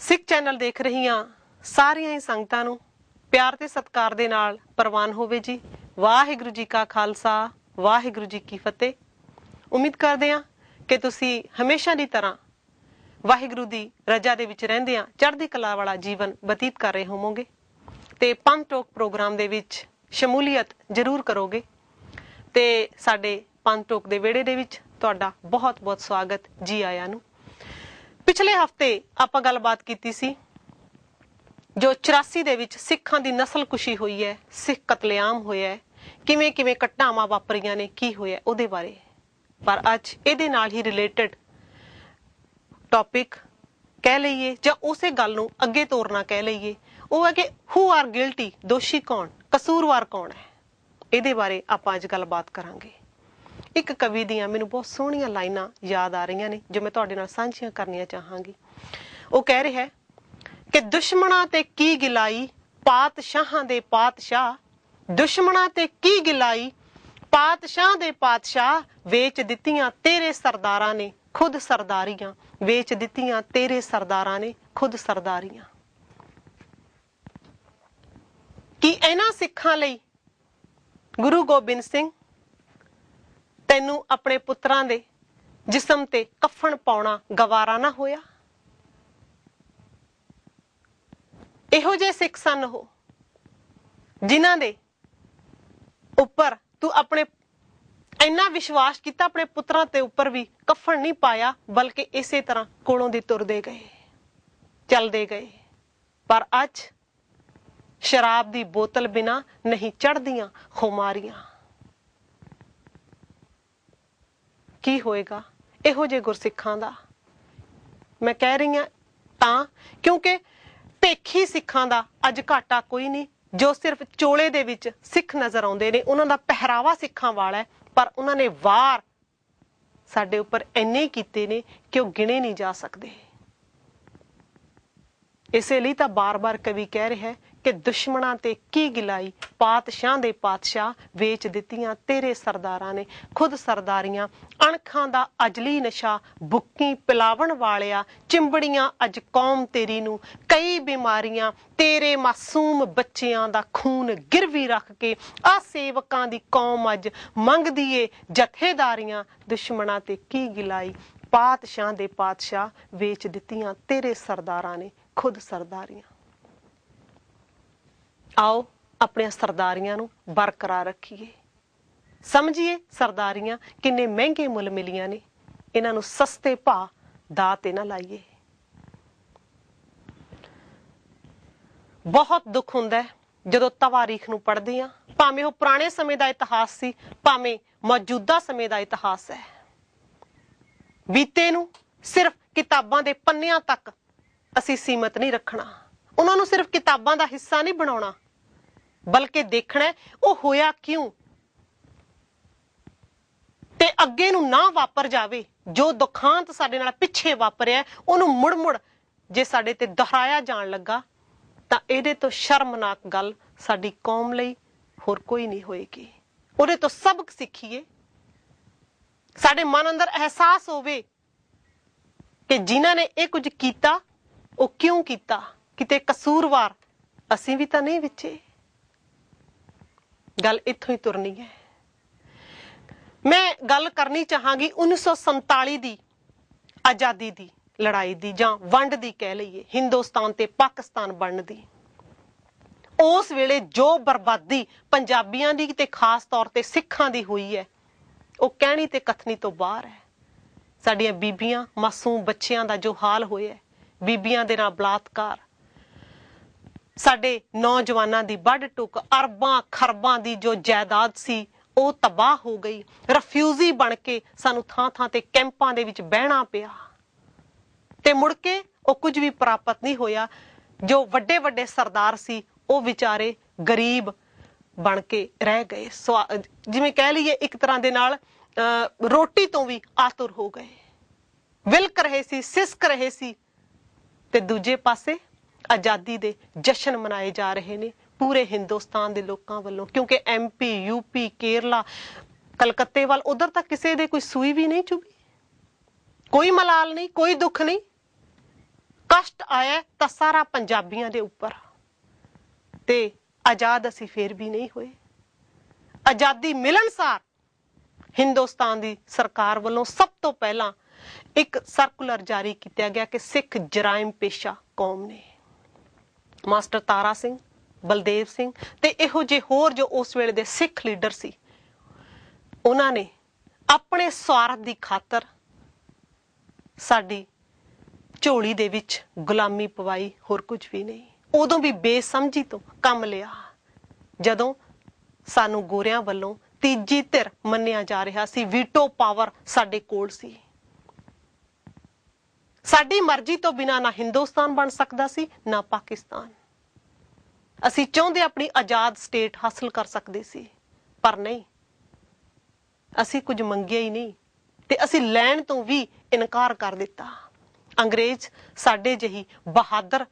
ਸਿੱਖ channel ਦੇਖ ਰਹੀਆਂ ਸਾਰੀਆਂ ਹੀ ਸੰਗਤਾਂ ਨੂੰ ਪਿਆਰ ਤੇ ਸਤਿਕਾਰ ਦੇ ਨਾਲ ਪ੍ਰਵਾਨ ਹੋਵੇ ਜੀ। ਵਾਹਿਗੁਰੂ ਜੀ ਕਾ ਖਾਲਸਾ, ਵਾਹਿਗੁਰੂ ਜੀ ਕੀ ਫਤਿਹ। ਉਮੀਦ ਕਰਦੇ ਹਾਂ ਕਿ ਤੁਸੀਂ ਹਮੇਸ਼ਾ ਦੀ ਤਰ੍ਹਾਂ ਵਾਹਿਗੁਰੂ ਦੀ ਰਜ਼ਾ ਦੇ ਵਿੱਚ ਰਹਿੰਦਿਆਂ ਚੜ੍ਹਦੀ ਕਲਾ ਵਾਲਾ ਜੀਵਨ ਬਤੀਤ ਕਰ ਰਹੇ ਹੋਵੋਗੇ ਤੇ ਪੰਥ ਟੋਕ ਪ੍ਰੋਗਰਾਮ ਦੇ ਵਿੱਚ ਸ਼ਮੂਲੀਅਤ ਜ਼ਰੂਰ ਕਰੋਗੇ। ਤੇ ਸਾਡੇ ਪੰਥ ਟੋਕ ਦੇ ਵਿਹੜੇ ਦੇ ਵਿੱਚ ਤੁਹਾਡਾ ਬਹੁਤ-ਬਹੁਤ ਸਵਾਗਤ, ਜੀ ਆਇਆਂ ਨੂੰ। ਪਿਛਲੇ ਹਫਤੇ ਆਪਾਂ ਗੱਲਬਾਤ ਕੀਤੀ ਸੀ ਜੋ 84 ਦੇ ਵਿੱਚ ਸਿੱਖਾਂ ਦੀ ਨਸਲਕੁਸ਼ੀ ਹੋਈ ਹੈ, ਸਿੱਖ ਕਤਲੇਆਮ ਹੋਇਆ ਹੈ, ਕਿਵੇਂ ਘਟਨਾਵਾਂ ਵਾਪਰੀਆਂ ਨੇ, ਕੀ ਹੋਇਆ ਉਹਦੇ ਬਾਰੇ। ਪਰ ਅੱਜ ਇਹਦੇ ਨਾਲ ਹੀ ਰਿਲੇਟਡ ਟੌਪਿਕ ਕਹਿ ਲਈਏ ਜਾਂ ਉਸੇ ਗੱਲ ਨੂੰ ਅੱਗੇ ਤੋਰਨਾ ਕਹਿ ਲਈਏ, ਉਹ ਹੈ ਕਿ ਹੂ ਆਰ ਗਿਲਟੀ, ਦੋਸ਼ੀ ਕੌਣ, ਕਸੂਰਵਾਰ ਕੌਣ ਹੈ। ਇਹਦੇ ਬਾਰੇ ਆਪਾਂ ਅੱਜ ਗੱਲਬਾਤ ਕਰਾਂਗੇ। ਇੱਕ ਕਵੀ ਦੀਆਂ ਮੈਨੂੰ ਬਹੁਤ ਸੋਹਣੀਆਂ ਲਾਈਨਾਂ ਯਾਦ ਆ ਰਹੀਆਂ ਨੇ ਜੋ ਮੈਂ ਤੁਹਾਡੇ ਨਾਲ ਸਾਂਝੀਆਂ ਕਰਨੀਆਂ ਚਾਹਾਂਗੀ। ਉਹ ਕਹਿ ਰਿਹਾ ਹੈ ਕਿ ਦੁਸ਼ਮਣਾਂ ਤੇ ਕੀ ਗਿਲਾਈ, ਪਾਤਸ਼ਾਹਾਂ ਦੇ ਪਾਤਸ਼ਾਹ, ਦੁਸ਼ਮਣਾਂ ਤੇ ਕੀ ਗਿਲਾਈ, ਪਾਤਸ਼ਾਹ ਦੇ ਪਾਤਸ਼ਾਹ, ਵੇਚ ਦਿੱਤੀਆਂ ਤੇਰੇ ਸਰਦਾਰਾਂ ਨੇ ਖੁਦ ਸਰਦਾਰੀਆਂ, ਵੇਚ ਦਿੱਤੀਆਂ ਤੇਰੇ ਸਰਦਾਰਾਂ ਨੇ ਖੁਦ ਸਰਦਾਰੀਆਂ। ਕੀ ਇਹਨਾਂ ਸਿੱਖਾਂ ਲਈ ਗੁਰੂ ਗੋਬਿੰਦ ਸਿੰਘ ਤੈਨੂੰ ਆਪਣੇ ਪੁੱਤਰਾਂ ਦੇ ਜਿਸਮ ਤੇ ਕਫਨ ਪਾਉਣਾ ਗਵਾਰਾ ਨਾ ਹੋਇਆ? ਇਹੋ ਜਿਹੇ ਸਿੱਖ ਸਨ ਉਹ ਜਿਨ੍ਹਾਂ ਦੇ ਉੱਪਰ ਤੂੰ ਆਪਣੇ ਇੰਨਾ ਵਿਸ਼ਵਾਸ ਕੀਤਾ, ਆਪਣੇ ਪੁੱਤਰਾਂ ਤੇ ਉੱਪਰ ਵੀ ਕਫਨ ਨਹੀਂ ਪਾਇਆ, ਬਲਕਿ ਇਸੇ ਤਰ੍ਹਾਂ ਕੋਲੋਂ ਦੀ ਤੁਰਦੇ ਗਏ, ਚੱਲਦੇ ਗਏ। ਪਰ ਅੱਜ ਸ਼ਰਾਬ ਦੀ ਬੋਤਲ ਬਿਨਾਂ ਨਹੀਂ ਚੜ੍ਹਦੀਆਂ ਖੁਮਾਰੀਆਂ। ਕੀ ਹੋਏਗਾ ਇਹੋ ਜਿਹੇ ਗੁਰਸਿੱਖਾਂ ਦਾ? ਮੈਂ ਕਹਿ ਰਹੀ ਹਾਂ ਤਾਂ ਕਿਉਂਕਿ ਭੇਖੀ ਸਿੱਖਾਂ ਦਾ ਅੱਜ ਘਾਟਾ ਕੋਈ ਨਹੀਂ, ਜੋ ਸਿਰਫ ਚੋਲੇ ਦੇ ਵਿੱਚ ਸਿੱਖ ਨਜ਼ਰ ਆਉਂਦੇ ਨੇ। ਉਹਨਾਂ ਦਾ ਪਹਿਰਾਵਾ ਸਿੱਖਾਂ ਵਾਲਾ ਹੈ, ਪਰ ਉਹਨਾਂ ਨੇ ਵਾਰ ਸਾਡੇ ਉੱਪਰ ਇੰਨੇ ਕੀਤੇ ਨੇ ਕਿ ਉਹ ਗਿਣੇ ਨਹੀਂ ਜਾ ਸਕਦੇ। ਇਸੇ ਲਈ ਤਾਂ ਬਾਰ-ਬਾਰ ਕਵੀ ਕਹਿ ਰਿਹਾ ਹੈ ਕਿ ਦੁਸ਼ਮਣਾਂ ਤੇ ਕੀ ਗਿਲਾਈ, ਪਾਤਸ਼ਾਹ ਦੇ ਪਾਤਸ਼ਾਹ, ਵੇਚ ਦਿੱਤੀਆਂ ਤੇਰੇ ਸਰਦਾਰਾਂ ਨੇ ਖੁਦ ਸਰਦਾਰੀਆਂ। ਅਣਖਾਂ ਦਾ ਅਜਲੀ ਨਸ਼ਾ ਬੁੱਕੀ ਪਿਲਾਵਣ ਵਾਲਿਆ, ਚਿੰਬੜੀਆਂ ਅੱਜ ਕੌਮ ਤੇਰੀ ਨੂੰ ਕਈ ਬਿਮਾਰੀਆਂ, ਤੇਰੇ ਮਾਸੂਮ ਬੱਚਿਆਂ ਦਾ ਖੂਨ ਗਿਰਵੀ ਰੱਖ ਕੇ ਆ ਸੇਵਕਾਂ ਦੀ ਕੌਮ ਅੱਜ ਮੰਗਦੀ ਏ ਜਥੇਦਾਰੀਆਂ। ਦੁਸ਼ਮਣਾਂ ਤੇ ਕੀ ਗਿਲਾਈ, ਪਾਤਸ਼ਾਹ ਦੇ ਪਾਤਸ਼ਾਹ, ਵੇਚ ਦਿੱਤੀਆਂ ਤੇਰੇ ਸਰਦਾਰਾਂ ਨੇ ਖੁਦ ਸਰਦਾਰੀਆਂ। ਆਓ ਆਪਣੀਆਂ ਸਰਦਾਰੀਆਂ ਨੂੰ ਬਰਕਰਾਰ ਰੱਖੀਏ, ਸਮਝੀਏ ਸਰਦਾਰੀਆਂ ਕਿੰਨੇ ਮਹਿੰਗੇ ਮੁੱਲ ਮਿਲੀਆਂ ਨੇ, ਇਹਨਾਂ ਨੂੰ ਸਸਤੇ ਭਾਅ ਦਾਅ ਤੇ ਨਾ ਲਾਈਏ। ਬਹੁਤ ਦੁੱਖ ਹੁੰਦਾ ਹੈ ਜਦੋਂ ਤਵਾਰੀਖ ਨੂੰ ਪੜ੍ਹਦੇ ਹਾਂ, ਭਾਵੇਂ ਉਹ ਪੁਰਾਣੇ ਸਮੇਂ ਦਾ ਇਤਿਹਾਸ ਸੀ, ਭਾਵੇਂ ਮੌਜੂਦਾ ਸਮੇਂ ਦਾ ਇਤਿਹਾਸ ਹੈ। ਬੀਤੇ ਨੂੰ ਸਿਰਫ ਕਿਤਾਬਾਂ ਦੇ ਪੰਨਿਆਂ ਤੱਕ ਅਸੀਂ ਸੀਮਤ ਨਹੀਂ ਰੱਖਣਾ, ਉਹਨਾਂ ਨੂੰ ਸਿਰਫ ਕਿਤਾਬਾਂ ਦਾ ਹਿੱਸਾ ਨਹੀਂ ਬਣਾਉਣਾ, ਬਲਕਿ ਦੇਖਣਾ ਉਹ ਹੋਇਆ ਕਿਉਂ, ਤੇ ਅੱਗੇ ਨੂੰ ਨਾ ਵਾਪਰ ਜਾਵੇ। ਜੋ ਦੁਖਾਂਤ ਸਾਡੇ ਨਾਲ ਪਿੱਛੇ ਵਾਪਰਿਆ ਉਹਨੂੰ ਮੁੜ ਜੇ ਸਾਡੇ ਤੇ ਦੁਹਰਾਇਆ ਜਾਣ ਲੱਗਾ ਤਾਂ ਇਹਦੇ ਤੋਂ ਸ਼ਰਮਨਾਕ ਗੱਲ ਸਾਡੀ ਕੌਮ ਲਈ ਹੋਰ ਕੋਈ ਨਹੀਂ ਹੋਏਗੀ। ਉਹਦੇ ਤੋਂ ਸਬਕ ਸਿੱਖੀਏ, ਸਾਡੇ ਮਨ ਅੰਦਰ ਅਹਿਸਾਸ ਹੋਵੇ ਕਿ ਜਿਨ੍ਹਾਂ ਨੇ ਇਹ ਕੁਝ ਕੀਤਾ ਉਹ ਕਿਉਂ ਕੀਤਾ, ਕਿਤੇ ਕਸੂਰਵਾਰ ਅਸੀਂ ਵੀ ਤਾਂ ਨਹੀਂ ਵਿੱਚੇ। ਗੱਲ ਇੱਥੋਂ ਹੀ ਤੁਰਨੀ ਹੈ। ਮੈਂ ਗੱਲ ਕਰਨੀ ਚਾਹਾਂਗੀ 1947 ਦੀ ਆਜ਼ਾਦੀ ਦੀ ਲੜਾਈ ਦੀ, ਜਾਂ ਵੰਡ ਦੀ ਕਹਿ ਲਈਏ, ਹਿੰਦੁਸਤਾਨ ਤੇ ਪਾਕਿਸਤਾਨ ਬਣਨ ਦੀ। ਉਸ ਵੇਲੇ ਜੋ ਬਰਬਾਦੀ ਪੰਜਾਬੀਆਂ ਦੀ ਤੇ ਖਾਸ ਤੌਰ ਤੇ ਸਿੱਖਾਂ ਦੀ ਹੋਈ ਹੈ, ਉਹ ਕਹਿਣੀ ਤੇ ਕਥਨੀ ਤੋਂ ਬਾਹਰ ਹੈ। ਸਾਡੀਆਂ ਬੀਬੀਆਂ, ਮਾਸੂਮ ਬੱਚਿਆਂ ਦਾ ਜੋ ਹਾਲ ਹੋਇਆ, ਬੀਬੀਆਂ ਦੇ ਨਾਲ ਬਲਾਤਕਾਰ, ਸਾਡੇ ਨੌਜਵਾਨਾਂ ਦੀ ਵੱਢ ਟੁੱਕ, ਅਰਬਾਂ ਖਰਬਾਂ ਦੀ ਜੋ ਜਾਇਦਾਦ ਸੀ ਉਹ ਤਬਾਹ ਹੋ ਗਈ। ਰਫਿਊਜੀ ਬਣ ਕੇ ਸਾਨੂੰ ਥਾਂ ਤੇ ਕੈਂਪਾਂ ਦੇ ਵਿੱਚ ਬਹਿਣਾ ਪਿਆ ਤੇ ਮੁੜ ਕੇ ਉਹ ਕੁਝ ਵੀ ਪ੍ਰਾਪਤ ਨਹੀਂ ਹੋਇਆ। ਜੋ ਵੱਡੇ ਸਰਦਾਰ ਸੀ ਉਹ ਵਿਚਾਰੇ ਗਰੀਬ ਬਣ ਕੇ ਰਹਿ ਗਏ, ਜਿਵੇਂ ਕਹਿ ਲਈਏ ਇੱਕ ਤਰ੍ਹਾਂ ਦੇ ਨਾਲ ਰੋਟੀ ਤੋਂ ਵੀ ਆਤੁਰ ਹੋ ਗਏ, ਵਿਲਕ ਰਹੇ ਸੀ, ਸਿਸਕ ਰਹੇ ਸੀ। ਤੇ ਦੂਜੇ ਪਾਸੇ ਆਜ਼ਾਦੀ ਦੇ ਜਸ਼ਨ ਮਨਾਏ ਜਾ ਰਹੇ ਨੇ ਪੂਰੇ ਹਿੰਦੁਸਤਾਨ ਦੇ ਲੋਕਾਂ ਵੱਲੋਂ, ਕਿਉਂਕਿ MP, UP, ਕੇਰਲਾ, ਕਲਕੱਤੇ ਵੱਲ ਉਧਰ ਤਾਂ ਕਿਸੇ ਦੇ ਕੋਈ ਸੂਈ ਵੀ ਨਹੀਂ ਚੁਭੀ, ਕੋਈ ਮਲਾਲ ਨਹੀਂ, ਕੋਈ ਦੁੱਖ ਨਹੀਂ। कष्ट आया तो सारा पंजाबियों के उपर, ते आजाद असी फिर भी नहीं हुए। आजादी मिलनसार हिंदुस्तान की सरकार वालों सब तो पहला एक सर्कुलर जारी किया गया कि सिख जराइम पेशा कौम ने। मास्टर तारा सिंह, बलदेव सिंह ते इहो जे होर जो उस वेले दे सिख लीडर सी, उन्होंने अपने स्वार्थ की खातर साडी झोली दे विच गुलामी पवाई, होर कुछ भी नहीं। उदों भी बेसमझी तो कम लिया जदों सानू गोरियां वालों तीजी धिर मन्निया जा रहा सी, वीटो पावर साडे कोल सी। साडी मर्जी तो बिना ना हिंदुस्तान बन सकदा सी ना पाकिस्तान। असी चाहते अपनी आजाद स्टेट हासिल कर सकते सी, पर नहीं, असी कुछ मंगिया ही नहीं ते असी लैण तो भी इनकार कर दिता। अंग्रेज साडे जही बहादुर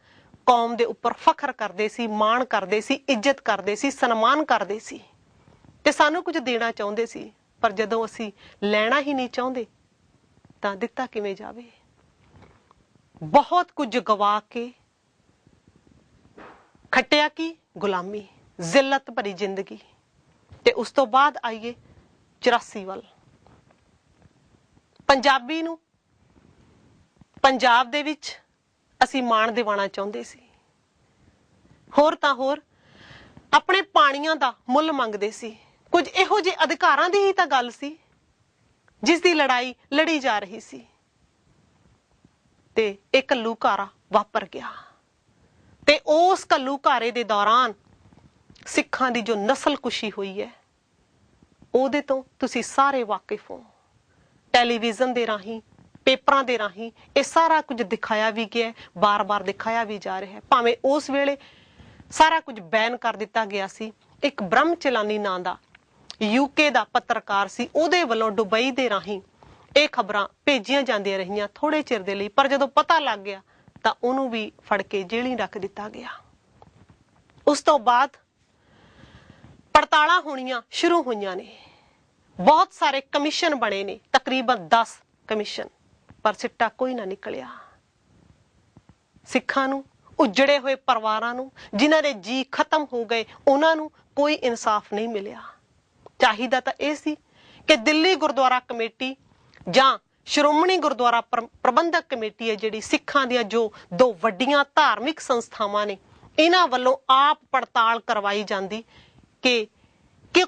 कौम दे उपर फखर करते सी, माण करते सी, इज्जत करते सी, सन्मान करते सी ते सानू कुछ देना चाहते सी, पर जदों असी लैना ही नहीं चाहते तां दिता किवें जावे। बहुत कुछ गवा के खटिया की गुलामी, जिल्लत भरी जिंदगी, ते उस तो बाद आईए 84 वाल। पंजाबी नू पंजाब दे विच असी माण दिवाना चाहते सी, होर तां होर अपने पाणियां दा मुੱਲ मंगदे सी। कुछ इहो जे अधिकारां दी ही तां गल सी जिस दी लड़ाई लड़ी जा रही सी, ते एक घल्लूघारा वापर गया ते उस घल्लूघारे दे दौरान सिखां दी जो नस्लकुशी हुई है ਉਹਦੇ ਤੋਂ ਤੁਸੀਂ ਸਾਰੇ ਵਾਕਿਫ ਹੋ। ਟੈਲੀਵਿਜ਼ਨ ਦੇ ਰਾਹੀਂ, ਪੇਪਰਾਂ ਦੇ ਰਾਹੀਂ ਇਹ ਸਾਰਾ ਕੁਝ ਦਿਖਾਇਆ ਵੀ ਗਿਆ, ਬਾਰ-ਬਾਰ ਦਿਖਾਇਆ ਵੀ ਜਾ ਰਿਹਾ ਹੈ। ਭਾਵੇਂ ਉਸ ਵੇਲੇ ਸਾਰਾ ਕੁਝ ਬੈਨ ਕਰ ਦਿੱਤਾ ਗਿਆ ਸੀ। ਇੱਕ ਬ੍ਰਹਮ ਚਲਾਨੀ ਨਾਂ ਦਾ ਯੂਕੇ ਦਾ ਪੱਤਰਕਾਰ ਸੀ, ਉਹਦੇ ਵੱਲੋਂ ਦੁਬਈ ਦੇ ਰਾਹੀਂ ਇਹ ਖਬਰਾਂ ਭੇਜੀਆਂ ਜਾਂਦੀਆਂ ਰਹੀਆਂ ਥੋੜੇ ਚਿਰ ਦੇ ਲਈ, ਪਰ ਜਦੋਂ ਪਤਾ ਲੱਗ ਗਿਆ ਤਾਂ ਉਹਨੂੰ ਵੀ ਫੜ ਕੇ ਜੇਲ੍ਹ ਰੱਖ ਦਿੱਤਾ ਗਿਆ। ਉਸ ਤੋਂ ਬਾਅਦ पड़तालां होणियां शुरू होईयां ने, बहुत सारे कमीशन बने ने, तकरीबन 10 कमीशन, पर सिट्टा कोई ना निकलिया। सिखां नूं, उजड़े हुए परिवारां नूं, जिन्हां दे जी खत्म हो गए, उन्हां नूं कोई इंसाफ नहीं मिलिया। चाहिदा तां इह सी कि दिल्ली गुरुद्वारा कमेटी जां श्रोमणी गुरुद्वारा प्रबंधक कमेटी है जिहड़ी सिखां दियां जो दो वड्डियां धार्मिक संस्थावां ने, इन्हां वल्लों आप पड़ताल करवाई जांदी कि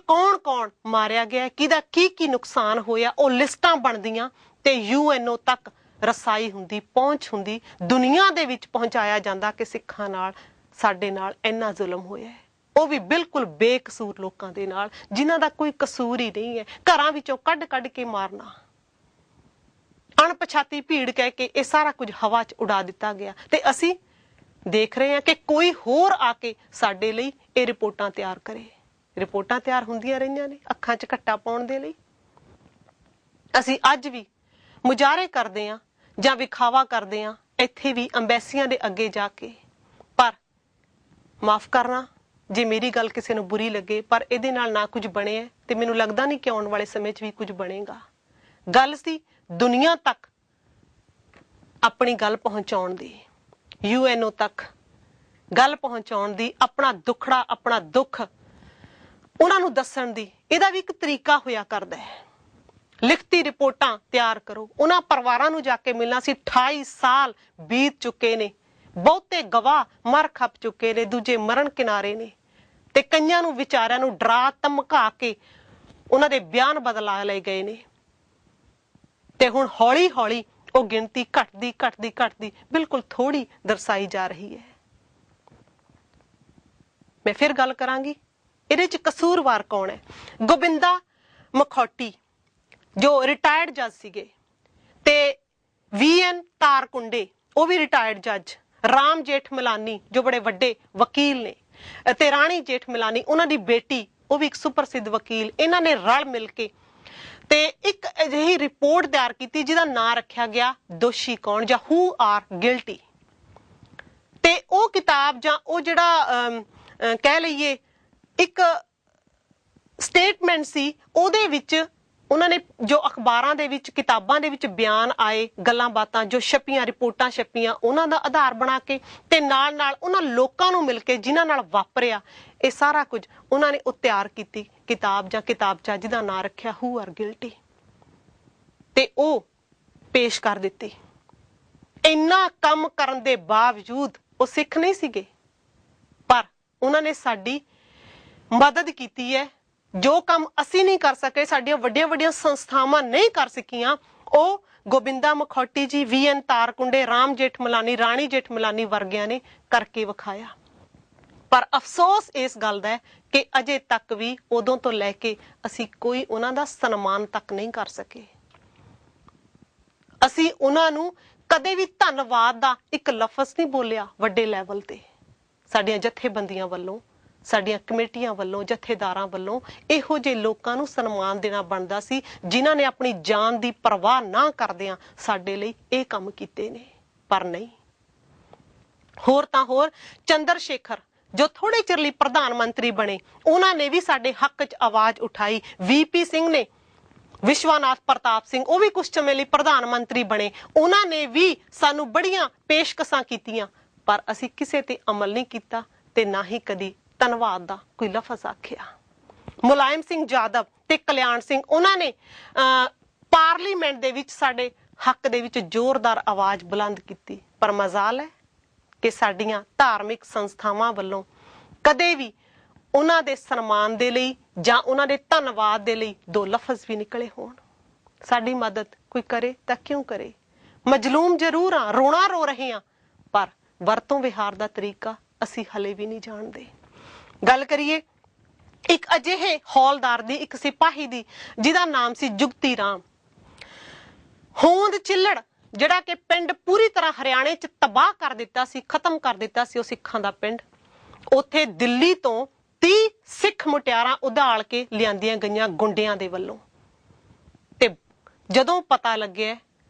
कौन कौन मारिया गया, किदा की नुकसान होया, ਉਹ ਲਿਸਟਾਂ ਬਣਦੀਆਂ ਤੇ यूएनओ तक रसाई हुंदी, पहुंच हुंदी, दुनिया दे विच पहुंचाया जांदा कि सिखां नाल साडे नाल इन्ना जुल्म होया है। ਉਹ भी बिल्कुल बेकसूर लोकां दे नाल जिन्हां दा कोई कसूर ही नहीं है, घरां विचों कढ के मारना, अणपछाती भीड़ कह के ये सारा कुछ हवा च उड़ा दिता गया। ते असी देख रहे हैं कि कोई होर आके साडे लई ये रिपोर्टां तैयार करे। रिपोर्टां तैयार ਹੁੰਦੀਆਂ ਰਹੀਆਂ ਨੇ ਅੱਖਾਂ 'ਚ ਘੱਟਾ ਪਾਉਣ ਦੇ ਲਈ। ਅਸੀਂ ਅੱਜ ਵੀ ਮੁਜ਼ਾਹਰੇ ਕਰਦੇ ਆਂ ਜਾਂ ਵਿਖਾਵਾ ਕਰਦੇ ਆਂ ਇੱਥੇ ਵੀ ਅੰਬੈਸੀਆਂ ਦੇ ਅੱਗੇ ਜਾ ਕੇ, ਪਰ ਮਾਫ ਕਰਨਾ ਜੇ ਮੇਰੀ ਗੱਲ ਕਿਸੇ ਨੂੰ ਬੁਰੀ ਲੱਗੇ, ਪਰ ਇਹਦੇ ਨਾਲ ਨਾ ਕੁਝ ਬਣਿਆ ਤੇ ਮੈਨੂੰ ਲੱਗਦਾ ਨਹੀਂ ਕਿ ਆਉਣ ਵਾਲੇ ਸਮੇਂ 'ਚ ਵੀ ਕੁਝ ਬਣੇਗਾ। ਗੱਲ ਸੀ ਦੁਨੀਆ ਤੱਕ ਆਪਣੀ ਗੱਲ ਪਹੁੰਚਾਉਣ ਦੀ, यूएनओ तक ਗੱਲ ਪਹੁੰਚਾਉਣ ਦੀ, ਆਪਣਾ ਦੁੱਖੜਾ, ਆਪਣਾ ਦੁੱਖ ਉਹਨਾਂ ਨੂੰ ਦੱਸਣ ਦੀ। ਇਹਦਾ ਵੀ ਇੱਕ ਤਰੀਕਾ ਹੋਇਆ ਕਰਦਾ ਹੈ। ਲਿਖਤੀ ਰਿਪੋਰਟਾਂ ਤਿਆਰ ਕਰੋ। ਉਹਨਾਂ ਪਰਿਵਾਰਾਂ ਨੂੰ ਜਾ ਕੇ ਮਿਲਣਾ ਸੀ। 28 ਸਾਲ ਬੀਤ ਚੁੱਕੇ ਨੇ, ਬਹੁਤੇ ਗਵਾਹ ਮਰ ਖੱਪ ਚੁੱਕੇ ਨੇ, ਦੂਜੇ ਮਰਨ ਕਿਨਾਰੇ ਨੇ, ਤੇ ਕਈਆਂ ਨੂੰ ਵਿਚਾਰਿਆਂ ਨੂੰ ਡਰਾ ਧਮਕਾ ਕੇ ਉਹਨਾਂ ਦੇ ਬਿਆਨ ਬਦਲਾ ਲਏ ਗਏ ਨੇ। ਤੇ ਹੁਣ ਹੌਲੀ ਹੌਲੀ ਉਹ ਗਿਣਤੀ ਘਟਦੀ ਬਿਲਕੁਲ ਥੋੜੀ ਦਰਸਾਈ ਜਾ ਰਹੀ ਹੈ। ਮੈਂ ਫਿਰ ਗੱਲ ਕਰਾਂਗੀ ਇਹਦੇ ਚ ਕਸੂਰਵਾਰ ਕੌਣ ਹੈ। ਗੋਬਿੰਦਾ ਮਖੌਟੀ ਜੋ ਰਿਟਾਇਰਡ ਜੱਜ ਸੀਗੇ, ਤੇ VN ਤਾਰਕੁੰਡੇ ਉਹ ਵੀ ਰਿਟਾਇਰਡ ਜੱਜ, ਰਾਮ ਜੇਠ ਮਲਾਨੀ ਜੋ ਬੜੇ ਵੱਡੇ ਵਕੀਲ ਨੇ, ਤੇ ਰਾਣੀ ਜੇਠ ਮਲਾਨੀ ਉਹਨਾਂ ਦੀ ਬੇਟੀ ਉਹ ਵੀ ਇੱਕ ਸੁਪਰਸਿੱਧ ਵਕੀਲ, ਇਹਨਾਂ ਨੇ ਰਲ ਮਿਲ ਕੇ ਤੇ ਇੱਕ ਅਜਿਹੀ ਰਿਪੋਰਟ ਤਿਆਰ ਕੀਤੀ ਜਿਹਦਾ ਨਾਂ ਰੱਖਿਆ ਗਿਆ ਦੋਸ਼ੀ ਕੌਣ ਜਾਂ ਹੂ ਆਰ ਗਿਲਟੀ। ਤੇ ਉਹ ਕਿਤਾਬ ਜਾਂ ਉਹ ਜਿਹੜਾ ਕਹਿ ਲਈਏ ਇੱਕ ਸਟੇਟਮੈਂਟ ਸੀ, ਉਹਦੇ ਵਿੱਚ ਉਹਨਾਂ ਨੇ ਜੋ ਅਖਬਾਰਾਂ ਦੇ ਵਿੱਚ ਕਿਤਾਬਾਂ ਦੇ ਵਿੱਚ ਬਿਆਨ ਆਏ, ਗੱਲਾਂ ਬਾਤਾਂ ਜੋ ਛਪੀਆਂ, ਰਿਪੋਰਟਾਂ ਛਪੀਆਂ, ਉਹਨਾਂ ਦਾ ਆਧਾਰ ਬਣਾ ਕੇ ਤੇ ਨਾਲ ਨਾਲ ਉਹਨਾਂ ਲੋਕਾਂ ਨੂੰ ਮਿਲ ਕੇ ਜਿਨ੍ਹਾਂ ਨਾਲ ਵਾਪਰਿਆ ਇਹ ਸਾਰਾ ਕੁਝ ਉਹਨਾਂ ਨੇ ਉਹ ਤਿਆਰ ਕੀਤੀ ਕਿਤਾਬ ਜਾਂ ਕਿਤਾਬਚਾ ਜਿਹਦਾ ਨਾਂ ਰੱਖਿਆ ਹੂ ਆਰ ਗਿਲਟੀ, ਤੇ ਉਹ ਪੇਸ਼ ਕਰ ਦਿੱਤੀ। ਇੰਨਾ ਕੰਮ ਕਰਨ ਦੇ ਬਾਵਜੂਦ ਉਹ ਸਿੱਖ ਨਹੀਂ ਸੀਗੇ, ਪਰ ਉਹਨਾਂ ਨੇ ਸਾਡੀ ਮਦਦ ਕੀਤੀ ਹੈ। ਜੋ ਕੰਮ ਅਸੀਂ ਨਹੀਂ ਕਰ ਸਕੇ, ਸਾਡੀਆਂ ਵੱਡੀਆਂ ਵੱਡੀਆਂ ਸੰਸਥਾਵਾਂ ਨਹੀਂ ਕਰ ਸਕੀਆਂ, ਉਹ ਗੋਬਿੰਦਾ ਮਖੌਟੀ ਜੀ, VN ਤਾਰਕੁੰਡੇ, ਰਾਮ ਜੇਠਮਲਾਨੀ, ਰਾਣੀ ਜੇਠਮਲਾਨੀ ਵਰਗਿਆਂ ਨੇ ਕਰਕੇ ਵਿਖਾਇਆ। ਪਰ ਅਫਸੋਸ ਇਸ ਗੱਲ ਦਾ ਹੈ ਕਿ ਅਜੇ ਤੱਕ ਵੀ ਉਦੋਂ ਤੋਂ ਲੈ ਕੇ ਅਸੀਂ ਕੋਈ ਉਹਨਾਂ ਦਾ ਸਨਮਾਨ ਤੱਕ ਨਹੀਂ ਕਰ ਸਕੇ। ਅਸੀਂ ਉਹਨਾਂ ਨੂੰ ਕਦੇ ਵੀ ਧੰਨਵਾਦ ਦਾ ਇੱਕ ਲਫ਼ਜ਼ ਨਹੀਂ ਬੋਲਿਆ ਵੱਡੇ ਲੈਵਲ ਤੇ। ਸਾਡੀਆਂ ਜਥੇਬੰਦੀਆਂ ਵੱਲੋਂ, ਸਾਡੀਆਂ ਕਮੇਟੀਆਂ ਵੱਲੋਂ, ਜਥੇਦਾਰਾਂ ਵੱਲੋਂ ਇਹੋ ਜਿਹੇ ਲੋਕਾਂ ਨੂੰ ਸਨਮਾਨ ਦੇਣਾ ਬਣਦਾ ਸੀ ਜਿਨ੍ਹਾਂ ਨੇ ਆਪਣੀ ਜਾਨ ਦੀ ਪਰਵਾਹ ਨਾ ਕਰਦਿਆਂ ਸਾਡੇ ਲਈ ਇਹ ਕੰਮ ਕੀਤੇ ਨੇ, ਪਰ ਨਹੀਂ। ਹੋਰ ਤਾਂ ਹੋਰ ਚੰਦਰ ਸ਼ੇਖਰ ਜੋ ਥੋੜੇ ਚਿਰ ਲਈ ਪ੍ਰਧਾਨ ਮੰਤਰੀ ਬਣੇ, ਉਹਨਾਂ ਨੇ ਵੀ ਸਾਡੇ ਹੱਕ 'ਚ ਆਵਾਜ਼ ਉਠਾਈ। VP ਸਿੰਘ ਨੇ, ਵਿਸ਼ਵਾਨਾਥ ਪ੍ਰਤਾਪ ਸਿੰਘ, ਉਹ ਵੀ ਕੁਝ ਸਮੇਂ ਲਈ ਪ੍ਰਧਾਨ ਮੰਤਰੀ ਬਣੇ, ਉਹਨਾਂ ਨੇ ਵੀ ਸਾਨੂੰ ਬੜੀਆਂ ਪੇਸ਼ਕਸ਼ਾਂ ਕੀਤੀਆਂ, ਪਰ ਅਸੀਂ ਕਿਸੇ ਤੇ ਅਮਲ ਨਹੀਂ ਕੀਤਾ ਤੇ ਨਾ ਹੀ ਕਦੀ ਧੰਨਵਾਦ ਦਾ ਕੋਈ ਲਫ਼ਜ਼ ਆਖਿਆ। ਮੁਲਾਇਮ ਸਿੰਘ ਯਾਦਵ ਤੇ ਕਲਿਆਣ ਸਿੰਘ, ਉਹਨਾਂ ਨੇ ਪਾਰਲੀਮੈਂਟ ਦੇ ਵਿੱਚ ਸਾਡੇ ਹੱਕ ਦੇ ਵਿੱਚ ਜ਼ੋਰਦਾਰ ਆਵਾਜ਼ ਬੁਲੰਦ ਕੀਤੀ, ਪਰ ਮਜ਼ਾਲ ਹੈ ਕਿ ਸਾਡੀਆਂ ਧਾਰਮਿਕ ਸੰਸਥਾਵਾਂ ਵੱਲੋਂ ਕਦੇ ਵੀ ਉਹਨਾਂ ਦੇ ਸਨਮਾਨ ਦੇ ਲਈ ਜਾਂ ਉਹਨਾਂ ਦੇ ਧੰਨਵਾਦ ਦੇ ਲਈ ਦੋ ਲਫ਼ਜ਼ ਵੀ ਨਿਕਲੇ ਹੋਣ। ਸਾਡੀ ਮਦਦ ਕੋਈ ਕਰੇ ਤਾਂ ਕਿਉਂ ਕਰੇ? ਮਜਲੂਮ ਜ਼ਰੂਰ ਆ, ਰੋਣਾ ਰੋ ਰਹੇ ਹਾਂ, ਪਰ ਵਰਤੋਂ ਵਿਹਾਰ ਦਾ ਤਰੀਕਾ ਅਸੀਂ ਹਲੇ ਵੀ ਨਹੀਂ ਜਾਣਦੇ। ਗੱਲ ਕਰੀਏ ਇੱਕ ਅਜਿਹੇ ਹੌਲਦਾਰ ਦੀ, ਇੱਕ ਸਿਪਾਹੀ ਦੀ, ਜਿਹਦਾ ਨਾਮ ਸੀ ਜੁਗਤੀ ਰਾਮ। ਹੋਂਦ ਚਿੱਲੜ ਜਿਹੜਾ ਕਿ ਪਿੰਡ ਪੂਰੀ ਤਰ੍ਹਾਂ ਹਰਿਆਣੇ 'ਚ ਤਬਾਹ ਕਰ ਦਿੱਤਾ ਸੀ, ਖਤਮ ਕਰ ਦਿੱਤਾ ਸੀ ਉਹ ਸਿੱਖਾਂ ਦਾ ਪਿੰਡ। ਉੱਥੇ ਦਿੱਲੀ ਤੋਂ 30 ਸਿੱਖ ਮੁਟਿਆਰਾਂ ਉਧਾਲ ਕੇ ਲਿਆਂਦੀਆਂ ਗਈਆਂ ਗੁੰਡਿਆਂ ਦੇ ਵੱਲੋਂ। ਤੇ ਜਦੋਂ ਪਤਾ ਲੱਗਿਆ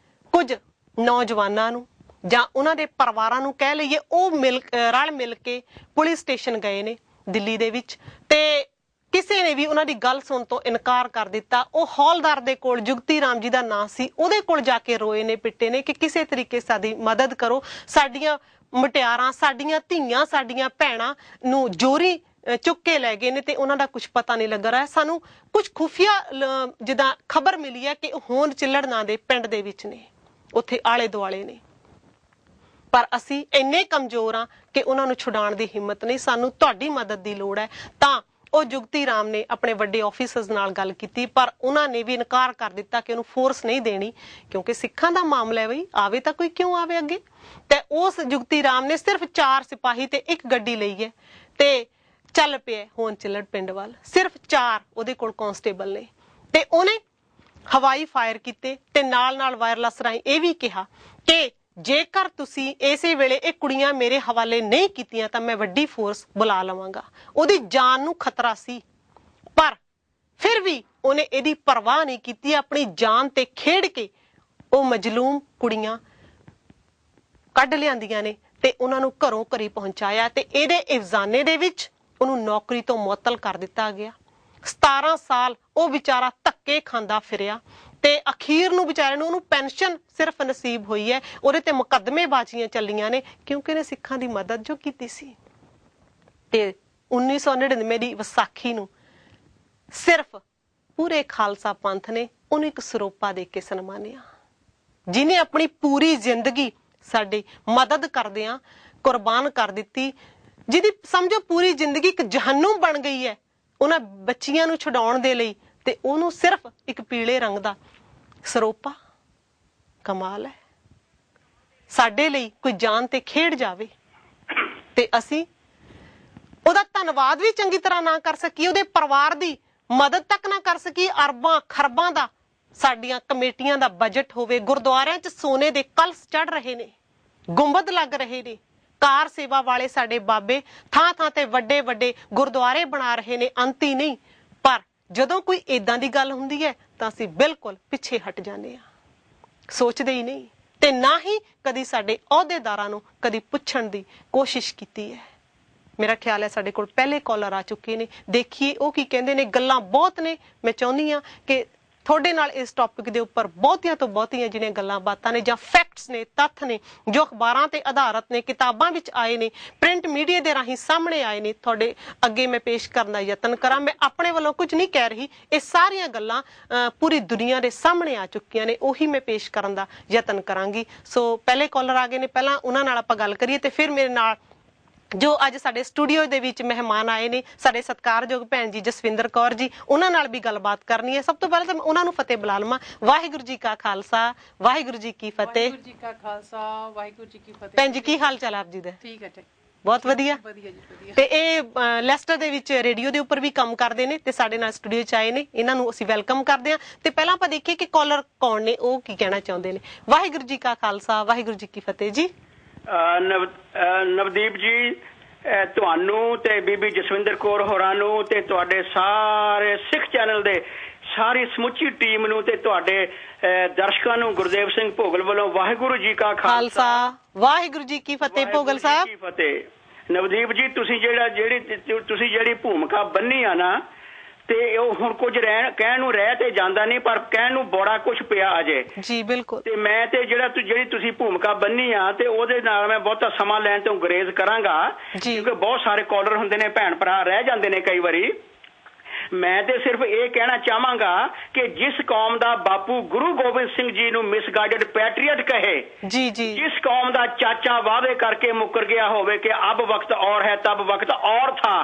ਕੁਝ ਨੌਜਵਾਨਾਂ ਨੂੰ ਜਾਂ ਉਹਨਾਂ ਦੇ ਪਰਿਵਾਰਾਂ ਨੂੰ ਕਹਿ ਲਈਏ, ਉਹ ਰਲ ਮਿਲ ਕੇ ਪੁਲਿਸ ਸਟੇਸ਼ਨ ਗਏ ਨੇ ਦਿੱਲੀ ਦੇ ਵਿੱਚ, ਤੇ ਕਿਸੇ ਨੇ ਵੀ ਉਹਨਾਂ ਦੀ ਗੱਲ ਸੁਣ ਤੋਂ ਇਨਕਾਰ ਕਰ ਦਿੱਤਾ। ਉਹ ਹੌਲਦਾਰ ਦੇ ਕੋਲ, ਜੁਗਤੀ ਰਾਮ ਜੀ ਦਾ ਨਾਂ ਸੀ, ਉਹਦੇ ਕੋਲ ਜਾ ਕੇ ਰੋਏ ਨੇ, ਪਿੱਟੇ ਨੇ ਕਿ ਕਿਸੇ ਤਰੀਕੇ ਸਾਡੀ ਮਦਦ ਕਰੋ, ਸਾਡੀਆਂ ਮੁਟਿਆਰਾਂ, ਸਾਡੀਆਂ ਧੀਆਂ, ਸਾਡੀਆਂ ਭੈਣਾਂ ਨੂੰ ਜੋਰੀ ਚੁੱਕ ਕੇ ਲੈ ਗਏ ਨੇ ਤੇ ਉਹਨਾਂ ਦਾ ਕੁਝ ਪਤਾ ਨਹੀਂ ਲੱਗ ਰਿਹਾ। ਸਾਨੂੰ ਕੁਝ ਖੁਫੀਆ ਜਿੱਦਾਂ ਖਬਰ ਮਿਲੀ ਹੈ ਕਿ ਉਹ ਹੋਂਦ ਚਿੱਲੜ ਨਾਂ ਦੇ ਪਿੰਡ ਦੇ ਵਿੱਚ ਨੇ, ਉੱਥੇ ਆਲੇ ਦੁਆਲੇ ਨੇ, ਪਰ ਅਸੀਂ ਇੰਨੇ ਕਮਜ਼ੋਰ ਆ ਕਿ ਉਹਨਾਂ ਨੂੰ ਛੁਡਾਉਣ ਦੀ ਹਿੰਮਤ ਨਹੀਂ। ਸਾਨੂੰ ਤੁਹਾਡੀ ਮਦਦ ਦੀ ਲੋੜ ਹੈ। ਤਾਂ ਉਹ ਜੁਗਤੀ ਰਾਮ ਨੇ ਆਪਣੇ ਵੱਡੇ ਆਫੀਸਰਸ ਨਾਲ ਗੱਲ ਕੀਤੀ, ਪਰ ਉਹਨਾਂ ਨੇ ਵੀ ਇਨਕਾਰ ਕਰ ਦਿੱਤਾ ਕਿ ਉਹਨੂੰ ਫੋਰਸ ਨਹੀਂ ਦੇਣੀ, ਕਿਉਂਕਿ ਸਿੱਖਾਂ ਦਾ ਮਾਮਲਾ ਹੈ ਬਈ, ਆਵੇ ਤਾਂ ਕੋਈ ਕਿਉਂ ਆਵੇ ਅੱਗੇ। ਤੇ ਉਸ ਜੁਗਤੀ ਰਾਮ ਨੇ ਸਿਰਫ 4 ਸਿਪਾਹੀ ਤੇ ਇੱਕ ਗੱਡੀ ਲਈ ਹੈ ਤੇ ਚੱਲ ਪਿਆ ਹੋਂਦ ਚਿੱਲੜ ਪਿੰਡ ਵੱਲ। ਸਿਰਫ 4 ਉਹਦੇ ਕੋਲ ਕਾਂਸਟੇਬਲ ਨੇ ਤੇ ਉਹਨੇ ਹਵਾਈ ਫਾਇਰ ਕੀਤੇ ਤੇ ਨਾਲ ਨਾਲ ਵਾਇਰਲੈਸ ਰਾਹੀਂ ਇਹ ਵੀ ਕਿਹਾ ਕਿ ਜੇਕਰ ਤੁਸੀਂ ਇਸੇ ਵੇਲੇ ਇਹ ਕੁੜੀਆਂ ਮੇਰੇ ਹਵਾਲੇ ਨਹੀਂ ਕੀਤੀਆਂ ਤਾਂ ਮੈਂ ਵੱਡੀ ਫੋਰਸ ਬੁਲਾ ਲਵਾਂਗਾ। ਉਹਦੀ ਜਾਨ ਨੂੰ ਖਤਰਾ ਸੀ, ਪਰ ਫਿਰ ਵੀ ਉਹਨੇ ਇਹਦੀ ਪਰਵਾਹ ਨਹੀਂ ਕੀਤੀ। ਆਪਣੀ ਜਾਨ ਤੇ ਖੇਡ ਕੇ ਉਹ ਮਜਲੂਮ ਕੁੜੀਆਂ ਕੱਢ ਲਿਆਂਦੀਆਂ ਨੇ ਤੇ ਉਹਨਾਂ ਨੂੰ ਘਰੋਂ ਘਰੀ ਪਹੁੰਚਾਇਆ ਤੇ ਇਹਦੇ ਇਫਜ਼ਾਨੇ ਦੇ ਵਿੱਚ ਉਹਨੂੰ ਨੌਕਰੀ ਤੋਂ ਮੁਅੱਤਲ ਕਰ ਦਿੱਤਾ ਗਿਆ। 17 ਸਾਲ ਉਹ ਵਿਚਾਰਾ ਧੱਕੇ ਖਾਂਦਾ ਫਿਰਿਆ ਤੇ ਅਖੀਰ ਨੂੰ ਵਿਚਾਰੇ ਨੂੰ ਉਹਨੂੰ ਪੈਨਸ਼ਨ ਸਿਰਫ ਨਸੀਬ ਹੋਈ ਹੈ। ਉਹਦੇ ਤੇ ਮੁਕੱਦਮੇ ਬਾਜ਼ੀਆਂ ਚੱਲੀਆਂ ਨੇ ਕਿਉਂਕਿ ਇਹਨੇ ਸਿੱਖਾਂ ਦੀ ਮਦਦ ਜੋ ਕੀਤੀ ਸੀ। ਤੇ 1999 ਦੀ ਵਿਸਾਖੀ ਨੂੰ ਸਿਰਫ ਪੂਰੇ ਖਾਲਸਾ ਪੰਥ ਨੇ ਉਹਨੂੰ ਇੱਕ ਸਰੋਪਾ ਦੇ ਕੇ ਸਨਮਾਨਿਆ, ਜਿਹਨੇ ਆਪਣੀ ਪੂਰੀ ਜ਼ਿੰਦਗੀ ਸਾਡੀ ਮਦਦ ਕਰਦਿਆਂ ਕੁਰਬਾਨ ਕਰ ਦਿੱਤੀ, ਜਿਹਦੀ ਸਮਝੋ ਪੂਰੀ ਜ਼ਿੰਦਗੀ ਇੱਕ ਜਹੰਨਮ ਬਣ ਗਈ ਹੈ ਉਹਨਾਂ ਬੱਚੀਆਂ ਨੂੰ ਛਡਾਉਣ ਦੇ ਲਈ, ਤੇ ਉਹਨੂੰ ਸਿਰਫ ਇੱਕ ਪੀਲੇ ਰੰਗ ਦਾ ਸਰੋਪਾ। ਕਮਾਲ ਹੈ, ਸਾਡੇ ਲਈ ਕੋਈ ਜਾਨ ਤੇ ਖੇਡ ਜਾਵੇ ਤੇ ਅਸੀਂ ਉਹਦਾ ਧੰਨਵਾਦ ਵੀ ਚੰਗੀ ਤਰ੍ਹਾਂ ਨਾ ਕਰ ਸਕੀਏ, ਉਹਦੇ ਪਰਿਵਾਰ ਦੀ ਮਦਦ ਤੱਕ ਨਾ ਕਰ ਸਕੀਏ। ਅਰਬਾਂ ਖਰਬਾਂ ਦਾ ਸਾਡੀਆਂ ਕਮੇਟੀਆਂ ਦਾ ਬਜਟ ਹੋਵੇ, ਗੁਰਦੁਆਰਿਆਂ 'ਚ ਸੋਨੇ ਦੇ ਕਲਸ਼ ਚੜ ਰਹੇ ਨੇ, ਗੁੰਬਦ ਲੱਗ ਰਹੇ ਨੇ, ਕਾਰ ਸੇਵਾ ਵਾਲੇ ਸਾਡੇ ਬਾਬੇ ਥਾਂ ਥਾਂ ਤੇ ਵੱਡੇ ਵੱਡੇ ਗੁਰਦੁਆਰੇ ਬਣਾ ਰਹੇ ਨੇ, ਅੰਤ ਹੀ ਨਹੀਂ। ਪਰ ਜਦੋਂ ਕੋਈ ਏਦਾਂ ਦੀ ਗੱਲ ਹੁੰਦੀ ਹੈ ਤਾਂ ਅਸੀਂ ਬਿਲਕੁਲ ਪਿੱਛੇ ਹਟ ਜਾਂਦੇ ਹਾਂ, ਸੋਚਦੇ ਹੀ ਨਹੀਂ ਤੇ ਨਾ ਹੀ ਕਦੀ ਸਾਡੇ ਅਹੁਦੇਦਾਰਾਂ ਨੂੰ ਕਦੀ ਪੁੱਛਣ ਦੀ ਕੋਸ਼ਿਸ਼ ਕੀਤੀ ਹੈ। ਮੇਰਾ ਖਿਆਲ ਹੈ ਸਾਡੇ ਕੋਲ ਪਹਿਲੇ ਕਾਲਰ ਆ ਚੁੱਕੇ ਨੇ, ਦੇਖੀਏ ਉਹ ਕੀ ਕਹਿੰਦੇ ਨੇ। ਗੱਲਾਂ ਬਹੁਤ ਨੇ, ਮੈਂ ਚਾਹੁੰਦੀ ਹਾਂ ਕਿ ਤੁਹਾਡੇ ਨਾਲ ਇਸ ਟੌਪਿਕ ਦੇ ਉੱਪਰ ਬਹੁਤੀਆਂ ਤੋਂ ਬਹੁਤੀਆਂ ਜਿਹੜੀਆਂ ਗੱਲਾਂ ਬਾਤਾਂ ਨੇ ਜਾਂ ਫੈਕਟਸ ਨੇ, ਤੱਥ ਨੇ, ਜੋ ਅਖਬਾਰਾਂ ਤੇ ਆਧਾਰਿਤ ਨੇ, ਕਿਤਾਬਾਂ ਵਿੱਚ ਆਏ ਨੇ, ਪ੍ਰਿੰਟ ਮੀਡੀਆ ਦੇ ਰਾਹੀਂ ਸਾਹਮਣੇ ਆਏ ਨੇ, ਤੁਹਾਡੇ ਅੱਗੇ ਮੈਂ ਪੇਸ਼ ਕਰਨ ਦਾ ਯਤਨ ਕਰਾਂ। ਮੈਂ ਆਪਣੇ ਵੱਲੋਂ ਕੁਝ ਨਹੀਂ ਕਹਿ ਰਹੀ, ਇਹ ਸਾਰੀਆਂ ਗੱਲਾਂ ਪੂਰੀ ਦੁਨੀਆ ਦੇ ਸਾਹਮਣੇ ਆ ਚੁੱਕੀਆਂ ਨੇ, ਉਹੀ ਮੈਂ ਪੇਸ਼ ਕਰਨ ਦਾ ਯਤਨ ਕਰਾਂਗੀ। ਸੋ ਪਹਿਲੇ ਕਾਲਰ ਆ ਗਏ ਨੇ, ਪਹਿਲਾਂ ਉਹਨਾਂ ਨਾਲ ਆਪਾਂ ਗੱਲ ਕਰੀਏ ਤੇ ਫਿਰ ਮੇਰੇ ਨਾਲ ਜੋ ਅੱਜ ਸਾਡੇ ਸਟੂਡੀਓ ਦੇ ਵਿੱਚ ਮਹਿਮਾਨ ਆਏ ਨੇ, ਸਾਡੇ ਸਤਿਕਾਰਯੋਗ ਭੈਣ ਜੀ ਜਸਵਿੰਦਰ ਕੌਰ ਜੀ, ਉਹਨਾਂ ਨਾਲ ਵੀ ਗੱਲਬਾਤ ਕਰਨੀ ਹੈ। ਸਭ ਤੋਂ ਪਹਿਲਾਂ ਤਾਂ ਮੈਂ ਉਹਨਾਂ ਨੂੰ ਫਤਿਹ ਬੁਲਾ ਲਵਾਂ। ਵਾਹਿਗੁਰੂ ਜੀ ਕਾ ਖਾਲਸਾ, ਵਾਹਿਗੁਰੂ ਜੀ ਕੀ ਫਤਿਹ। ਵਾਹਿਗੁਰੂ ਜੀ ਕਾ ਖਾਲਸਾ, ਵਾਹਿਗੁਰੂ ਜੀ ਕੀ ਫਤਿਹ। ਭੈਣ ਜੀ ਕੀ ਹਾਲ ਚਾਲ ਆਪ ਜੀ ਦਾ? ਠੀਕ ਹੈ ਜੀ, ਬਹੁਤ ਵਧੀਆ। ਵਧੀਆ ਜੀ, ਵਧੀਆ। ਤੇ ਇਹ ਲੈਸਟਰ ਦੇ ਵਿੱਚ ਰੇਡੀਓ ਦੇ ਉੱਪਰ ਵੀ ਕੰਮ ਕਰਦੇ ਨੇ ਤੇ ਸਾਡੇ ਨਾਲ ਸਟੂਡੀਓ 'ਚ ਆਏ ਨੇ, ਇਹਨਾਂ ਨੂੰ ਅਸੀਂ ਵੈਲਕਮ ਕਰਦੇ ਹਾਂ। ਤੇ ਪਹਿਲਾਂ ਆਪਾਂ ਦੇਖੀਏ ਕਿ ਕਾਲਰ ਕੌਣ ਨੇ, ਉਹ ਕੀ ਕਹਿਣਾ ਚਾਹੁੰਦੇ ਨੇ। ਵਾਹਿਗੁਰੂ ਜੀ ਕਾ ਖਾਲਸਾ, ਵਾਹਿਗੁਰੂ ਜੀ ਕੀ ਫਤਿਹ ਜੀ। ਨਵਦੀਪ ਜੀ, ਤੁਹਾਨੂੰ ਤੇ ਬੀਬੀ ਜਸਵਿੰਦਰ ਕੌਰ ਹੋਰਾਂ ਨੂੰ ਤੇ ਤੁਹਾਡੇ ਸਾਰੇ ਸਿੱਖ ਚੈਨਲ ਦੇ ਸਾਰੀ ਸਮੁੱਚੀ ਟੀਮ ਨੂੰ ਤੇ ਤੁਹਾਡੇ ਦਰਸ਼ਕਾਂ ਨੂੰ ਗੁਰਦੇਵ ਸਿੰਘ ਭੋਗਲ ਵੱਲੋਂ ਵਾਹਿਗੁਰੂ ਜੀ ਕਾ ਖਾਲਸਾ, ਵਾਹਿਗੁਰੂ ਜੀ ਕੀ ਫਤਿਹ। ਭੋਗਲ ਸਾਹਿਬ, ਨਵਦੀਪ ਜੀ, ਤੁਸੀਂ ਜਿਹੜੀ ਭੂਮਿਕਾ ਬੰਨੀ ਆ ਨਾ, ਤੇ ਉਹ ਹੁਣ ਕੁਝ ਕਹਿਣ ਨੂੰ ਰਹਿ ਤੇ ਜਾਂਦਾ ਨਹੀਂ, ਪਰ ਕਹਿਣ ਨੂੰ ਬੜਾ ਕੁਝ ਪਿਆ ਅਜੇ ਜੀ। ਬਿਲਕੁਲ। ਤੇ ਮੈਂ ਤੇ ਜਿਹੜੀ ਤੁਸੀਂ ਭੂਮਿਕਾ ਬੰਨੀ ਆ ਤੇ ਉਹਦੇ ਨਾਲ ਮੈਂ ਬਹੁਤਾ ਸਮਾਂ ਲੈਣ ਤੋਂ ਗੁਰੇਜ਼ ਕਰਾਂਗਾ, ਕਿਉਂਕਿ ਬਹੁਤ ਸਾਰੇ ਕਾਲਰ ਹੁੰਦੇ ਨੇ, ਭੈਣ ਭਰਾ ਰਹਿ ਜਾਂਦੇ ਨੇ ਕਈ ਵਾਰੀ। ਮੈਂ ਤੇ ਸਿਰਫ ਇਹ ਕਹਿਣਾ ਚਾਹਾਂਗਾ ਕਿ ਜਿਸ ਕੌਮ ਦਾ ਬਾਪੂ ਗੁਰੂ ਗੋਬਿੰਦ ਸਿੰਘ ਜੀ ਨੂੰ ਮਿਸਗਾਈਡਡ ਪੈਟਰੀਅਟ ਕਹੇ, ਜੀ ਜੀ, ਜਿਸ ਕੌਮ ਦਾ ਚਾਚਾ ਵਾਅਦੇ ਕਰਕੇ ਮੁੱਕਰ ਗਿਆ ਹੋਵੇ ਕਿ ਅਬ ਵਕਤ ਔਰ ਹੈ ਤਬ ਵਕਤ ਔਰ ਥਾ,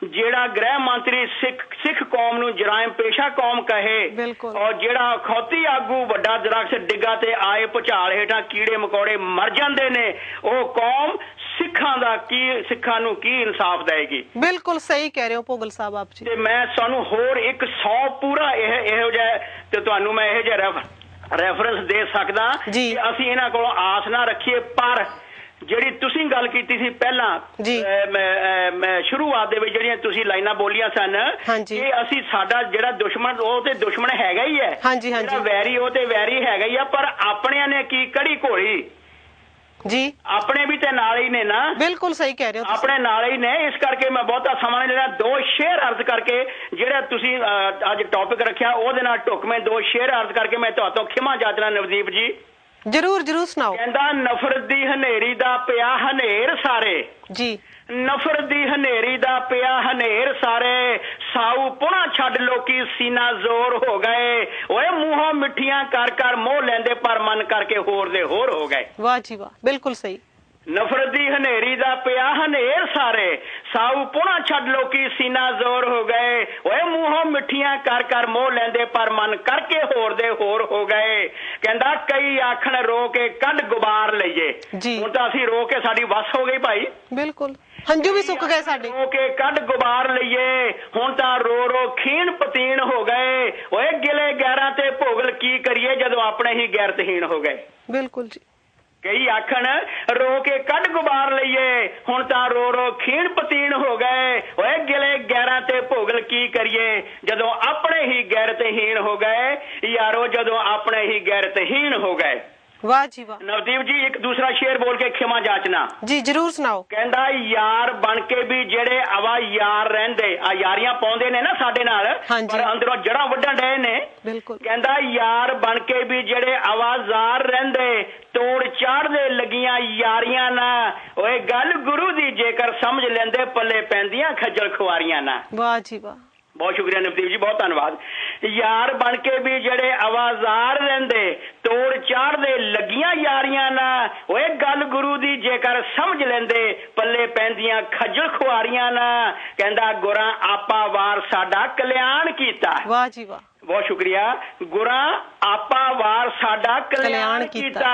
ਜਿਹੜਾ ਗ੍ਰਹਿ ਮੰਤਰੀ ਸਿੱਖ ਕੌਮ ਨੂੰ ਜਰਾਇਮ ਪੇਸ਼ਾ ਕੌਮ ਕਹੇ, ਔਰ ਜਿਹੜਾ ਖੌਤੀ ਆਗੂ ਵੱਡਾ ਦਰਖਤ ਡਿੱਗਾ ਤੇ ਆਏ ਭੁਚਾਲ ਹੇਠਾਂ ਕੀੜੇ ਮਕੌੜੇ ਮਰ ਜਾਂਦੇ ਨੇ, ਉਹ ਕੌਮ ਸਿੱਖਾਂ ਨੂੰ ਕੀ ਇਨਸਾਫ ਦੇਏਗੀ? ਬਿਲਕੁਲ ਸਹੀ ਕਹਿ ਰਹੇ ਹੋ ਭੋਗਲ ਸਾਹਿਬ ਆਪ ਜੀ। ਤੇ ਮੈਂ ਸਾਨੂੰ ਹੋਰ 100 ਪੂਰਾ ਇਹੋ ਜਿਹਾ ਤੇ ਤੁਹਾਨੂੰ ਮੈਂ ਇਹੋ ਜਿਹਾ ਰੈਫਰੈਂਸ ਦੇ ਸਕਦਾ ਕਿ ਅਸੀਂ ਇਹਨਾਂ ਕੋਲੋਂ ਆਸ ਨਾ ਰੱਖੀਏ। ਪਰ ਜਿਹੜੀ ਤੁਸੀਂ ਗੱਲ ਕੀਤੀ ਸੀ ਪਹਿਲਾਂ ਸ਼ੁਰੂਆਤ ਦੇ ਵਿੱਚ, ਜਿਹੜੀਆਂ ਤੁਸੀਂ ਲਾਈਨਾਂ ਬੋਲੀਆਂ ਸਨ ਕਿ ਅਸੀਂ ਸਾਡਾ ਜਿਹੜਾ ਦੁਸ਼ਮਣ, ਉਹ ਤੇ ਦੁਸ਼ਮਣ ਹੈਗਾ ਹੀ ਹੈ, ਜਿਹੜਾ ਵੈਰੀ ਉਹ ਤੇ ਵੈਰੀ ਹੈਗਾ ਹੀ ਆ, ਪਰ ਆਪਣਿਆਂ ਨੇ ਕੀ ਕੜੀ ਘੋਲੀ ਜੀ, ਆਪਣੇ ਵੀ ਤੇ ਨਾਲ ਹੀ ਨੇ ਨਾ। ਬਿਲਕੁਲ ਸਹੀ ਕਹਿ ਰਹੇ ਹੋ, ਆਪਣੇ ਨਾਲ ਹੀ ਨੇ। ਇਸ ਕਰਕੇ ਮੈਂ ਬਹੁਤਾ ਸਮਾਂ ਨਹੀਂ ਲੈਣਾ, 2 ਸ਼ੇਅਰ ਅਰਜ਼ ਕਰਕੇ ਜਿਹੜਾ ਤੁਸੀਂ ਅੱਜ ਟੌਪਿਕ ਰੱਖਿਆ ਉਹਦੇ ਨਾਲ ਢੁਕਵੇਂ 2 ਸ਼ੇਅਰ ਅਰਜ਼ ਕਰਕੇ ਮੈਂ ਤੁਹਾਤੋਂ ਖਿਮਾ ਜਾਚਣਾ। ਨਵਦੀਪ ਜੀ ਜਰੂਰ ਜਰੂਰ ਸੁਣਾਓ। ਕਹਿੰਦਾ ਨਫ਼ਰਤ ਦੀ ਹਨੇਰੀ ਦਾ ਪਿਆ ਹਨੇਰ ਸਾਰੇ ਜੀ, ਨਫ਼ਰਤ ਦੀ ਹਨੇਰੀ ਦਾ ਪਿਆ ਹਨੇਰ ਸਾਰੇ, ਸਾਊ ਪੁਣਾ ਛੱਡ ਲੋਕੀ ਸੀਨਾ ਜ਼ੋਰ ਹੋ ਗਏ, ਓਏ ਮੂੰਹੋਂ ਮਿੱਠੀਆਂ ਕਰ ਕਰ ਮੋਹ ਲੈਂਦੇ ਪਰ ਮਨ ਕਰਕੇ ਹੋਰ ਦੇ ਹੋਰ ਹੋ ਗਏ। ਵਾਹ ਜੀ ਵਾਹ, ਬਿਲਕੁਲ ਸਹੀ। ਨਫ਼ਰਤ ਦੀ ਹਨੇਰੀ ਦਾ ਪਿਆ ਹਨੇਰ ਸਾਰੇ, ਸਾਊ ਪੁਣਾ ਛੱਡ ਲੋਕੀ ਸੀਨਾ ਜ਼ੋਰ ਹੋ ਗਏ, ਓਏ ਮੂੰਹੋਂ ਮਿੱਠੀਆਂ ਕਰ ਕਰ ਮੋਹ ਲੈਂਦੇ ਪਰ ਮਨ ਕਰਕੇ ਹੋਰ ਦੇ ਹੋਰ ਹੋ ਗਏ। ਕਹਿੰਦਾ ਕਈ ਆਖਣ ਰੋ ਕੇ ਕੱਢ ਗੁਬਾਰ ਲਈਏ, ਹੁਣ ਤਾਂ ਅਸੀਂ ਰੋ ਕੇ ਸਾਡੀ ਵੱਸ ਹੋ ਗਈ ਭਾਈ। ਬਿਲਕੁਲ, ਹੰਝੂ ਵੀ ਸੁੱਕ ਗਏ ਸਾਡੇ। ਰੋ ਕੇ ਕੱਢ ਗੁਬਾਰ ਲਈਏ, ਹੁਣ ਤਾਂ ਰੋ ਰੋ ਖੀਣ ਪਤੀਣ ਹੋ ਗਏ, ਓਏ ਗਿਲੇ ਗੈਰਾਂ ਤੇ ਭੋਗਲ ਕੀ ਕਰੀਏ ਜਦੋਂ ਆਪਣੇ ਹੀ ਗੈਰਤਹੀਣ ਹੋ ਗਏ। ਬਿਲਕੁਲ ਜੀ। ਕਈ ਆਖਣ ਰੋ ਕੇ ਕੱਢ ਗੁਬਾਰ ਲਈਏ, ਹੁਣ ਤਾਂ ਰੋ ਰੋ ਖੀਣ ਪਤੀਣ ਹੋ ਗਏ, ਓਏ ਗਿਲੇ ਗੈਰਾਂ ਤੇ ਭੋਗਲ ਕੀ ਕਰੀਏ ਜਦੋਂ ਆਪਣੇ ਹੀ ਗੈਰਤਹੀਣ ਹੋ ਗਏ। ਯਾਰੋ ਜਦੋਂ ਆਪਣੇ ਹੀ ਗੈਰਤਹੀਣ ਹੋ ਗਏ। ਵਾਹ ਜੀ ਵਾਹ। ਨਵਦੀਪ ਜੀ, ਇੱਕ ਦੂਸਰਾ ਸ਼ੇਰ ਬੋਲ ਕੇ ਖਿਮਾ ਜਾਚਣਾ। ਜੀ ਜਰੂਰ ਸੁਣਾਓ। ਕਹਿੰਦਾ ਯਾਰ ਬਣ ਕੇ ਵੀ ਜਿਹੜੇ ਆਵਾ ਯਾਰ ਰਹਿੰਦੇ, ਆ ਯਾਰੀਆਂ ਪਾਉਂਦੇ ਨੇ ਨਾ ਸਾਡੇ ਨਾਲ, ਪਰ ਅੰਦਰੋਂ ਜੜਾਂ ਵੱਢਣ ਡਏ ਨੇ। ਬਿਲਕੁਲ। ਕਹਿੰਦਾ ਯਾਰ ਬਣ ਕੇ ਵੀ ਜਿਹੜੇ ਆਵਾਜ਼ਾਰ ਰਹਿੰਦੇ, ਤੋੜ ਚਾੜਦੇ ਲੱਗੀਆਂ ਯਾਰੀਆਂ ਨਾ, ਓਏ ਗੱਲ ਗੁਰੂ ਦੀ ਜੇਕਰ ਸਮਝ ਲੈਂਦੇ ਪੱਲੇ ਪੈਂਦੀਆਂ ਖੱਜਲ ਖੁਆਰੀਆਂ ਨਾ। ਵਾਹ ਜੀ ਵਾਹ। ਬਹੁਤ ਸ਼ੁਕਰੀਆ ਨਵਦੀਪ ਜੀ, ਬਹੁਤ ਧੰਨਵਾਦ। ਯਾਰ ਬਣ ਕੇ ਵੀ ਜਿਹੜੇ ਆਵਾਜ਼ਾਰ ਰਹਿੰਦੇ, ਤੋੜ ਚਾੜਦੇ ਲੱਗੀਆਂ ਯਾਰੀਆਂ ਨਾ, ਓਏ ਗੱਲ ਗੁਰੂ ਦੀ ਜੇਕਰ ਸਮਝ ਲੈਂਦੇ ਪੱਲੇ ਪੈਂਦੀਆਂ ਖੱਜਲ ਖੁਆਰੀਆਂ ਨਾ। ਕਹਿੰਦਾ ਗੁਰਾਂ ਆਪਾ ਵਾਰ ਸਾਡਾ ਕਲਿਆਣ ਕੀਤਾ। ਵਾਹ ਜੀ ਵਾਹ। ਬਹੁਤ ਸ਼ੁਕਰੀਆ। ਗੁਰਾਂ ਆਪਾ ਵਾਰ ਸਾਡਾ ਕਲਿਆਣ ਕੀਤਾ,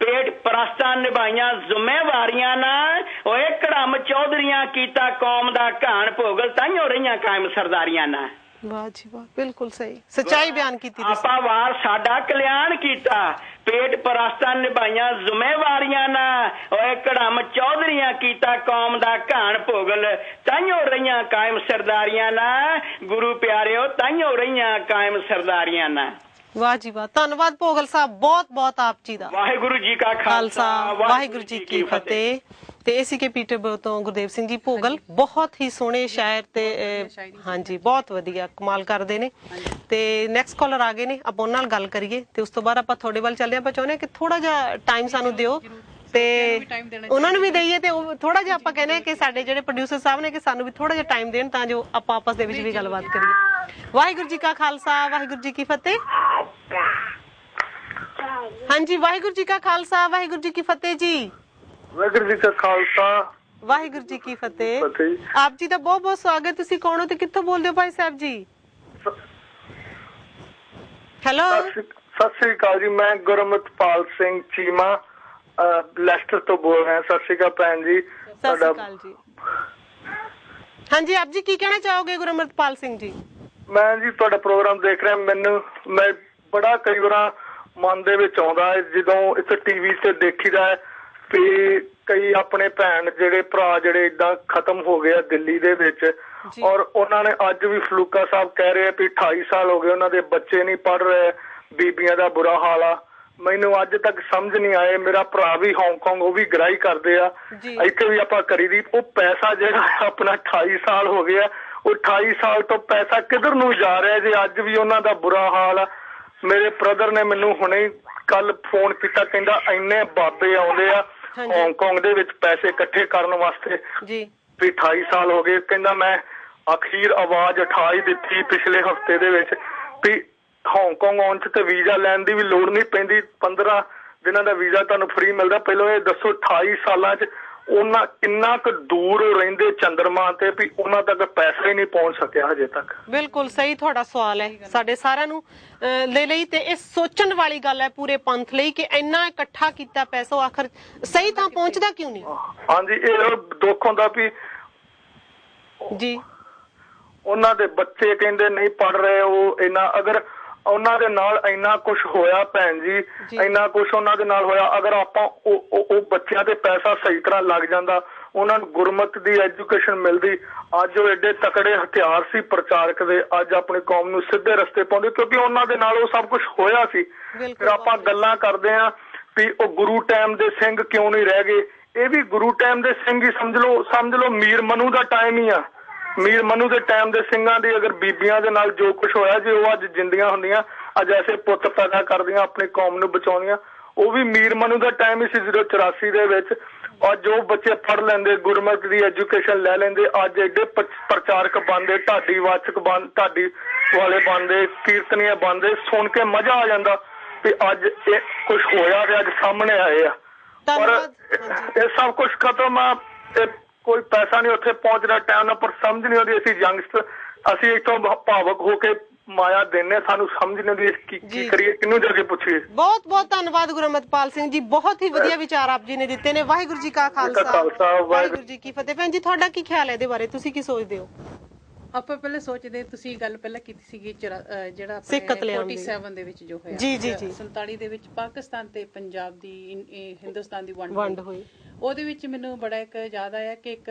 ਪੇਟ ਪ੍ਰਸਤਾਂ ਨਿਭਾਈਆਂ ਜ਼ਿੰਮੇਵਾਰੀਆਂ ਨਾ, ਓਏ ਕੜਮ ਚੌਧਰੀਆਂ ਕੀਤਾ ਕੌਮ ਦਾ ਘਾਣ ਭੋਗਲ ਤਾਈਓ ਰਹੀਆਂ ਕਾਇਮ ਸਰਦਾਰੀਆਂ ਨਾ। ਵਾਹ ਜੀ ਵਾਹ, ਬਿਲਕੁਲ ਸਹੀ, ਸੱਚਾਈ ਬਿਆਨ ਕੀਤੀ। ਆਪਾ ਵਾਰ ਸਾਡਾ ਕਲਿਆਣ ਕੀਤਾ, ਪੇਟ ਪ੍ਰਸਤਾਂ ਨਿਭਾਈਆਂ ਜ਼ਿੰਮੇਵਾਰੀਆਂ ਨਾ, ਓਏ ਕੜਮ ਚੌਧਰੀਆਂ ਕੀਤਾ ਕੌਮ ਦਾ ਘਾਣ ਭੋਗਲ ਤਾਈਓ ਰਹੀਆਂ ਕਾਇਮ ਸਰਦਾਰੀਆਂ ਨਾ। ਗੁਰੂ ਪਿਆਰਿਓ ਤਾਈਓ ਰਹੀਆਂ ਕਾਇਮ ਸਰਦਾਰੀਆਂ ਨਾ। ਵਾਹ ਜੀ ਵਾਹ, ਧੰਨਵਾਦ ਭੋਗਲ ਸਾਹਿਬ, ਬਹੁਤ ਬਹੁਤ ਆਪ ਜੀ ਦਾ। ਵਾਹਿਗੁਰੂ ਜੀ ਕਾ ਖਾਲਸਾ, ਵਾਹਿਗੁਰੂ ਜੀ ਕੀ ਫਤਿਹ। ਤੇ ACK ਪੀਟਰਬਰਗ ਤੋਂ ਗੁਰਦੇਵ ਸਿੰਘ ਜੀ ਭੋਗਲ ਬਹੁਤ ਹੀ ਸੋਹਣੇ ਸ਼ਾਇਰ ਤੇ ਹਾਂਜੀ ਬਹੁਤ ਵਧੀਆ ਕਮਾਲ ਕਰਦੇ ਨੇ। ਤੇ ਨੈਕਸਟ ਕਾਲਰ ਆ ਗਏ ਨੇ, ਆਪਾਂ ਉਹਨਾਂ ਨਾਲ ਗੱਲ ਕਰੀਏ ਤੇ ਉਸ ਤੋਂ ਬਾਅਦ ਆਪਾਂ ਤੁਹਾਡੇ ਵੱਲ ਚੱਲਦੇ ਆਪਾਂ ਚਾਹੁੰਦੇ ਹਾਂ ਕਿ ਥੋੜਾ ਜਿਹਾ ਟਾਈਮ ਸਾਨੂੰ ਦਿਓ ਤੇ ਉਹਨਾਂ ਨੂੰ ਵੀ ਦਈਏ ਤੇ ਉਹ ਥੋੜਾ ਜਿਹਾ ਆਪਾਂ ਕਹਿੰਦੇ ਕਿ ਸਾਡੇ ਜਿਹੜੇ ਪ੍ਰੋਡਿਊਸਰ ਸਾਹਿਬ ਨੇ ਕਿ ਸਾਨੂੰ ਵੀ ਥੋੜਾ ਜਿਹਾ ਟਾਈਮ ਦੇਣ ਤਾਂ ਜੋ ਆਪਾਂ ਆਪਸ ਦੇ ਵਿੱਚ ਵੀ ਗੱਲਬਾਤ ਕਰੀਏ। ਵਾਹਿਗੁਰੂ ਜੀ ਕਾ ਖਾਲਸਾ, ਵਾਹਿਗੁਰੂ ਜੀ ਕੀ ਫਤਿਹ। ਹਾਂਜੀ, ਵਾਹਿਗੁਰੂ ਜੀ ਕਾ ਖਾਲਸਾ, ਵਾਹਿਗੁਰੂ ਜੀ ਕੀ ਫਤਿਹ ਜੀ। ਵਾਹਿਗੁਰੂ ਜੀ ਕਾ ਖਾਲਸਾ, ਵਾਹਿਗੁਰੂ ਜੀ ਕੀ ਫਤਿਹ। ਆਪ ਜੀ ਦਾ ਬਹੁਤ ਬਹੁਤ ਸਵਾਗਤ। ਤੁਸੀਂ ਕੌਣ ਹੋ ਤੇ ਕਿੱਥੋਂ ਬੋਲਦੇ ਹੋ ਭਾਈ ਸਾਹਿਬ ਜੀ? ਹੈਲੋ, ਸਤਿ ਸ੍ਰੀ ਅਕਾਲ ਜੀ। ਮੈਂ ਗੁਰਮਤਪਾਲ ਸਿੰਘ ਚੀਮਾ ਲੈਸਟਰ ਤੋਂ ਬੋਲ ਰਿਹਾ। ਸਤਿ ਸ੍ਰੀ ਅਕਾਲ ਭੈਣ ਜੀ। ਸਤਿ ਸ੍ਰੀ ਅਕਾਲ ਜੀ। ਹਾਂਜੀ, ਆਪ ਜੀ ਕੀ ਕਹਿਣਾ ਚਾਹੋਗੇ ਗੁਰਮਤਪਾਲ ਸਿੰਘ ਜੀ? ਮੈਂ ਜੀ ਤੁਹਾਡਾ ਪ੍ਰੋਗਰਾਮ ਦੇਖ ਰਿਹਾ। ਮੈਂ ਬੜਾ ਕਈ ਵਾਰ ਮਨ ਦੇ ਵਿੱਚ ਆਉਂਦਾ ਹੈ ਜਦੋਂ ਇੱਥੇ TV ਤੇ ਦੇਖੀਦਾ ਹੈ ਵੀ ਕਈ ਆਪਣੇ ਭੈਣ ਜਿਹੜੇ ਭਰਾ ਜਿਹੜੇ ਏਦਾਂ ਖਤਮ ਹੋ ਗਏ ਆ ਦਿੱਲੀ ਦੇ ਵਿੱਚ, ਔਰ ਉਹਨਾਂ ਨੇ ਅੱਜ ਵੀ ਫਲੂਕਾ ਸਾਹਿਬ ਕਹਿ ਰਹੇ ਆ ਵੀ 28 ਸਾਲ ਹੋ ਗਏ ਉਹਨਾਂ ਦੇ ਬੱਚੇ ਨਹੀਂ ਪੜ੍ਹ ਰਹੇ, ਬੀਬੀਆਂ ਦਾ ਬੁਰਾ ਹਾਲ ਆ। ਮੈਨੂੰ ਅੱਜ ਤੱਕ ਸਮਝ ਨਹੀਂ ਆਏ। ਮੇਰਾ ਭਰਾ ਵੀ ਹਾਂਗਕਾਂਗ, ਉਹ ਵੀ ਗ੍ਰਾਈ ਕਰਦੇ ਆ, ਇੱਥੇ ਵੀ ਆਪਾਂ ਕਰੀ ਦੀ। ਉਹ ਪੈਸਾ ਜਿਹੜਾ ਆਪਣਾ 28 ਸਾਲ ਹੋ ਗਿਆ, ਉਹ 28 ਸਾਲ ਤੋਂ ਪੈਸਾ ਕਿੱਧਰ ਨੂੰ ਜਾ ਰਿਹਾ ਜੇ ਅੱਜ ਵੀ ਉਹਨਾਂ ਦਾ ਬੁਰਾ ਹਾਲ ਆ। ਮੇਰੇ ਬ੍ਰਦਰ ਨੇ ਮੈਨੂੰ ਹੁਣੇ ਕੱਲ ਫੋਨ ਕੀਤਾ, ਕਹਿੰਦਾ ਇੰਨੇ ਬਾਬੇ ਆਉਂਦੇ ਆ ਹਾਂਗਕਾਂਗ ਦੇ ਵਿੱਚ ਪੈਸੇ ਇਕੱਠੇ ਕਰਨ ਵਾਸਤੇ ਵੀ 28 ਸਾਲ ਹੋ ਗਏ। ਕਹਿੰਦਾ ਮੈਂ ਅਖੀਰ ਆਵਾਜ਼ ਉਠਾ ਹੀ ਦਿੱਤੀ ਪਿਛਲੇ ਹਫਤੇ ਦੇ ਵਿੱਚ ਵੀ ਹਾਂਗਕਾਂਗ ਆਉਣ 'ਚ ਤੇ ਵੀਜ਼ਾ ਲੈਣ ਦੀ ਵੀ ਲੋੜ ਨਹੀਂ ਪੈਂਦੀ, 15 ਦਿਨਾਂ ਦਾ ਵੀਜ਼ਾ ਤੁਹਾਨੂੰ ਫ੍ਰੀ ਮਿਲਦਾ। ਪਹਿਲਾਂ ਇਹ ਦੱਸੋ 28 ਸਾਲਾਂ 'ਚ ਉਹਨਾਂ ਕਿੰਨਾ ਕੁ ਦੂਰ ਰਹਿੰਦੇ ਚੰਦਰਮਾ ਤੇ ਵੀ ਉਹਨਾਂ ਤੱਕ ਪੈਸਾ ਹੀ ਨਹੀਂ ਪਹੁੰਚ ਸਕਿਆ ਹਜੇ ਤੱਕ। ਬਿਲਕੁਲ ਸਹੀ ਤੁਹਾਡਾ ਸਵਾਲ ਹੈ ਸਾਡੇ ਸਾਰਿਆਂ ਨੂੰ ਦੇ ਲਈ ਤੇ ਇਹ ਸੋਚਣ ਵਾਲੀ ਗੱਲ ਹੈ ਪੂਰੇ ਪੰਥ ਲਈ ਕਿ ਇੰਨਾ ਇਕੱਠਾ ਕੀਤਾ ਪੈਸਾ ਉਹ ਆਖਰ ਸਹੀ ਤਾਂ ਪਹੁੰਚਦਾ ਕਿਉਂ ਨਹੀਂ? ਹਾਂਜੀ, ਇਹ ਦੁੱਖ ਹੁੰਦਾ ਵੀ ਜੀ ਉਹਨਾਂ ਦੇ ਬੱਚੇ ਕਹਿੰਦੇ ਨਹੀਂ ਪੜ ਰਹੇ। ਉਹ ਇੰਨਾ ਅਗਰ ਉਹਨਾਂ ਦੇ ਨਾਲ ਇੰਨਾ ਕੁਛ ਹੋਇਆ ਭੈਣ ਜੀ, ਇੰਨਾ ਕੁਛ ਉਹਨਾਂ ਦੇ ਨਾਲ ਹੋਇਆ, ਅਗਰ ਆਪਾਂ ਉਹ ਬੱਚਿਆਂ ਤੇ ਪੈਸਾ ਸਹੀ ਤਰ੍ਹਾਂ ਲੱਗ ਜਾਂਦਾ, ਉਹਨਾਂ ਨੂੰ ਗੁਰਮਤ ਦੀ ਐਜੂਕੇਸ਼ਨ ਮਿਲਦੀ, ਅੱਜ ਉਹ ਐਡੇ ਤਕੜੇ ਹਥਿਆਰ ਸੀ ਪ੍ਰਚਾਰਕ ਦੇ, ਅੱਜ ਆਪਣੀ ਕੌਮ ਨੂੰ ਸਿੱਧੇ ਰਸਤੇ ਪਾਉਂਦੇ ਕਿਉਂਕਿ ਉਹਨਾਂ ਦੇ ਨਾਲ ਉਹ ਸਭ ਕੁਛ ਹੋਇਆ ਸੀ। ਫਿਰ ਆਪਾਂ ਗੱਲਾਂ ਕਰਦੇ ਹਾਂ ਵੀ ਉਹ ਗੁਰੂ ਟਾਈਮ ਦੇ ਸਿੰਘ ਕਿਉਂ ਨਹੀਂ ਰਹਿ ਗਏ। ਇਹ ਵੀ ਗੁਰੂ ਟਾਈਮ ਦੇ ਸਿੰਘ ਹੀ ਸਮਝ ਲਓ ਮੀਰ ਮਨੂ ਦਾ ਟਾਈਮ ਹੀ ਆ। ਮੀਰ ਮਨੂ ਦੇ ਟਾਈਮ ਦੇ ਸਿੰਘਾਂ ਦੀ ਅਗਰ ਬੀਬੀਆਂ ਦੇ ਨਾਲ ਜੋ ਕੁਛ ਹੋਇਆ, ਜੇ ਉਹ ਅੱਜ ਜਿੰਦੀਆਂ ਹੁੰਦੀਆਂ, ਅੱਜ ਐਸੇ ਪੁੱਤ ਪੈਦਾ ਕਰਦੀਆਂ ਆਪਣੀ ਕੌਮ ਨੂੰ ਬਚਾਉਂਦੀਆਂ, ਉਹ ਵੀ ਮੀਰ ਮਨੂ ਦਾ ਟਾਈਮ ਹੀ ਸੀ 1984 ਦੇ ਵਿੱਚ। ਔਰ ਜੋ ਬੱਚੇ ਪੜ੍ਹ ਲੈਂਦੇ, ਗੁਰਮਤ ਦੀ ਐਜੂਕੇਸ਼ਨ ਲੈ ਲੈਂਦੇ, ਅੱਜ ਐਡੇ ਪ੍ਰਚਾਰਕ ਬਣਦੇ, ਢਾਡੀ ਵਾਚਕ ਢਾਡੀ ਵਾਲੇ ਬਣਦੇ, ਕੀਰਤਨੀਏ ਬਣਦੇ, ਸੁਣ ਕੇ ਮਜ਼ਾ ਆ ਜਾਂਦਾ ਵੀ ਅੱਜ ਇਹ ਕੁਛ ਹੋਇਆ ਤੇ ਅੱਜ ਸਾਹਮਣੇ ਆਏ ਆ। ਪਰ ਇਹ ਸਭ ਕੁਛ ਖਤਮ ਆ। ਕੋਈ ਪੈਸਾ ਨਹੀਂ ਉੱਥੇ ਪਹੁੰਚਦਾ ਟਾਈਮ ਨਾਲ, ਪਰ ਸਮਝ ਨਹੀਂ ਆਉਂਦੀ। ਅਸੀਂ ਯੰਗਸਟਰ, ਅਸੀਂ ਇੱਥੋਂ ਭਾਵਕ ਹੋ ਕੇ ਮਾਇਆ ਦਿੰਨੇ, ਸਾਨੂੰ ਸਮਝ ਨਹੀਂ ਆਉਂਦੀ ਕੀ ਕਰੀਏ, ਕਿਹਨੂੰ ਜਾ ਕੇ ਪੁੱਛੀਏ। ਬਹੁਤ ਬਹੁਤ ਧੰਨਵਾਦ ਗੁਰਮਤਪਾਲ ਸਿੰਘ ਜੀ, ਬਹੁਤ ਹੀ ਵਧੀਆ ਵਿਚਾਰ ਆਪ ਜੀ ਨੇ ਦਿੱਤੇ ਨੇ। ਵਾਹਿਗੁਰੂ ਜੀ ਕਾ ਖਾਲਸਾ, ਵਾਹਿਗੁਰੂ ਜੀ ਕੀ ਫਤਿਹ। ਭੈਣ ਜੀ ਤੁਹਾਡਾ ਕੀ ਖਿਆਲ ਹੈ ਇਹਦੇ ਬਾਰੇ, ਤੁਸੀਂ ਕੀ ਸੋਚਦੇ ਹੋ? ਆਪਾਂ ਪਹਿਲੇ ਸੋਚਦੇ, ਤੁਸੀਂ ਗੱਲ ਪਹਿਲਾਂ ਕੀਤੀ ਸੀਗੀ ਜਿਹੜਾ ਸਿੱਖ ਕਤਲੇਆਮ 47 ਦੇ ਵਿੱਚ ਜੋ ਹੋਇਆ, ਜੀ 47 ਦੇ ਵਿੱਚ ਪਾਕਿਸਤਾਨ ਤੇ ਪੰਜਾਬ ਦੀ ਹਿੰਦੁਸਤਾਨ ਦੀ ਵੰਡ ਹੋਈ। ਉਹਦੇ ਵਿੱਚ ਮੈਨੂੰ ਬੜਾ ਇੱਕ ਯਾਦ ਆਇਆ ਕਿ ਇੱਕ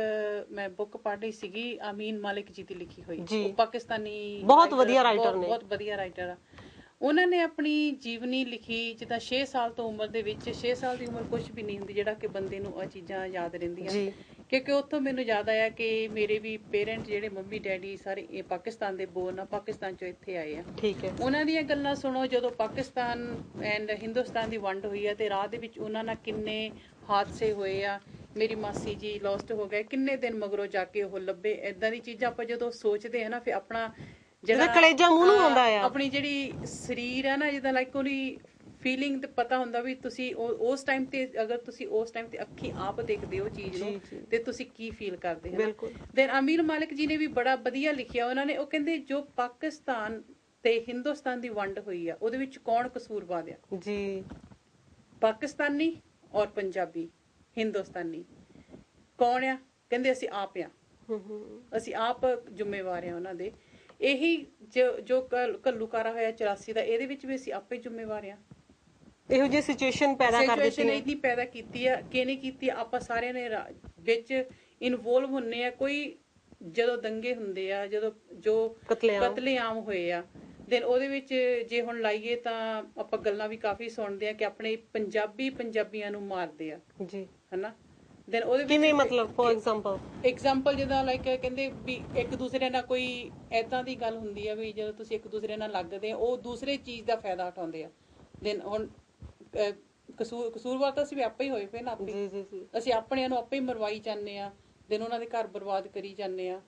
ਮੈਂ ਬੁੱਕ ਪੜ੍ਹ ਰਹੀ ਸੀਗੀ, ਅਮੀਨ ਮਾਲਿਕ ਜੀ ਦੀ ਲਿਖੀ ਹੋਈ। ਉਹ ਪਾਕਿਸਤਾਨੀ ਬਹੁਤ ਵਧੀਆ ਰਾਈਟਰ ਨੇ, ਬਹੁਤ ਵਧੀਆ ਰਾਈਟਰ ਆ। ਉਹਨਾਂ ਨੇ ਆਪਣੀ ਜੀਵਨੀ ਲਿਖੀ ਜਿੱਦਾਂ 6 ਸਾਲ ਤੋਂ ਉਮਰ ਦੇ ਵਿੱਚ, 6 ਸਾਲ ਦੀ ਉਮਰ ਕੁਝ ਵੀ ਨਹੀਂ ਹੁੰਦੀ ਜਿਹੜਾ ਕਿ ਬੰਦੇ ਨੂੰ ਇਹ ਚੀਜ਼ਾਂ ਯਾਦ ਰਹਿੰਦੀਆਂ। ਕਿਉਂਕਿ ਉੱਥੋਂ ਮੈਨੂੰ ਯਾਦ ਆਇਆ ਕਿ ਮੇਰੇ ਵੀ ਪੇਰੈਂਟ ਜਿਹੜੇ ਮੰਮੀ ਡੈਡੀ ਸਾਰੇ ਇਹ ਪਾਕਿਸਤਾਨ ਦੇ ਬੋਰਨ ਆ, ਪਾਕਿਸਤਾਨ ਚੋਂ ਇੱਥੇ ਆਏ ਆ। ਠੀਕ ਹੈ, ਉਹਨਾਂ ਦੀਆਂ ਗੱਲਾਂ ਸੁਣੋ ਜਦੋਂ ਪਾਕਿਸਤਾਨ ਐਂਡ ਹਿੰਦੁਸਤਾਨ ਦੀ ਵੰਡ ਹੋਈ ਆ ਤੇ ਰਾਹ ਦੇ ਵਿੱਚ ਉਹਨਾਂ ਨਾਲ ਕਿੰਨੇ ਹਾਦਸੇ ਹੋਏ ਆ। ਮੇਰੀ ਮਾਸੀ ਜੀ ਲੋਸਟ ਹੋ ਗਏ, ਕਿੰਨੇ ਦਿਨ ਮਗਰੋਂ ਜਾ ਕੇ ਉਹ ਲੱਭੇ। ਏਦਾਂ ਦੀ ਚੀਜ਼ਾਂ ਆਪਾਂ ਜਦੋਂ ਸੋਚਦੇ ਆ ਨਾ, ਫਿਰ ਆਪਣਾ ਜਿਹੜਾ ਕਲੇਜਾ ਮੂੰਹ ਨੂੰ ਆਉਂਦਾ ਆ, ਆਪਣੀ ਜਿਹੜੀ ਸਰੀਰ ਆ ਨਾ, ਜਿੱਦਾਂ ਲਾਈਕ ਉਹਦੀ ਫੀਲਿੰਗ ਤੇ ਪਤਾ ਹੁੰਦਾ ਵੀ ਤੁਸੀਂ ਉਸ ਟਾਈਮ ਤੇ, ਅਗਰ ਤੁਸੀਂ ਉਸ ਟਾਈਮ ਤੇ ਅੱਖੀ ਆਪ ਦੇਖਦੇ ਹੋ ਚੀਜ਼ ਨੂੰ ਤੇ ਤੁਸੀਂ ਕੀ ਫੀਲ ਕਰਦੇ ਹੋ। ਦੈਨ ਅਮੀਰ ਮਾਲਿਕ ਜੀ ਨੇ ਵੀ ਬੜਾ ਵਧੀਆ ਲਿਖਿਆ ਉਹਨਾਂ ਨੇ। ਉਹ ਕਹਿੰਦੇ ਜੋ ਪਾਕਿਸਤਾਨ ਤੇ ਹਿੰਦੁਸਤਾਨ ਦੀ ਵੰਡ ਹੋਈ ਆ ਉਹਦੇ ਵਿੱਚ ਕੌਣ ਕਸੂਰਵਾਰ ਆ ਜੀ? ਪਾਕਿਸਤਾਨੀ ਔਰ ਪੰਜਾਬੀ। ਹਿੰਦੁਸਤਾਨੀ ਕੌਣ ਆ? ਕਹਿੰਦੇ ਅਸੀਂ ਆਪ ਆ, ਅਸੀਂ ਆਪ ਜ਼ਿੰਮੇਵਾਰ ਆ ਉਹਨਾਂ ਦੇ। ਇਹੀ ਜੋ ਘੱਲੂਕਾਰਾ ਹੋਇਆ 84 ਦਾ, ਇਹਦੇ ਵਿੱਚ ਵੀ ਅਸੀਂ ਆਪੇ ਜ਼ਿੰਮੇਵਾਰ ਆ। ਇਹੋ ਜਿਹੀ ਸਿਚੁਏਸ਼ਨ ਪੈਦਾ ਕਰ ਦਿੱਤੀ ਹੈ, ਇੰਨੀ ਪੈਦਾ ਕੀਤੀ ਆ ਕਿ ਨਹੀਂ ਕੀਤੀ, ਆਪਾਂ ਸਾਰਿਆਂ ਨੇ ਵਿੱਚ ਇਨਵੋਲਵ ਹੁੰਨੇ ਆ। ਕੋਈ ਜਦੋਂ ਦੰਗੇ ਹੁੰਦੇ ਆ, ਜਦੋਂ ਜੋ ਕਤਲੇਆਮ ਹੋਏ ਆ, ਦੈਨ ਉਹਦੇ ਵਿੱਚ ਜੇ ਹੁਣ ਲਾਈਏ ਤਾਂ ਆਪਾਂ ਗੱਲਾਂ ਵੀ ਕਾਫੀ ਸੁਣਦੇ ਆ ਕਿ ਆਪਣੇ ਪੰਜਾਬੀਆਂ ਨੂੰ ਮਾਰਦੇ ਆ ਜੀ, ਹਨਾ। ਦੈਨ ਉਹਦੇ ਵਿੱਚ ਕਿਵੇਂ ਮਤਲਬ ਫੋਰ ਐਗਜ਼ਾਮਪਲ ਜਿੱਦਾਂ ਲਾਈਕ ਕਹਿੰਦੇ ਵੀ ਇੱਕ ਦੂਸਰੇ ਨਾਲ ਕੋਈ ਏਦਾਂ ਦੀ ਗੱਲ ਹੁੰਦੀ ਆ ਵੀ ਜਦੋਂ ਤੁਸੀਂ ਇੱਕ ਦੂਸਰੇ ਨਾਲ ਲੱਗਦੇ ਆ ਉਹ ਦੂਸਰੇ ਚੀਜ਼ ਦਾ ਫਾਇਦਾ ਉਠਾਉਂਦੇ ਆ। ਦੈਨ ਹੁਣ ਕਸੂਰਵਾਰ ਤਾਂ ਅਸੀਂ ਵੀ ਆਪੇ ਹੀ ਹੋਏ ਪਏ ਨਾ, ਆਪੇ ਅਸੀਂ ਆਪਣਿਆਂ ਨੂੰ ਆਪੇ ਹੀ ਮਰਵਾਈ ਜਾਂਦੇ ਆ। ਦੈਨ ਉਹਨਾਂ ਦੇ ਘਰ ਬਰਬਾਦ ਕਰੀ ਜਾਂਦੇ ਆ।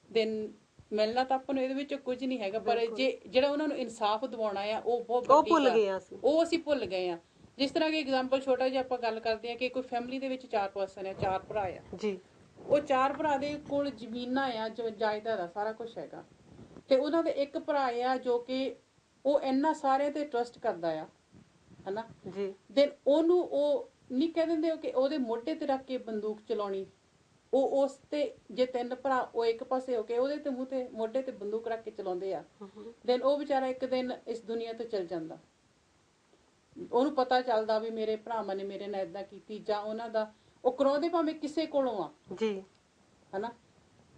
ਦੈਨ ਮਿਲਣਾ ਤਾਂ ਆਪਾਂ ਨੂੰ ਇਹਦੇ ਵਿੱਚ ਕੁਝ ਨਹੀਂ ਹੈਗਾ, ਪਰ ਜਿਹੜਾ ਉਹਨਾਂ ਨੂੰ ਇਨਸਾਫ ਦਿਵਾਉਣਾ ਆ ਉਹ ਬਹੁਤ ਉਹ ਅਸੀਂ ਭੁੱਲ ਗਏ ਆ। ਜਿਸ ਤਰ੍ਹਾਂ ਕਿ ਐਗਜ਼ਾਮਪਲ ਛੋਟਾ ਜਿਹਾ ਆਪਾਂ ਗੱਲ ਕਰਦੇ ਆ ਕਿ ਕੋਈ ਫੈਮਿਲੀ ਦੇ ਵਿੱਚ 4 ਪਰਸਨ ਆ, 4 ਭਰਾ ਆ ਜੀ। ਉਹ 4 ਭਰਾ ਦੇ ਕੋਲ ਜ਼ਮੀਨਾਂ ਆ, ਜਾਇਦਾਦ ਆ, ਸਾਰਾ ਕੁਛ ਹੈਗਾ, ਤੇ ਉਹਨਾਂ ਦੇ ਇੱਕ ਭਰਾ ਆ ਜੋ ਕਿ ਉਹ ਇੰਨਾ ਸਾਰਿਆਂ ਤੇ ਟਰਸਟ ਕਰਦਾ ਆ, ਹਨਾ ਜੀ। ਦੈਨ ਉਹਨੂੰ ਉਹ ਨਹੀਂ ਕਹਿ ਦਿੰਦੇ ਕਿ ਉਹਦੇ ਮੋਢੇ ਤੇ ਰੱਖ ਕੇ ਬੰਦੂਕ ਚਲਾਉਣੀ। ਉਹ ਉਸ ਤੇ ਜੇ 3 ਭਰਾ ਉਹ ਇੱਕ ਪਾਸੇ ਹੋ ਕੇ ਉਹਦੇ ਤੇ ਮੂੰਹ ਤੇ ਮੋਢੇ ਤੇ ਬੰਦੂਕ ਰੱਖ ਕੇ ਚਲਾਉਂਦੇ ਆ। ਦੈਨ ਉਹ ਵਿਚਾਰਾ ਇੱਕ ਦਿਨ ਇਸ ਦੁਨੀਆ ਤੋਂ ਚਲ ਜਾਂਦਾ। ਉਹਨੂੰ ਪਤਾ ਚੱਲਦਾ ਵੀ ਮੇਰੇ ਭਰਾਵਾਂ ਨੇ ਮੇਰੇ ਨਾਲ ਏਦਾਂ ਕੀਤੀ, ਜਾਂ ਉਹਨਾਂ ਦਾ ਉਹ ਕਰਾਉਂਦੇ ਭਾਵੇਂ ਕਿਸੇ ਕੋਲੋਂ ਆ ਜੀ, ਹਨਾ,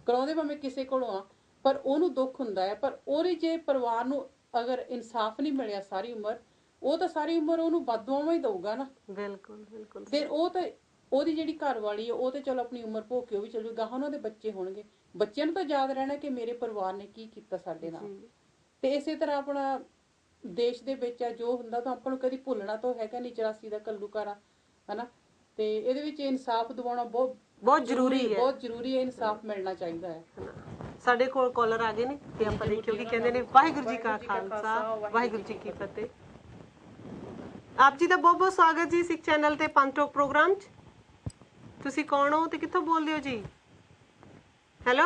ਕਰਾਉਂਦੇ ਭਾਵੇਂ ਕਿਸੇ ਕੋਲੋਂ ਆ, ਪਰ ਉਹਨੂੰ ਦੁੱਖ ਹੁੰਦਾ ਹੈ। ਪਰ ਉਹਦੇ ਜੇ ਪਰਿਵਾਰ ਨੂੰ ਅਗਰ ਇਨਸਾਫ ਨਹੀਂ ਮਿਲਿਆ ਸਾਰੀ ਉਮਰ, ਉਹ ਤਾਂ ਸਾਰੀ ਉਮਰ ਉਹਨੂੰ ਬਦਦੁਆਵਾਂ ਹੀ ਦਊਗਾ ਨਾ। ਬਿਲਕੁਲ। ਫਿਰ ਉਹ ਤਾਂ ਉਹਦੀ ਜਿਹੜੀ ਘਰ ਵਾਲੀ ਹੈ ਉਹ ਤੇ ਚਲੋ ਆਪਣੀ ਉਮਰ ਭੋਗ ਕੇ ਉਹ ਵੀ ਚਲ ਜੂਗਾ। ਉਹਨਾਂ ਦੇ ਬੱਚੇ ਹੋਣਗੇ, ਬੱਚਿਆਂ ਨੂੰ ਤਾਂ ਯਾਦ ਰਹਿਣਾ ਕਿ ਮੇਰੇ ਪਰਿਵਾਰ ਨੇ ਕੀ ਕੀਤਾ ਸਾਡੇ ਨਾਲ। ਤੇ ਇਸੇ ਤਰ੍ਹਾਂ ਆਪਣਾ ਦੇਸ਼ ਦੇ ਵਿੱਚ ਆ ਜੋ ਹੁੰਦਾ ਤਾਂ ਆਪਾਂ ਨੂੰ ਕਦੀ ਭੁੱਲਣਾ ਤਾਂ ਹੈਗਾ ਨਹੀਂ। 84 ਦਾ ਘੱਲੂਘਾਰਾ, ਹਨਾ। ਤੇ ਇਹਦੇ ਵਿੱਚ ਇਨਸਾਫ ਦਿਵਾਉਣਾ ਬਹੁਤ ਜ਼ਰੂਰੀ ਹੈ। ਇਨਸਾਫ ਮਿਲਣਾ ਚਾਹੀਦਾ ਹੈ। ਸਾਡੇ ਕੋਲ ਕਾਲਰ ਆ ਗਏ ਨੇ ਤੇ ਆਪਾਂ ਦੇਖਿਓ ਕੀ ਕਹਿੰਦੇ ਨੇ। ਵਾਹਿਗੁਰੂ ਜੀ ਕਾ ਖਾਲਸਾ, ਵਾਹਿਗੁਰੂ ਜੀ ਕੀ ਫਤਿਹ। ਆਪ ਜੀ ਦਾ ਬਹੁਤ ਬਹੁਤ ਸਵਾਗਤ ਜੀ ਸਿੱਖ ਚੈਨਲ ਤੇ ਪੰਥ ਟਾਕ ਪ੍ਰੋਗਰਾਮ 'ਚ। ਤੁਸੀਂ ਕੌਣ ਹੋ ਤੇ ਕਿੱਥੋਂ ਬੋਲਦੇ ਹੋ ਜੀ? ਹੈਲੋ,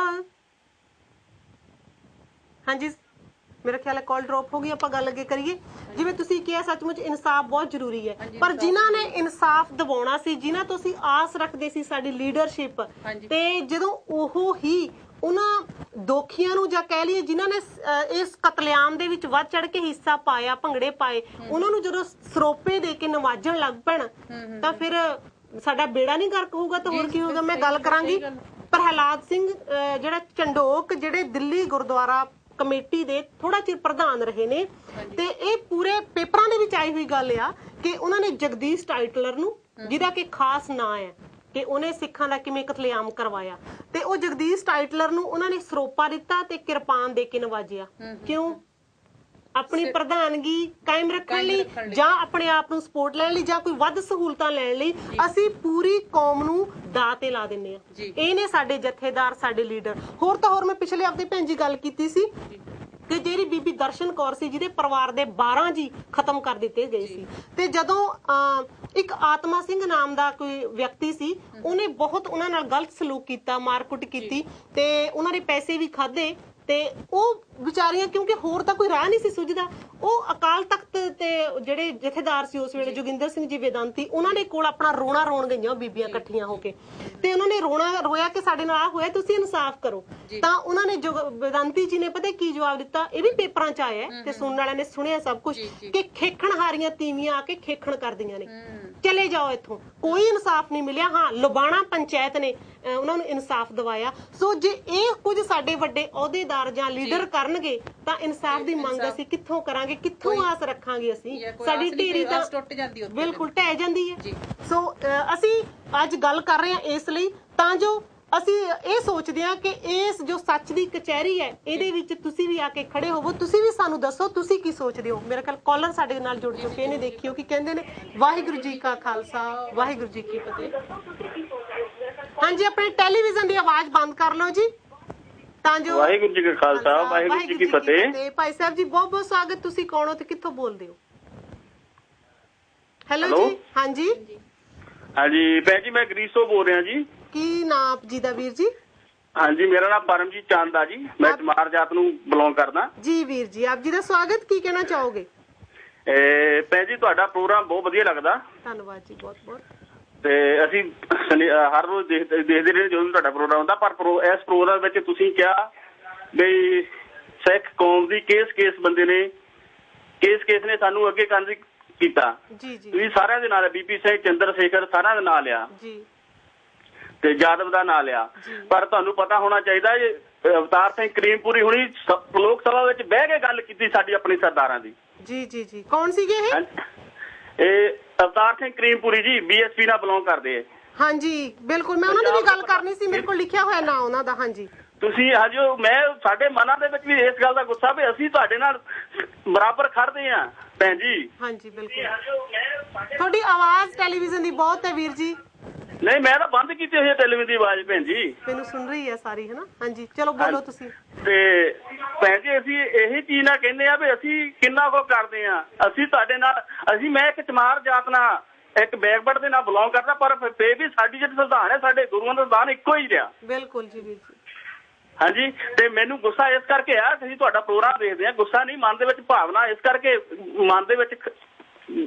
ਹਾਂਜੀ, ਮੇਰਾ ਖਿਆਲ ਹੈ ਕਾਲ ਡ੍ਰੌਪ ਹੋ ਗਈ। ਆਪਾਂ ਗੱਲ ਅੱਗੇ ਕਰੀਏ। ਜਿਵੇਂ ਤੁਸੀਂ ਕਿਹਾ, ਸੱਚਮੁੱਚ ਇਨਸਾਫ ਬਹੁਤ ਜ਼ਰੂਰੀ ਹੈ, ਪਰ ਜਿਨ੍ਹਾਂ ਨੇ ਇਨਸਾਫ ਦਿਵਾਉਣਾ ਸੀ, ਜਿਨ੍ਹਾਂ ਤੋਂ ਅਸੀਂ ਆਸ ਰੱਖਦੇ ਸੀ, ਸਾਡੀ ਲੀਡਰਸ਼ਿਪ, ਤੇ ਜਦੋਂ ਉਹ ਹੀ ਉਹਨਾਂ ਦੋਖੀਆਂ ਨੂੰ ਜਾਂ ਕਹਿ ਲਈਏ ਜਿਨ੍ਹਾਂ ਨੇ ਇਸ ਕਤਲੇਆਮ ਦੇ ਵਿੱਚ ਵੱਧ ਚੜ ਕੇ ਹਿੱਸਾ ਪਾਇਆ, ਭੰਗੜੇ ਪਾਏ, ਉਹਨਾਂ ਨੂੰ ਜਦੋਂ ਸਰੋਪੇ ਦੇ ਕੇ ਨਵਾਜਣ ਲੱਗ ਪੈਣ ਤਾਂ ਫਿਰ ਸਾਡਾ ਬੇੜਾ ਨਹੀਂ ਗਰਕ ਹੋਊਗਾ ਤਾਂ ਹੋਰ ਕੀ ਹੋਊਗਾ। ਮੈਂ ਗੱਲ ਕਰਾਂਗੀ ਪ੍ਰਹਿਲਾਦ ਸਿੰਘ, ਜਿਹੜਾ ਚੰਡੋਕ, ਜਿਹੜੇ ਦਿੱਲੀ ਗੁਰਦੁਆਰਾ ਕਮੇਟੀ ਦੇ ਥੋੜਾ ਚਿਰ ਪ੍ਰਧਾਨ ਰਹੇ ਨੇ, ਤੇ ਇਹ ਪੂਰੇ ਪੇਪਰਾਂ ਦੇ ਵਿੱਚ ਆਈ ਹੋਈ ਗੱਲ ਆ ਕਿ ਉਹਨਾਂ ਨੇ ਜਗਦੀਸ਼ ਟਾਈਟਲਰ ਨੂੰ, ਜਿਹਦਾ ਕਿ ਖਾਸ ਨਾਂ ਹੈ ਕਿ ਉਹਨੇ ਸਿੱਖਾਂ ਦਾ ਕਿਵੇਂ ਕਤਲੇਆਮ ਕਰਵਾਇਆ, ਤੇ ਉਹ ਜਗਦੀਸ਼ ਟਾਈਟਲਰ ਨੂੰ ਉਹਨਾਂ ਨੇ ਸਰੋਪਾ ਦਿੱਤਾ ਤੇ ਕਿਰਪਾਨ ਦੇ ਕੇ ਨਵਾਜਿਆ। ਕਿਉਂ? ਆਪਣੀ ਪ੍ਰਧਾਨਗੀ ਕਾਇਮ ਰੱਖਣ ਲਈ, ਜਾਂ ਆਪਣੇ ਆਪ ਨੂੰ ਸਪੋਰਟ ਲੈਣ ਲਈ, ਜਾਂ ਕੋਈ ਵੱਧ ਸਹੂਲਤਾਂ ਲੈਣ ਲਈ ਅਸੀਂ ਪੂਰੀ ਕੌਮ ਨੂੰ ਦਾਅ ਤੇ ਲਾ ਦਿੰਦੇ ਆ। ਇਹ ਨੇ ਸਾਡੇ ਜਥੇਦਾਰ, ਸਾਡੇ ਲੀਡਰ। ਹੋਰ ਤਾਂ ਹੋਰ, ਮੈਂ ਪਿਛਲੇ ਹਫ਼ਤੇ ਭੈਣ ਜੀ ਗੱਲ ਕੀਤੀ ਸੀ ਕਿ ਜਿਹੜੀ ਬੀਬੀ ਦਰਸ਼ਨ ਕੌਰ ਸੀ, ਜਿਹਦੇ ਪਰਿਵਾਰ ਦੇ 12 ਜੀ ਖਤਮ ਕਰ ਦਿੱਤੇ ਗਏ ਸੀ, ਤੇ ਜਦੋਂ ਇੱਕ ਆਤਮਾ ਸਿੰਘ ਨਾਮ ਦਾ ਕੋਈ ਵਿਅਕਤੀ ਸੀ, ਉਹਨੇ ਬਹੁਤ ਉਹਨਾਂ ਨਾਲ ਗਲਤ ਸਲੂਕ ਕੀਤਾ, ਮਾਰਕੁੱਟ ਕੀਤੀ, ਤੇ ਉਹਨਾਂ ਨੇ ਪੈਸੇ ਵੀ ਖਾਧੇ। ਤੇ ਉਹ ਵਿਚਾਰੀਆਂ, ਕਿਉਂਕਿ ਹੋਰ ਤਾਂ ਕੋਈ ਰਾਹ ਨਹੀਂ ਸੀ ਸੁਝਦਾ, ਉਹ ਅਕਾਲ ਤਖਤ ਤੇ ਜਿਹੜੇ ਜਥੇਦਾਰ ਸੀ ਉਸ ਵੇਲੇ, ਜੋਗਿੰਦਰ ਸਿੰਘ ਜੀ ਵੇਦਾਂਤੀ, ਉਹਨਾਂ ਦੇ ਕੋਲ ਆਪਣਾ ਰੋਣਾ ਰੋਣ ਗਈਆਂ ਬੀਬੀਆਂ ਇਕੱਠੀਆਂ ਹੋ ਕੇ, ਤੇ ਉਹਨਾਂ ਨੇ ਰੋਇਆ ਕਿ ਸਾਡੇ ਨਾਲ ਆ ਹੋਇਆ, ਤੁਸੀਂ ਇਨਸਾਫ ਕਰੋ। ਤਾਂ ਉਹਨਾਂ ਨੇ ਵੇਦਾਂਤੀ ਜੀ ਨੇ ਪਤਾ ਕੀ ਜਵਾਬ ਦਿੱਤਾ? ਇਹ ਵੀ ਪੇਪਰਾਂ 'ਚ ਆਇਆ ਤੇ ਸੁਣਨ ਵਾਲਿਆਂ ਨੇ ਸੁਣਿਆ ਸਭ ਕੁਝ, ਕਿ ਖੇਖਣ ਹਾਰੀਆਂ ਤੀਵੀਆਂ ਆ ਕੇ ਖੇਖਣ ਕਰਦੀਆਂ ਨੇ, ਚਲੇ ਜਾਓ ਇੱਥੋਂ। ਕੋਈ ਇਨਸਾਫ ਨਹੀਂ ਮਿਲਿਆ। ਹਾਂ, ਲੁਬਾਣਾ ਪੰਚਾਇਤ ਨੇ ਉਹਨਾਂ ਨੂੰ ਇਨਸਾਫ ਦਿਵਾਇਆ। ਸੋ ਜੇ ਇਹ ਕੁਝ ਸਾਡੇ ਵੱਡੇ ਅਹੁਦੇਦਾਰ ਜਾਂ ਲੀਡਰ ਕਰਨਗੇ ਤਾਂ ਇਨਸਾਫ ਦੀ ਮੰਗ ਅਸੀਂ ਕਿੱਥੋਂ ਕਰਾਂਗੇ, ਕਿੱਥੋਂ ਆਸ ਰੱਖਾਂਗੇ? ਅਸੀਂ ਸਾਡੀ ਢੇਰੀ ਤਾਂ ਬਿਲਕੁਲ ਢਹਿ ਜਾਂਦੀ ਹੈ। ਸੋ ਅਸੀਂ ਅੱਜ ਗੱਲ ਕਰ ਰਹੇ ਹਾਂ ਇਸ ਲਈ ਤਾਂ ਜੋ ਅਸੀਂ ਇਹ ਸੋਚਦੇ ਹਾਂ ਕਿ ਇਸ ਜੋ ਸੱਚ ਦੀ ਕਚਹਿਰੀ ਹੈ, ਇਹਦੇ ਵਿੱਚ ਤੁਸੀਂ ਵੀ ਆ ਕੇ ਖੜੇ ਹੋਵੋ। ਤੁਸੀਂ ਵੀ ਸਾਨੂੰ ਦੱਸੋ ਤੁਸੀਂ ਕੀ ਸੋਚਦੇ ਹੋ। ਮੇਰੇ ਖਿਆਲ ਕਾਲਰ ਸਾਡੇ ਨਾਲ ਜੁੜ ਚੁੱਕੇ ਨੇ, ਦੇਖਿਓ ਕੀ ਕਹਿੰਦੇ ਨੇ। ਵਾਹਿਗੁਰੂ ਜੀ ਕਾ ਖਾਲਸਾ, ਵਾਹਿਗੁਰੂ ਜੀ ਕੀ ਫਤਿਹ। ਹਾਂਜੀ, ਆਪਣੇ ਟੈਲੀਵਿਜ਼ਨ ਦੀ ਆਵਾਜ਼ ਬੰਦ ਕਰ ਲਓ ਜੀ, ਤਾਂ ਜੋ। ਵਾਹਿਗੁਰੂ ਜੀ ਕਾ ਖਾਲਸਾ, ਵਾਹਿਗੁਰੂ ਜੀ ਕੀ ਫਤਿਹ। ਭਾਈ ਸਾਹਿਬ ਜੀ, ਬਹੁਤ ਬਹੁਤ ਸਵਾਗਤ। ਤੁਸੀਂ ਕੌਣ ਹੋ ਤੇ ਕਿੱਥੋਂ ਬੋਲਦੇ ਹੋ? ਹੈਲੋ ਜੀ। ਹਾਂਜੀ ਹਾਂਜੀ ਭੈਣ ਜੀ, ਮੈਂ ਗਰੀਸੋ ਬੋਲ ਰਿਹਾ ਜੀ। ਕੀ ਨਾਮ ਆਪ ਜੀ ਦਾ ਵੀਰ ਜੀ? ਹਾਂਜੀ, ਮੇਰਾ ਨਾਮ ਪਰਮਜੀਤ ਚੰਦ ਆ ਜੀ, ਮੈਂ ਚਮਾਰ ਜਾਤ ਨੂੰ ਬਿਲੋਂਗ ਕਰਦਾ ਜੀ। ਵੀਰ ਜੀ, ਆਪ ਜੀ ਦਾ ਸਵਾਗਤ। ਕੀ ਕਹਿਣਾ ਚਾਹੋਗੇ? ਭੈਣ ਜੀ, ਤੁਹਾਡਾ ਪ੍ਰੋਗਰਾਮ ਬਹੁਤ ਵਧੀਆ ਲੱਗਦਾ। ਧੰਨਵਾਦ ਜੀ, ਬਹੁਤ ਬਹੁਤ। ਤੇ ਅਸੀਂ ਹਰ ਰੋਜ਼ ਦੇਖਦੇ ਰਹੇ ਜਦੋਂ ਤੁਹਾਡਾ ਪ੍ਰੋਗਰਾਮ ਹੁੰਦਾ, ਪਰ ਇਸ ਪ੍ਰੋਗਰਾਮ ਵਿੱਚ ਤੁਸੀਂ ਕਿਹਾ ਬਈ ਸਿੱਖ ਕੌਮ ਦੀ ਕੇਸ ਬੰਦੇ ਨੇ ਕੇਸ ਨੇ ਸਾਨੂੰ ਅੱਗੇ ਕਰਨ ਕੀਤਾ। ਤੁਸੀਂ ਸਾਰਿਆਂ ਦੇ ਨਾਲ, ਬੀਪੀ ਸਿੰਘ, ਚੰਦਰ ਸ਼ੇਖਰ, ਸਾਰਿਆਂ ਦਾ ਨਾਂ ਲਿਆ ਤੇ ਯਾਦਵ ਦਾ ਨਾਂ ਲਿਆ, ਪਰ ਤੁਹਾਨੂੰ ਪਤਾ ਹੋਣਾ ਚਾਹੀਦਾ ਅਵਤਾਰ ਸਿੰਘ ਕਰੀਮਪੁਰੀ ਹੁਣੀ ਲੋਕ ਸਭਾ ਵਿੱਚ ਬਹਿ ਕੇ ਗੱਲ ਕੀਤੀ ਸਾਡੀ ਆਪਣੀ ਸਰਦਾਰਾਂ ਦੀ। ਜੀ ਜੀ ਜੀ, ਕੌਣ ਸੀਗੇ ਇਹ ਅਵਤਾਰ ਸਿੰਘ ਕਰੀਮਪੁਰੀ ਜੀ, ਬੀਐਸਪੀ ਨਾਲ ਬਿਲੋਂਗ ਕਰਦੇ ਹੈ। ਹਾਂਜੀ ਬਿਲਕੁਲ, ਮੈਂ ਉਹਨਾਂ ਦੀ ਵੀ ਗੱਲ ਕਰਨੀ ਸੀ, ਮੇਰੇ ਕੋਲ ਲਿਖਿਆ ਹੋਇਆ ਨਾਂ ਉਹਨਾਂ ਦਾ। ਹਾਂਜੀ ਤੁਸੀਂ ਮੈਂ ਸਾਡੇ ਮਨਾਂ ਦੇ ਵਿੱਚ ਵੀ ਇਸ ਗੱਲ ਦਾ ਗੁੱਸਾ ਵੀ ਅਸੀਂ ਤੁਹਾਡੇ ਨਾਲ ਬਰਾਬਰ ਖੜਦੇ ਆ ਭੈਣ ਜੀ। ਹਾਂਜੀ ਬਿਲਕੁਲ, ਤੁਹਾਡੀ ਆਵਾਜ਼ ਟੈਲੀਵਿਜ਼ਨ ਦੀ ਬਹੁਤ ਹੈ ਵੀਰ ਜੀ। ਨਹੀਂ, ਮੈਂ ਤਾਂ ਬੰਦ ਕੀਤੀ ਹੋਈ ਹੈ ਟੈਲੀਵਿਜ਼ਨ ਦੀ ਆਵਾਜ਼ ਭੈਣ ਜੀ, ਮੈਨੂੰ ਸੁਣ ਰਹੀ ਹੈ ਸਾਰੀ, ਹੈ ਨਾ। ਹਾਂਜੀ ਚਲੋ ਬੋਲੋ ਤੁਸੀਂ। ਤੇ ਭੈਣ ਜੀ ਅਸੀਂ ਇਹੀ ਚੀਜ਼ ਨਾਲ ਕਹਿੰਦੇ ਆ ਵੀ ਅਸੀਂ ਕਿੰਨਾ ਕੁ ਕਰਦੇ ਆ, ਅਸੀਂ ਤੁਹਾਡੇ ਨਾਲ ਮੈਂ ਇੱਕ ਚਮਾਰ ਜਾਤ ਨਾਲ ਇੱਕ ਬੈਕਵਰਡ ਦੇ ਨਾਲ ਬਿਲੋਂਗ ਕਰਦਾ, ਪਰ ਫੇਰ ਵੀ ਸਾਡੀ ਜਿਹੜੀ ਸੰਵਿਧਾਨ ਹੈ ਸਾਡੇ ਗੁਰੂਆਂ ਦਾ ਸੰਵਿਧਾਨ ਇੱਕੋ ਹੀ ਰਿਹਾ। ਬਿਲਕੁਲ ਜੀ ਵੀਰ ਜੀ। ਹਾਂਜੀ, ਤੇ ਮੈਨੂੰ ਗੁੱਸਾ ਇਸ ਕਰਕੇ ਆ, ਅਸੀਂ ਤੁਹਾਡਾ ਪ੍ਰੋਗਰਾਮ ਦੇਖਦੇ ਆ, ਗੁੱਸਾ ਨਹੀਂ, ਮਨ ਦੇ ਵਿੱਚ ਭਾਵਨਾ ਇਸ ਕਰਕੇ ਮਨ ਦੇ ਵਿੱਚ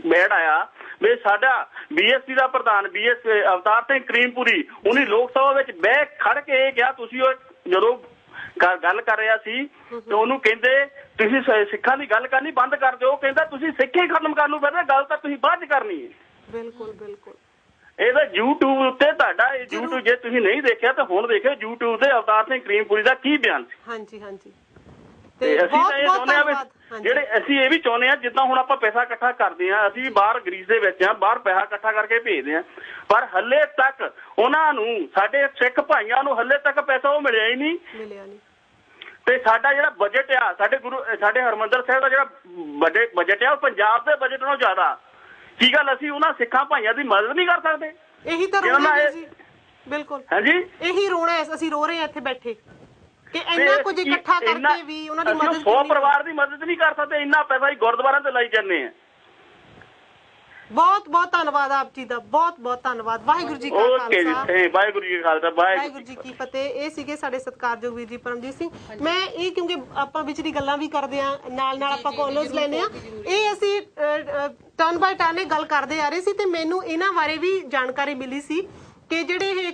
ਬੈਠ ਆਇਆ ਵੀ ਸਾਡਾ ਬੀਐਸਪੀ ਦਾ ਪ੍ਰਧਾਨ ਅਵਤਾਰ ਸਿੰਘ ਕਰੀਮਪੁਰੀ ਉਹਨੇ ਲੋਕ ਸਭਾ ਵਿੱਚ ਬਹਿ ਖੜ ਕੇ ਇਹ ਕਿਹਾ, ਤੁਸੀਂ ਉਹ ਜਦੋਂ ਗੱਲ ਕਰ ਰਿਹਾ ਸੀ ਤੇ ਉਹਨੂੰ ਕਹਿੰਦੇ ਤੁਸੀਂ ਸਿੱਖਾਂ ਦੀ ਗੱਲ ਕਰਨੀ ਬੰਦ ਕਰ ਦਿਓ, ਕਹਿੰਦਾ ਤੁਸੀਂ ਸਿੱਖ ਹੀ ਖਤਮ ਕਰਨ ਨੂੰ ਫਿਰਦੇ, ਗੱਲ ਤਾਂ ਤੁਸੀਂ ਬਾਅਦ ਚ ਕਰਨੀ ਹੈ। ਬਿਲਕੁਲ ਬਿਲਕੁਲ, ਇਹਦਾ YouTube ਉੱਤੇ ਤੁਹਾਡਾ YouTube ਜੇ ਤੁਸੀਂ ਨਹੀਂ ਦੇਖਿਆ ਤਾਂ ਹੁਣ ਦੇਖਿਓ YouTube ਤੇ ਅਵਤਾਰ ਸਿੰਘ ਕਰੀਮਪੁਰੀ ਦਾ ਕੀ ਬਿਆਨ ਸੀ। ਹਾਂਜੀ ਹਾਂਜੀ, ਤੇ ਅਸੀਂ ਤਾਂ ਇਹ ਚਾਹੁੰਦੇ ਆ ਵੀ ਅਸੀਂ ਇਹ ਵੀ ਚਾਹੁੰਦੇ ਆ ਜਿੱਦਾਂ ਹੁਣ ਆਪਾਂ ਪੈਸਾ ਇਕੱਠਾ ਕਰਦੇ ਆ, ਅਸੀਂ ਵੀ ਬਾਹਰ ਗ੍ਰੀਸ ਦੇ ਵਿੱਚ ਆ, ਬਾਹਰ ਪੈਸਾ ਇਕੱਠਾ ਕਰਕੇ ਭੇਜਦੇ ਆ, ਪਰ ਹੱਲੇ ਤੱਕ ਉਹਨਾਂ ਨੂੰ ਸਾਡੇ ਸਿੱਖ ਭਾਈਆਂ ਨੂੰ ਹੱਲੇ ਤੱਕ ਪੈਸਾ ਉਹ ਮਿਲਿਆ ਹੀ ਨਹੀਂ। ਤੇ ਸਾਡਾ ਜਿਹੜਾ ਬਜਟ ਆ ਸਾਡੇ ਹਰਿਮੰਦਰ ਸਾਹਿਬ ਦਾ ਜਿਹੜਾ ਬਜਟ ਆ ਉਹ ਪੰਜਾਬ ਦੇ ਬਜਟ ਨਾਲੋਂ ਜ਼ਿਆਦਾ। ਕੀ ਗੱਲ ਅਸੀਂ ਉਹਨਾਂ ਸਿੱਖਾਂ ਭਾਈਆਂ ਦੀ ਮਦਦ ਨਹੀਂ ਕਰ ਸਕਦੇ? ਇਹੀ ਤਾਂ ਰੋਣਾ ਹੈ ਜੀ। ਬਿਲਕੁਲ ਹਾਂਜੀ, ਇਹੀ ਰੋਣਾ ਹੈ, ਅਸੀਂ ਰੋ ਰਹੇ ਆ ਇੱਥੇ ਬੈਠੇ ਕਿ ਇੰਨਾ ਕੁਝ ਇਕੱਠਾ ਕਰਕੇ ਵੀ ਉਹਨਾਂ ਦੀ ਮਦਦ 100 ਪਰਿਵਾਰ ਦੀ ਮਦਦ ਨਹੀਂ ਕਰ ਸਕਦੇ, ਇੰਨਾ ਪੈਸਾ ਹੀ ਗੁਰਦੁਆਰਿਆਂ ਤੇ ਲਾਈ ਜਾਂਦੇ ਆ। ਬਹੁਤ ਬਹੁਤ ਧੰਨਵਾਦ ਆਪ ਜੀ ਦਾ, ਬਹੁਤ ਬਹੁਤ ਧੰਨਵਾਦ। ਵਾਹਿਗੁਰੂ ਜੀ ਕਾ ਖਾਲਸਾ, ਵਾਹਿਗੁਰੂ ਜੀ ਕਾ ਖਾਲਸਾ, ਵਾਹਿਗੁਰੂ ਜੀ ਕੀ ਫਤਿਹ। ਇਹ ਸੀਗੇ ਸਾਡੇ ਸਤਿਕਾਰਯੋਗ ਵੀਰ ਜੀ ਪਰਮਜੀਤ ਸਿੰਘ। ਮੈਂ ਇਹ ਕਿਉਂਕਿ ਆਪਾਂ ਵਿਚਲੀ ਗੱਲਾਂ ਵੀ ਕਰਦੇ ਆ, ਨਾਲ ਨਾਲ ਆਪਾਂ ਕਾਲਰਸ ਲੈਨੇ ਆ, ਇਹ ਅਸੀਂ ਟਰਨ ਬਾਈ ਟਰਨ ਇਹ ਗੱਲ ਕਰਦੇ ਆ ਰਹੇ ਸੀ ਤੇ ਮੈਨੂੰ ਇਹਨਾਂ ਬਾਰੇ ਵੀ ਜਾਣਕਾਰੀ ਮਿਲੀ ਸੀ ਕਿ ਜਿਹੜੇ ਇਹ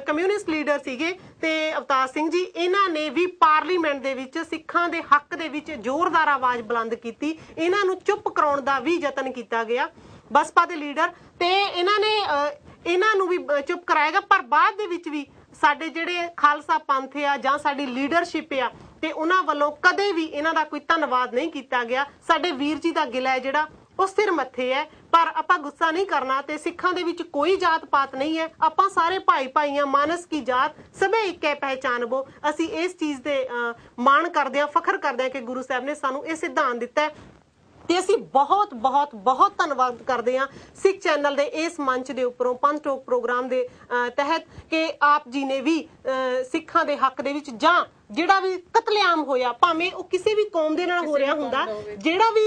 ਕਮਿਊਨਿਸਟ ਲੀਡਰ ਸੀਗੇ ਤੇ ਅਵਤਾਰ ਸਿੰਘ ਜੀ, ਇਹਨਾਂ ਨੇ ਵੀ ਪਾਰਲੀਮੈਂਟ ਦੇ ਵਿੱਚ ਸਿੱਖਾਂ ਦੇ ਹੱਕ ਦੇ ਵਿੱਚ ਜ਼ੋਰਦਾਰ ਆਵਾਜ਼ ਬੁਲੰਦ ਕੀਤੀ। ਇਹਨਾਂ ਨੂੰ ਚੁੱਪ ਕਰਾਉਣ ਦਾ ਵੀ ਯਤਨ ਕੀਤਾ ਗਿਆ ਬਸਪਾ ਦੇ ਲੀਡਰ, ਤੇ ਇਹਨਾਂ ਨੂੰ ਵੀ ਚੁੱਪ ਕਰਾਏਗਾ। ਪਰ ਬਾਅਦ ਦੇ ਵਿੱਚ ਵੀ ਸਾਡੇ ਜਿਹੜੇ ਖਾਲਸਾ ਪੰਥ ਆ ਜਾਂ ਸਾਡੀ ਲੀਡਰਸ਼ਿਪ ਆ ਤੇ ਉਹਨਾਂ ਵੱਲੋਂ ਕਦੇ ਵੀ ਇਹਨਾਂ ਦਾ ਕੋਈ ਧੰਨਵਾਦ ਨਹੀਂ ਕੀਤਾ ਗਿਆ। ਸਾਡੇ ਵੀਰ ਜੀ ਦਾ ਗਿਲਾ ਹੈ ਜਿਹੜਾ ਉਹ ਸਿਰ ਮੱਥੇ ਹੈ, ਪਰ ਆਪਾਂ ਗੁੱਸਾ ਨਹੀਂ ਕਰਨਾ। ਤੇ ਸਿੱਖਾਂ ਦੇ ਵਿੱਚ ਕੋਈ ਜਾਤ ਪਾਤ ਨਹੀਂ ਹੈ, ਆਪਾਂ ਸਾਰੇ ਭਾਈ ਭਾਈਆਂ, ਮਾਨਸ ਕੀ ਜਾਤ ਸਭੇ ਇੱਕ ਹੈ ਪਹਿਚਾਨਬੋ। ਅਸੀਂ ਇਸ ਚੀਜ਼ ਦੇ ਮਾਣ ਕਰਦੇ ਹਾਂ, ਫਖਰ ਕਰਦੇ ਹਾਂ ਕਿ ਗੁਰੂ ਸਾਹਿਬ ਨੇ ਸਾਨੂੰ ਇਹ ਸਿਧਾਂਤ ਦਿੱਤਾ ਹੈ। ਤੇ ਅਸੀਂ ਬਹੁਤ ਬਹੁਤ ਬਹੁਤ ਧੰਨਵਾਦ ਕਰਦੇ ਹਾਂ ਸਿੱਖ ਚੈਨਲ ਦੇ ਇਸ ਮੰਚ ਦੇ ਉੱਪਰੋਂ, ਪੰਥ ਟੋਕ ਪ੍ਰੋਗਰਾਮ ਦੇ ਤਹਿਤ, ਕਿ ਆਪ ਜੀ ਨੇ ਵੀ ਸਿੱਖਾਂ ਦੇ ਹੱਕ ਦੇ ਵਿੱਚ ਜਾਂ ਜਿਹੜਾ ਵੀ ਕਤਲੇਆਮ ਹੋਇਆ, ਭਾਵੇਂ ਉਹ ਕਿਸੇ ਵੀ ਕੌਮ ਦੇ ਨਾਲ ਹੋ ਰਿਹਾ ਹੁੰਦਾ, ਜਿਹੜਾ ਵੀ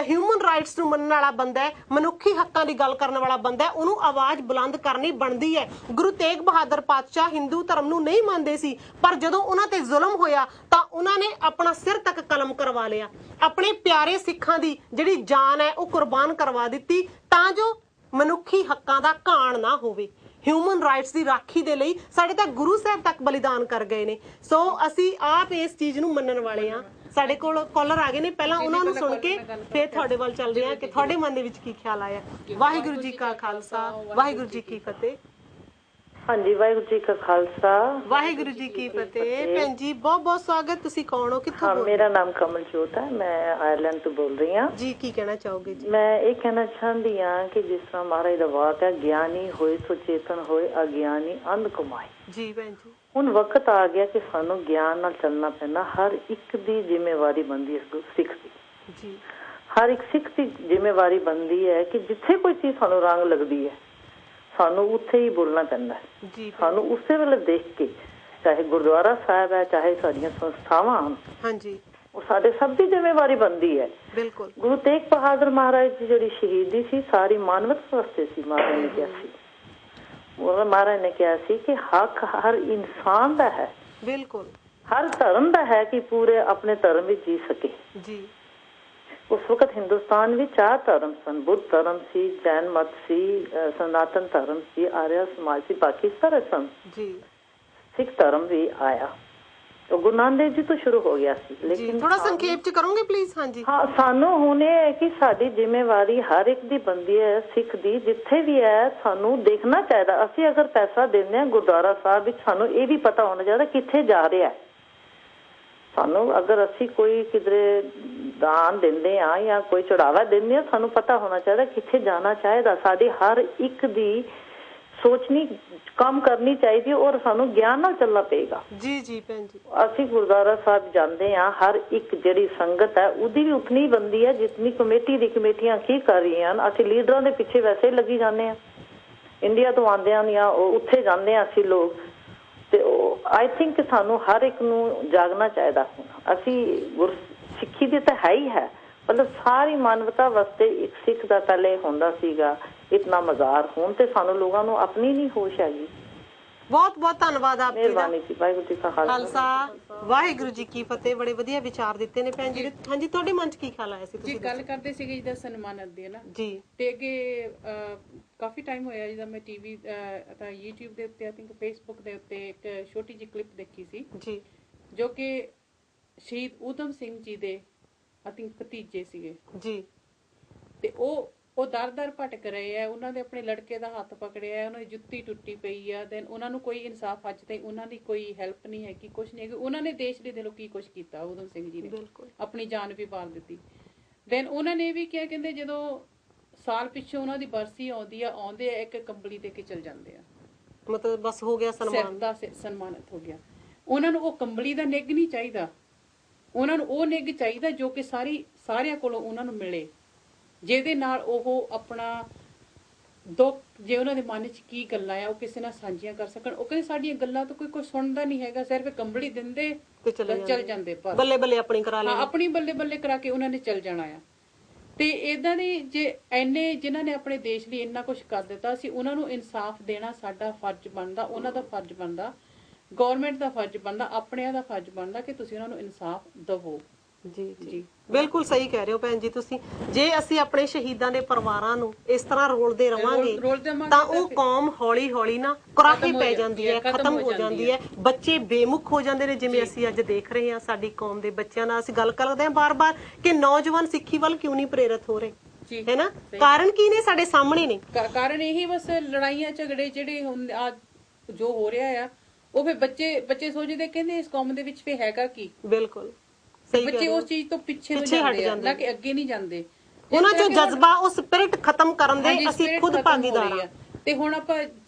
ਹਿਊਮਨ ਰਾਈਟਸ ਨੂੰ ਮੰਨਣ ਵਾਲਾ ਬੰਦਾ ਹੈ, ਮਨੁੱਖੀ ਹੱਕਾਂ ਦੀ ਗੱਲ ਕਰਨ ਵਾਲਾ ਬੰਦਾ ਹੈ, ਉਹਨੂੰ ਆਵਾਜ਼ ਬੁਲੰਦ ਕਰਨੀ ਬਣਦੀ ਹੈ। ਗੁਰੂ ਤੇਗ ਬਹਾਦਰ ਪਾਤਸ਼ਾਹ ਹਿੰਦੂ ਧਰਮ ਨੂੰ ਨਹੀਂ ਮੰਨਦੇ ਸੀ, ਪਰ ਜਦੋਂ ਉਹਨਾਂ ਤੇ ਜ਼ੁਲਮ ਹੋਇਆ ਤਾਂ ਉਹਨਾਂ ਨੇ ਆਪਣਾ ਸਿਰ ਤੱਕ ਕਲਮ ਕਰਵਾ ਲਿਆ, ਆਪਣੇ ਪਿਆਰੇ ਸਿੱਖਾਂ ਦੀ ਜਿਹੜੀ ਜਾਨ ਹੈ ਉਹ ਕੁਰਬਾਨ ਕਰਵਾ ਦਿੱਤੀ, ਤਾਂ ਜੋ ਮਨੁੱਖੀ ਹੱਕਾਂ ਦਾ ਘਾਣ ਨਾ ਹੋਵੇ। ਹਿਊਮਨ ਰਾਈਟਸ ਦੀ ਰਾਖੀ ਦੇ ਲਈ ਸਾਡੇ ਤਾਂ ਗੁਰੂ ਸਾਹਿਬ ਤੱਕ ਬਲੀਦਾਨ ਕਰ ਗਏ ਨੇ। ਸੋ ਅਸੀਂ ਆਪ ਇਸ ਚੀਜ਼ ਨੂੰ ਮੰਨਣ ਵਾਲੇ ਆ। ਸਾਡੇ ਕੋਲ ਕਾਲਰ ਆ ਗਏ ਨੇ, ਪਹਿਲਾਂ ਉਹਨਾਂ ਨੂੰ ਸੁਣ ਕੇ ਫਿਰ ਤੁਹਾਡੇ ਵੱਲ ਚੱਲਦੇ ਆ ਕਿ ਤੁਹਾਡੇ ਮਨ ਦੇ ਵਿੱਚ ਕੀ ਖਿਆਲ ਆਇਆ। ਵਾਹਿਗੁਰੂ ਜੀ ਕਾ ਖਾਲਸਾ, ਵਾਹਿਗੁਰੂ ਜੀ ਕੀ ਫਤਿਹ। ਹਾਂਜੀ, ਵਾਹਿਗੁਰੂ ਜੀ ਕਾ ਖਾਲਸਾ, ਵਾਹਿਗੁਰੂ ਜੀ ਕੀ ਫਤਿਹ। ਭੈਣ ਜੀ ਬਹੁਤ ਬਹੁਤ ਸਵਾਗਤ। ਤੁਸੀਂ ਕੌਣ ਹੋ, ਕਿੱਥੋਂ ਬੋਲ ਰਹੇ ਹੋ? ਮੇਰਾ ਨਾਮ ਕਮਲਜੋਤ ਹੈ, ਮੈਂ ਆਇਰਲੈਂਡ ਤੋਂ ਬੋਲ ਰਹੀ ਹਾਂ ਜੀ। ਕੀ ਕਹਿਣਾ ਚਾਹੋਗੇ ਜੀ? ਮੈਂ ਇਹ ਕਹਿਣਾ ਚਾਹੁੰਦੀ ਹਾਂ ਕਿ ਜਿਸ ਤਰ੍ਹਾਂ ਮਹਾਰਾਜ ਦਾ ਵਾਕ ਹੈ, ਗਿਆਨੀ ਹੋਏ ਸੋ ਚੇਤਨ ਹੋਏ, ਅਗਿਆਨੀ ਅੰਧ ਕਮਾਏ। ਜੀ ਭੈਣ ਜੀ, ਹੁਣ ਵਕਤ ਆ ਗਿਆ ਕਿ ਸਾਨੂੰ ਗਿਆਨ ਨਾਲ ਚੱਲਣਾ ਪੈਣਾ। ਹਰ ਇੱਕ ਦੀ ਜ਼ਿੰਮੇਵਾਰੀ ਬਣਦੀ ਹੈ ਸਿੱਖ ਦੀ ਜੀ। ਹਰ ਇੱਕ ਸਿੱਖ ਦੀ ਜ਼ਿੰਮੇਵਾਰੀ ਬਣਦੀ ਹੈ ਕਿ ਜਿੱਥੇ ਕੋਈ ਚੀਜ਼ ਸਾਨੂੰ ਰੰਗ ਲੱਗਦੀ ਹੈ ਸਾਨੂੰ ਉੱਥੇ ਹੀ ਬੋਲਣਾ ਪੈਂਦਾ ਹੈ। ਸਾਨੂੰ ਉਸੇ ਵੇਲੇ ਦੇਖ ਕੇ, ਚਾਹੇ ਗੁਰਦੁਆਰਾ ਸਾਹਿਬ ਹੈ, ਚਾਹੇ ਸਾਡੀਆਂ ਸੰਸਥਾਵਾਂ ਹਨ, ਹਾਂਜੀ, ਉਹ ਸਾਡੇ ਸਭ ਦੀ ਜ਼ਿੰਮੇਵਾਰੀ ਬਣਦੀ ਹੈ। ਬਿਲਕੁਲ। ਗੁਰੂ ਤੇਗ ਬਹਾਦਰ ਮਹਾਰਾਜ ਦੀ ਜਿਹੜੀ ਸ਼ਹੀਦੀ ਸੀ ਸਾਰੀ ਮਾਨਵਤਾ ਵਾਸਤੇ ਸੀ। ਮਹਾਰਾਜ ਨੇ ਕਿਹਾ ਸੀ, ਮਹਾਰਾਜ ਨੇ ਕਿਹਾ ਸੀ ਕਿ ਹੱਕ ਹਰ ਇਨਸਾਨ ਦਾ ਹੈ। ਬਿਲਕੁਲ। ਹਰ ਧਰਮ ਦਾ ਹੈ ਕਿ ਪੂਰੇ ਆਪਣੇ ਧਰਮ ਵਿੱਚ ਜੀ ਸਕੇ ਜੀ। ਉਸ ਵਕਤ ਹਿੰਦੁਸਤਾਨ ਵਿੱਚ 4 ਧਰਮ ਸਨ। ਬੁੱਧ ਧਰਮ ਸੀ, ਜੈਨ ਮਤ ਸੀ, ਸਨਾਤਨ ਧਰਮ ਸੀ, ਆਰਿਆ ਸਮਾਜ ਸੀ, ਬਾਕੀ ਸਾਰੇ ਸਨ ਜੀ। ਸਿੱਖ ਧਰਮ ਵੀ ਆਇਆ, ਉਹ ਗੁਰੂ ਨਾਨਕ ਦੇਵ ਜੀ ਤੋਂ ਸ਼ੁਰੂ ਹੋ ਗਿਆ ਸੀ। ਲੇਕਿਨ ਥੋੜਾ ਸੰਖੇਪ ਚ ਕਰੋਗੇ ਪਲੀਜ਼? ਹਾਂਜੀ ਹਾਂ, ਸਾਨੂੰ ਹੁਣ ਇਹ ਹੈ ਕਿ ਸਾਡੀ ਜ਼ਿੰਮੇਵਾਰੀ ਹਰ ਇੱਕ ਦੀ ਬਣਦੀ ਹੈ, ਸਿੱਖ ਦੀ, ਜਿੱਥੇ ਵੀ ਹੈ ਸਾਨੂੰ ਦੇਖਣਾ ਚਾਹੀਦਾ। ਅਸੀਂ ਅਗਰ ਪੈਸਾ ਦਿੰਦੇ ਹਾਂ ਗੁਰਦੁਆਰਾ ਸਾਹਿਬ ਵਿੱਚ, ਸਾਨੂੰ ਇਹ ਵੀ ਪਤਾ ਹੋਣਾ ਚਾਹੀਦਾ ਕਿੱਥੇ ਜਾ ਰਿਹਾ ਹੈ ਸਾਨੂੰ ਅਗਰ ਅਸੀਂ ਕੋਈ ਕਿਧਰੇ ਦਾਨ ਦਿੰਦੇ ਆ ਜਾਂ ਕੋਈ ਚੜਾਵਾ ਦਿੰਦੇ ਆ, ਸਾਨੂੰ ਪਤਾ ਹੋਣਾ ਚਾਹੀਦਾ ਕਿੱਥੇ ਜਾਣਾ ਚਾਹੀਦਾ। ਸਾਡੀ ਹਰ ਇੱਕ ਦੀ ਸੋਚਣੀ ਕੰਮ ਕਰਨੀ ਚਾਹੀਦੀ ਔਰ ਸਾਨੂੰ ਗਿਆਨ ਨਾਲ ਚੱਲਣਾ ਪਏਗਾ। ਜੀ ਜੀ ਭੈਣ ਜੀ, ਅਸੀਂ ਗੁਰਦੁਆਰਾ ਸਾਹਿਬ ਜਾਂਦੇ ਆ, ਹਰ ਇੱਕ ਜਿਹੜੀ ਸੰਗਤ ਹੈ ਉਹਦੀ ਵੀ ਉਤਨੀ ਬੰਦੀ ਹੈ ਜਿਤਨੀ ਕਮੇਟੀਆਂ ਕੀ ਕਰ ਰਹੀਆਂ ਹਨ। ਅਸੀਂ ਲੀਡਰਾਂ ਦੇ ਪਿੱਛੇ ਵੈਸੇ ਹੀ ਲੱਗੀ ਜਾਂਦੇ ਆ, ਇੰਡੀਆ ਤੋਂ ਆਉਂਦੇ ਹਨ ਜਾਂ ਉੱਥੇ ਜਾਂਦੇ ਆ ਅਸੀਂ ਲੋਕ, ਤੇ ਆਈ ਥਿੰਕ ਸਾਨੂੰ ਹਰ ਇੱਕ ਨੂੰ ਜਾਗਣਾ ਚਾਹੀਦਾ। ਅਸੀਂ ਗੁਰਸਿੱਖੀ ਦੀ ਤਾਂ ਹੈ ਹੀ ਹੈ, ਮਤਲਬ ਸਾਰੀ ਮਾਨਵਤਾ ਵਾਸਤੇ ਇੱਕ ਸਿੱਖ ਦਾ ਪਹਿਲੇ ਹੁੰਦਾ ਸੀਗਾ ਇਤਨਾ ਮਜ਼ਾਰ, ਹੁਣ ਤੇ ਸਾਨੂੰ ਲੋਕਾਂ ਨੂੰ ਆਪਣੀ ਨਹੀਂ ਹੋਸ਼ ਹੈਗੀ। ਬਹੁਤ ਬਹੁਤ ਧੰਨਵਾਦ ਆਪ ਜੀ ਦਾ। ਮਿਹਰਬਾਨੀ ਜੀ, ਵਾਹਿਗੁਰੂ ਜੀ ਕਾ ਖਾਲਸਾ ਵਾਹਿਗੁਰੂ ਜੀ ਕੀ ਫਤਿਹ। ਬੜੇ ਵਧੀਆ ਵਿਚਾਰ ਦਿੱਤੇ ਨੇ ਭੈਣ ਜੀ। ਹਾਂਜੀ, ਤੁਹਾਡੇ ਮਨ ਚ ਕੀ ਖਿਆਲ ਆਇਆ ਸੀ? ਜੀ ਗੱਲ ਕਰਦੇ ਸੀਗੇ ਜਿਹਦਾ ਸਨਮਾਨਤ ਦੀ ਨਾ ਜੀ, ਤੇ ਅੱਗੇ ਕਾਫੀ ਟਾਈਮ ਹੋਇਆ ਜਿਹਦਾ ਮੈਂ ਟੀਵੀ ਤਾਂ YouTube ਦੇ ਉੱਤੇ, ਆਈ ਥਿੰਕ Facebook ਦੇ ਉੱਤੇ ਇੱਕ ਛੋਟੀ ਜਿਹੀ ਕਲਿੱਪ ਦੇਖੀ ਸੀ ਜੀ, ਜੋ ਕਿ ਸ਼ਹੀਦ ਊਧਮ ਸਿੰਘ ਜੀ ਦੇ ਆਈ ਥਿੰਕ ਭਤੀਜੇ ਸੀਗੇ ਜੀ, ਤੇ ਉਹ ਦਰ ਭਟਕ ਰਹੇ ਆ। ਉਹਨਾਂ ਦੇ ਆਪਣੇ ਲੜਕੇ ਦਾ ਹੱਥ ਪਕੜਿਆ, ਉਹਨਾਂ ਦੀ ਜੁੱਤੀ ਟੁੱਟੀ ਪਈ ਆ, ਦੈਨ ਉਹਨਾਂ ਨੂੰ ਕੋਈ ਇਨਸਾਫ ਅੱਜ ਤਾਈਂ ਉਹਨਾਂ ਦੀ ਕੋਈ ਹੈਲਪ ਨਹੀਂ ਹੈਗੀ, ਕੁਛ ਨਹੀਂ ਹੈਗੀ। ਉਹਨਾਂ ਨੇ ਦੇਸ਼ ਦੇ ਦਿਲੋਂ ਕੀ ਕੁਛ ਕੀਤਾ, ਊਧਮ ਸਿੰਘ ਜੀ ਨੇ ਆਪਣੀ ਜਾਨ ਵੀ ਵਾਰ ਦਿੱਤੀ। ਦੈਨ ਉਹਨਾਂ ਨੇ ਵੀ ਕਿਹਾ, ਕਹਿੰਦੇ ਜਦੋਂ ਸਾਲ ਪਿੱਛੋਂ ਉਹਨਾਂ ਦੀ ਬਰਸੀ ਆਉਂਦੀ ਆ, ਆਉਂਦੇ ਆ ਇੱਕ ਕੰਬਲੀ ਦੇ ਕੇ ਚਲ ਜਾਂਦੇ ਆ, ਮਤਲਬ ਬਸ ਹੋ ਗਿਆ ਸਨਮਾਨਿਤ ਹੋ ਗਿਆ। ਉਹਨਾਂ ਨੂੰ ਉਹ ਕੰਬਲੀ ਦਾ ਨਿੱਘ ਨਹੀਂ ਚਾਹੀਦਾ, ਉਹਨਾਂ ਨੂੰ ਉਹ ਨਿੱਘ ਚਾਹੀਦਾ ਜੋ ਕਿ ਸਾਰਿਆਂ ਕੋਲੋਂ ਉਹਨਾਂ ਨੂੰ ਮਿਲੇ, ਜਿਹਦੇ ਨਾਲ ਉਹ ਆਪਣਾ ਦੁੱਖ, ਜੇ ਉਹਨਾਂ ਦੇ ਮਨ 'ਚ ਕੀ ਗੱਲਾਂ ਆ, ਉਹ ਕਿਸੇ ਨਾਲ ਸਾਂਝੀਆਂ ਕਰ ਸਕਣ। ਉਹ ਕਹਿੰਦੇ ਸਾਡੀਆਂ ਗੱਲਾਂ ਤਾਂ ਕੋਈ ਸੁਣਦਾ ਨਹੀਂ ਹੈਗਾ, ਸਿਰਫ ਕੰਬਲੀ ਦਿੰਦੇ ਤੇ ਚਲ ਜਾਂਦੇ, ਬੱਲੇ ਬੱਲੇ ਆਪਣੀ ਕਰਾ ਲੈਣੀ, ਆਪਣੀ ਬੱਲੇ ਬੱਲੇ ਕਰਾ ਕੇ ਉਹਨਾਂ ਨੇ ਚਲ ਜਾਣਾ ਆ। ਤੇ ਏਦਾਂ ਦੀ ਜੇ ਇੰਨੇ ਜਿਨ੍ਹਾਂ ਨੇ ਆਪਣੇ ਦੇਸ਼ ਲਈ ਇੰਨਾ ਕੁਛ ਕਰ ਦਿੱਤਾ ਸੀ, ਉਹਨਾਂ ਨੂੰ ਇਨਸਾਫ ਦੇਣਾ ਸਾਡਾ ਫਰਜ਼ ਬਣਦਾ, ਉਹਨਾਂ ਦਾ ਫਰਜ਼ ਬਣਦਾ, ਗੌਰਮੈਂਟ ਦਾ ਫਰਜ਼ ਬਣਦਾ, ਆਪਣਿਆਂ ਦਾ ਫਰਜ਼ ਬਣਦਾ ਕਿ ਤੁਸੀਂ ਉਹਨਾਂ ਨੂੰ ਇਨਸਾਫ ਦਵੋ। ਜੀ ਜੀ, ਬਿਲਕੁਲ ਸਹੀ ਕਹਿ ਰਹੇ ਹੋ ਭੈਣ ਜੀ ਤੁਸੀਂ। ਜੇ ਅਸੀਂ ਆਪਣੇ ਸ਼ਹੀਦਾਂ ਦੇ ਪਰਿਵਾਰਾਂ ਨੂੰ ਇਸ ਤਰ੍ਹਾਂ ਰੋਲਦੇ ਰਵਾਂਗੇ ਤਾਂ ਉਹ ਕੌਮ ਹੌਲੀ ਹੌਲੀ ਨਾ ਕੁਰਾਹੇ ਪੈ ਜਾਂਦੀ ਹੈ, ਖਤਮ ਹੋ ਜਾਂਦੀ ਹੈ, ਬੱਚੇ ਬੇਮੁਖ ਹੋ ਜਾਂਦੇ ਨੇ। ਜਿਵੇਂ ਅਸੀਂ ਅੱਜ ਦੇਖ ਰਹੇ ਹਾਂ ਸਾਡੀ ਕੌਮ ਦੇ ਬੱਚਿਆਂ ਨਾਲ ਅਸੀਂ ਗੱਲ ਕਰਦੇ ਹਾਂ ਬਾਰ-ਬਾਰ ਕਿ ਨੌਜਵਾਨ ਸਿੱਖੀ ਵੱਲ ਕਿਉਂ ਨਹੀਂ ਪ੍ਰੇਰਿਤ ਹੋ ਰਹੇ, ਹੈ ਨਾ? ਕਾਰਨ ਕੀ ਨੇ? ਸਾਡੇ ਸਾਹਮਣੇ ਨੇ ਕਾਰਨ। ਇਹੀ ਬਸ ਲੜਾਈਆਂ ਝਗੜੇ ਜਿਹੜੇ ਹੁਣ ਜੋ ਹੋ ਰਿਹਾ ਆ, ਉਹ ਫਿਰ ਬੱਚੇ ਸੋਚਦੇ, ਕਹਿੰਦੇ ਇਸ ਕੌਮ ਦੇ ਵਿੱਚ ਫਿਰ ਹੈਗਾ ਕੀ? ਬਿਲਕੁਲ ਬੱਚੇ ਉਸ ਚੀਜ਼ ਤੋਂ ਪਿੱਛੇ ਹਟ ਜਾਂਦੇ ਆ, ਨਾ ਕਿ ਅੱਗੇ ਨਹੀਂ ਜਾਂਦੇ। ਉਹਨਾਂ ਚੋਂ ਜਜ਼ਬਾ, ਉਹ ਸਪਿਰਿਟ ਖਤਮ ਕਰਨ ਦੇ ਅਸੀਂ ਖੁਦ ਭਾਗੀਦਾਰ ਆ। ਤੇ ਹੁਣ ਆਪਾਂ